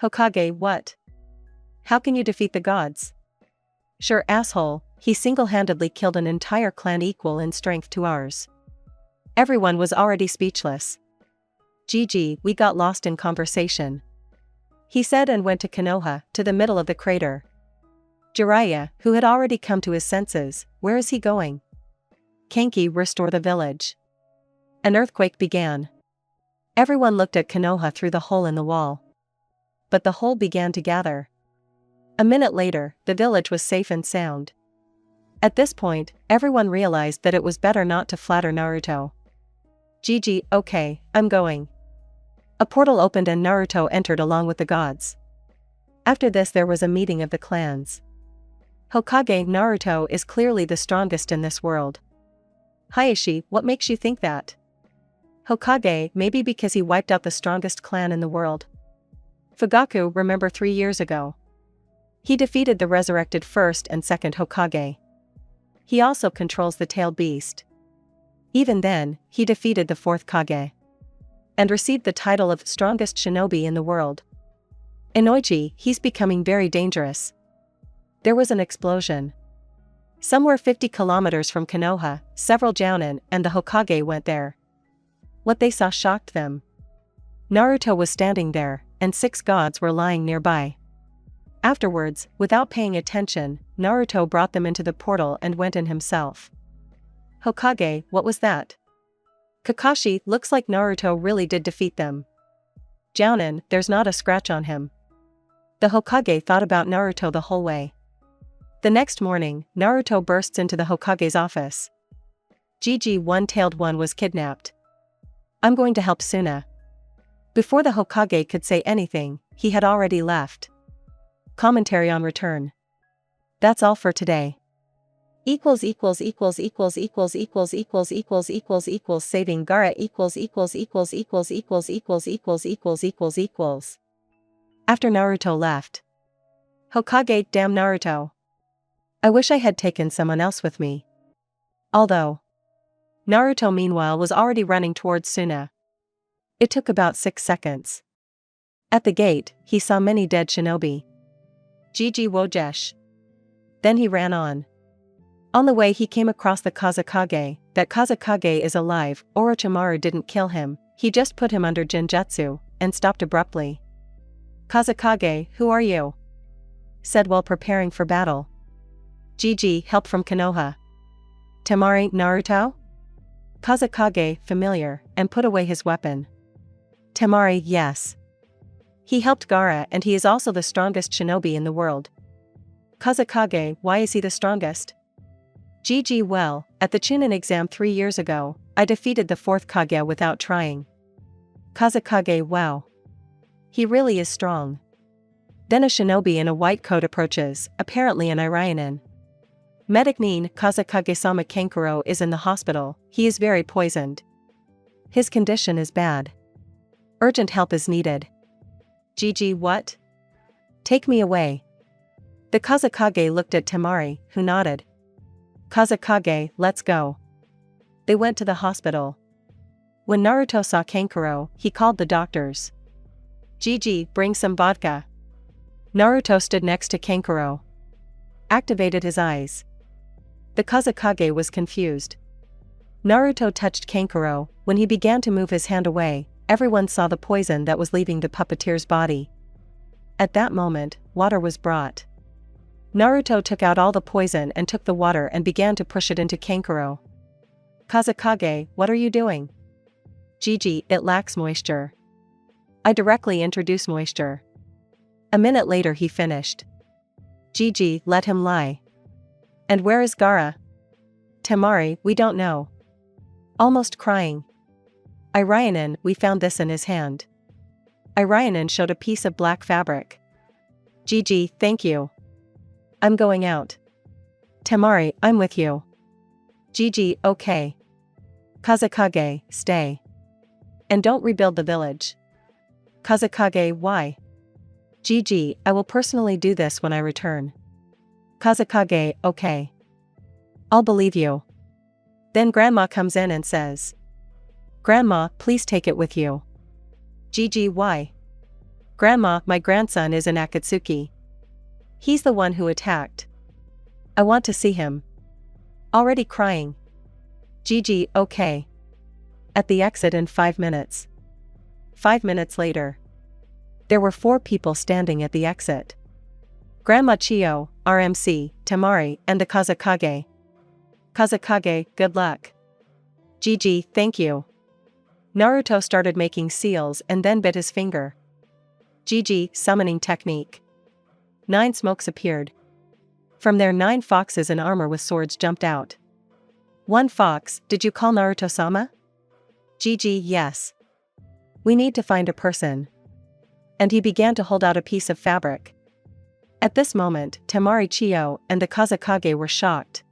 Hokage, what? How can you defeat the gods? Sure, asshole, he single-handedly killed an entire clan equal in strength to ours. Everyone was already speechless. Gigi, we got lost in conversation. He said and went to Konoha, to the middle of the crater. Jiraiya, who had already come to his senses, where is he going? Kenki, restore the village. An earthquake began. Everyone looked at Konoha through the hole in the wall. But the hole began to gather. A minute later, the village was safe and sound. At this point, everyone realized that it was better not to flatter Naruto. Gigi, okay, I'm going. A portal opened and Naruto entered along with the gods. After this there was a meeting of the clans. Hokage, Naruto is clearly the strongest in this world. Hayashi, what makes you think that? Hokage, maybe because he wiped out the strongest clan in the world. Fugaku, remember 3 years ago? He defeated the resurrected first and second Hokage. He also controls the tailed beast. Even then, he defeated the 4th Kage. And received the title of strongest shinobi in the world. Inoichi, he's becoming very dangerous. There was an explosion. Somewhere 50 kilometers from Konoha, several Jounin and the Hokage went there. What they saw shocked them. Naruto was standing there, and 6 gods were lying nearby. Afterwards, without paying attention, Naruto brought them into the portal and went in himself. Hokage, what was that? Kakashi, looks like Naruto really did defeat them. Jounin, there's not a scratch on him. The Hokage thought about Naruto the whole way. The next morning, Naruto bursts into the Hokage's office. Gigi, one-tailed one was kidnapped. I'm going to help Suna. Before the Hokage could say anything, he had already left. Commentary on return. That's all for today. Saving Gaara After Naruto left. Hokage, damn Naruto. I wish I had taken someone else with me. Although. Naruto meanwhile was already running towards Suna. It took about 6 seconds. At the gate, he saw many dead shinobi. Gigi Wojesh. Then he ran on. On the way he came across the Kazekage. That Kazekage is alive. Orochimaru didn't kill him, he just put him under Jinjutsu, and stopped abruptly. Kazekage, who are you? Said while preparing for battle. Gigi, help from Konoha. Temari, Naruto? Kazekage, familiar, and put away his weapon. Temari, yes. He helped Gaara and he is also the strongest shinobi in the world. Kazekage, why is he the strongest? Gigi, well, at the Chunin exam 3 years ago, I defeated the 4th Kage without trying. Kazekage, wow. He really is strong. Then a shinobi in a white coat approaches, apparently an Irionin. Medic Nin, Kazekage-sama Kankuro is in the hospital, he is very poisoned. His condition is bad. Urgent help is needed. Gigi, what? Take me away. The Kazekage looked at Temari, who nodded. Kazekage, let's go. They went to the hospital. When Naruto saw Kankuro, he called the doctors. Gigi, bring some vodka. Naruto stood next to Kankuro. Activated his eyes. The Kazekage was confused. Naruto touched Kankuro. When he began to move his hand away, everyone saw the poison that was leaving the puppeteer's body. At that moment, water was brought. Naruto took out all the poison and took the water and began to push it into Kankuro. Kazekage, what are you doing? Gigi, it lacks moisture. I directly introduce moisture. A minute later he finished. Gigi, let him lie. And where is Gaara? Temari, we don't know. Almost crying. Irionen, we found this in his hand. Irionen showed a piece of black fabric. Gigi, thank you. I'm going out. Temari, I'm with you. Gigi, okay. Kazekage, stay. And don't rebuild the village. Kazekage, why? Gigi, I will personally do this when I return. Kazekage, okay. I'll believe you. Then Grandma comes in and says, Grandma, please take it with you. Gigi, why? Grandma, my grandson is in Akatsuki. He's the one who attacked. I want to see him. Already crying. Gigi, okay. At the exit in 5 minutes. 5 minutes later. There were 4 people standing at the exit. Grandma Chio, RMC, Temari, and the Kazekage. Kazekage, good luck. Gigi, thank you. Naruto started making seals and then bit his finger. Gigi, summoning technique. 9 smokes appeared. From there 9 foxes in armor with swords jumped out. One fox, did you call Naruto-sama? Gigi, yes. We need to find a person. And he began to hold out a piece of fabric. At this moment, Temari Chio and the Kazekage were shocked.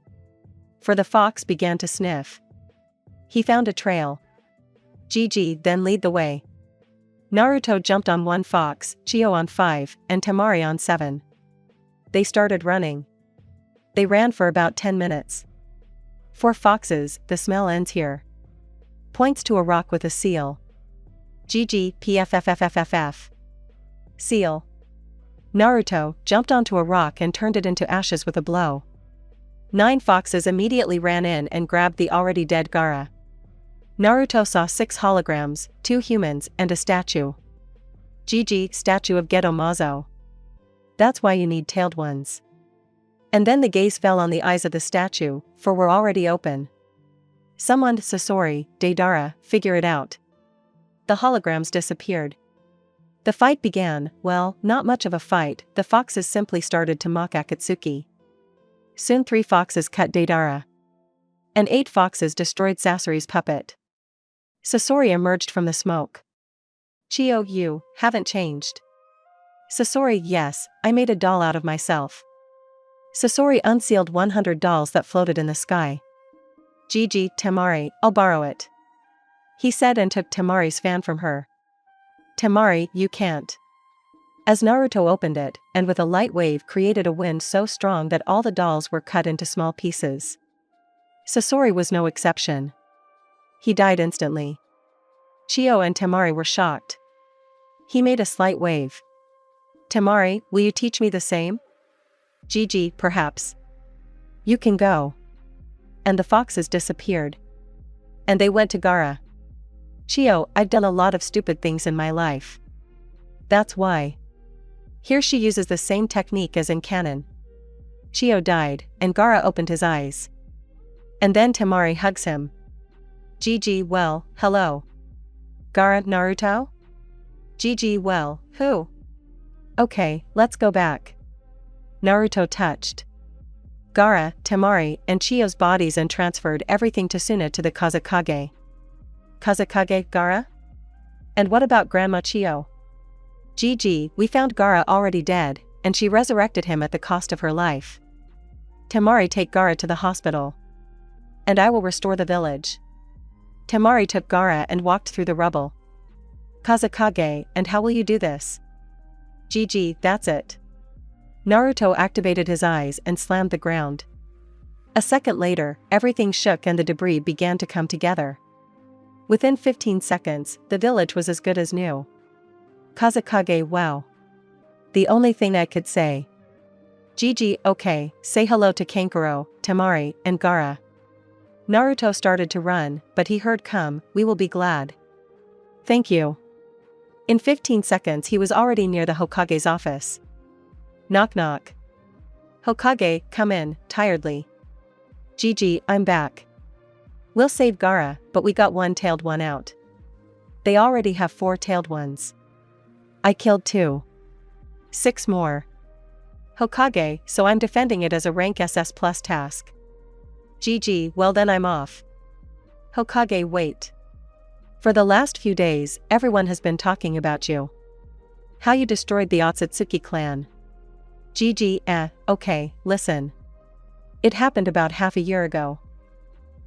For the fox began to sniff. He found a trail. Gigi, then lead the way. Naruto jumped on 1 fox, Chio on 5, and Temari on 7. They started running. They ran for about 10 minutes. 4 foxes, the smell ends here. Points to a rock with a seal. Gigi, PFFFFFF. Seal. Naruto jumped onto a rock and turned it into ashes with a blow. 9 foxes immediately ran in and grabbed the already dead Gaara. Naruto saw 6 holograms, 2 humans, and a statue. Gigi, statue of Geto Mazo. That's why you need tailed ones. And then the gaze fell on the eyes of the statue, for were already open. Someone, Sasori, Deidara, figure it out. The holograms disappeared. The fight began, well, not much of a fight, the foxes simply started to mock Akatsuki. Soon 3 foxes cut Deidara. And 8 foxes destroyed Sasori's puppet. Sasori emerged from the smoke. Chio, you haven't changed. Sasori, yes, I made a doll out of myself. Sasori unsealed 100 dolls that floated in the sky. Gigi, Temari, I'll borrow it. He said and took Temari's fan from her. Temari, you can't. As Naruto opened it, and with a light wave created a wind so strong that all the dolls were cut into small pieces. Sasori was no exception. He died instantly. Chio and Temari were shocked. He made a slight wave. Temari, will you teach me the same? Gigi, perhaps. You can go. And the foxes disappeared. And they went to Gaara. Chio, I've done a lot of stupid things in my life. That's why. Here she uses the same technique as in canon. Chio died, and Gaara opened his eyes. And then Temari hugs him. Gigi, well, hello. Gaara, Naruto? Gigi, well, who? Okay, let's go back. Naruto touched Gaara, Temari, and Chio's bodies and transferred everything to Suna to the Kazekage. Kazekage, Gaara? And what about Grandma Chio? Gigi, we found Gaara already dead, and she resurrected him at the cost of her life. Temari, take Gaara to the hospital. And I will restore the village. Temari took Gaara and walked through the rubble. Kazekage, and how will you do this? Gigi, that's it. Naruto activated his eyes and slammed the ground. A second later, everything shook and the debris began to come together. Within 15 seconds, the village was as good as new. Kazekage, wow. The only thing I could say. Gigi, okay, say hello to Kankuro, Temari, and Gaara. Naruto started to run, but he heard come, we will be glad. Thank you. In 15 seconds he was already near the Hokage's office. Knock knock. Hokage, come in, tiredly. Gigi, I'm back. We'll save Gaara, but we got one tailed one out. They already have 4 tailed ones. I killed 2. 6 more. Hokage, so I'm defending it as a rank SS plus task. Gigi, well then I'm off. Hokage, wait. For the last few days, everyone has been talking about you. How you destroyed the Otsutsuki clan. Gigi, okay, listen. It happened about half a year ago.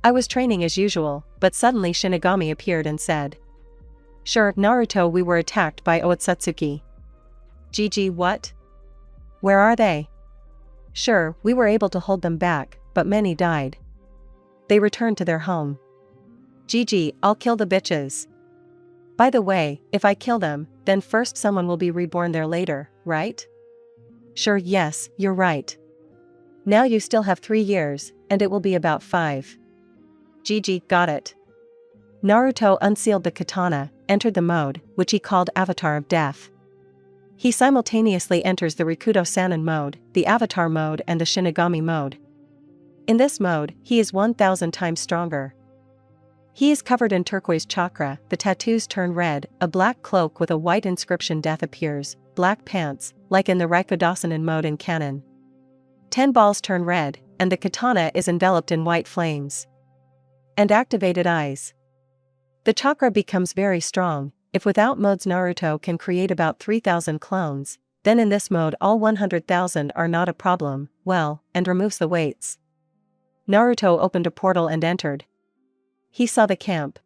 I was training as usual, but suddenly Shinigami appeared and said, "Sure, Naruto, we were attacked by Otsutsuki." Gigi, what? Where are they? Sure, we were able to hold them back, but many died. They returned to their home. Gigi, I'll kill the bitches. By the way, if I kill them, then first someone will be reborn there later, right? Sure, yes, you're right. Now you still have 3 years, and it will be about 5. Gigi, got it. Naruto unsealed the katana, entered the mode, which he called Avatar of Death. He simultaneously enters the Rikudo Sannin mode, the Avatar mode and the Shinigami mode. In this mode, he is 1000 times stronger. He is covered in turquoise chakra, the tattoos turn red, a black cloak with a white inscription death appears, black pants, like in the Rikudosanin mode in canon. 10 balls turn red, and the katana is enveloped in white flames. And activated eyes. The chakra becomes very strong. If without modes Naruto can create about 3000 clones, then in this mode all 100,000 are not a problem, well, and removes the weights. Naruto opened a portal and entered. He saw the camp.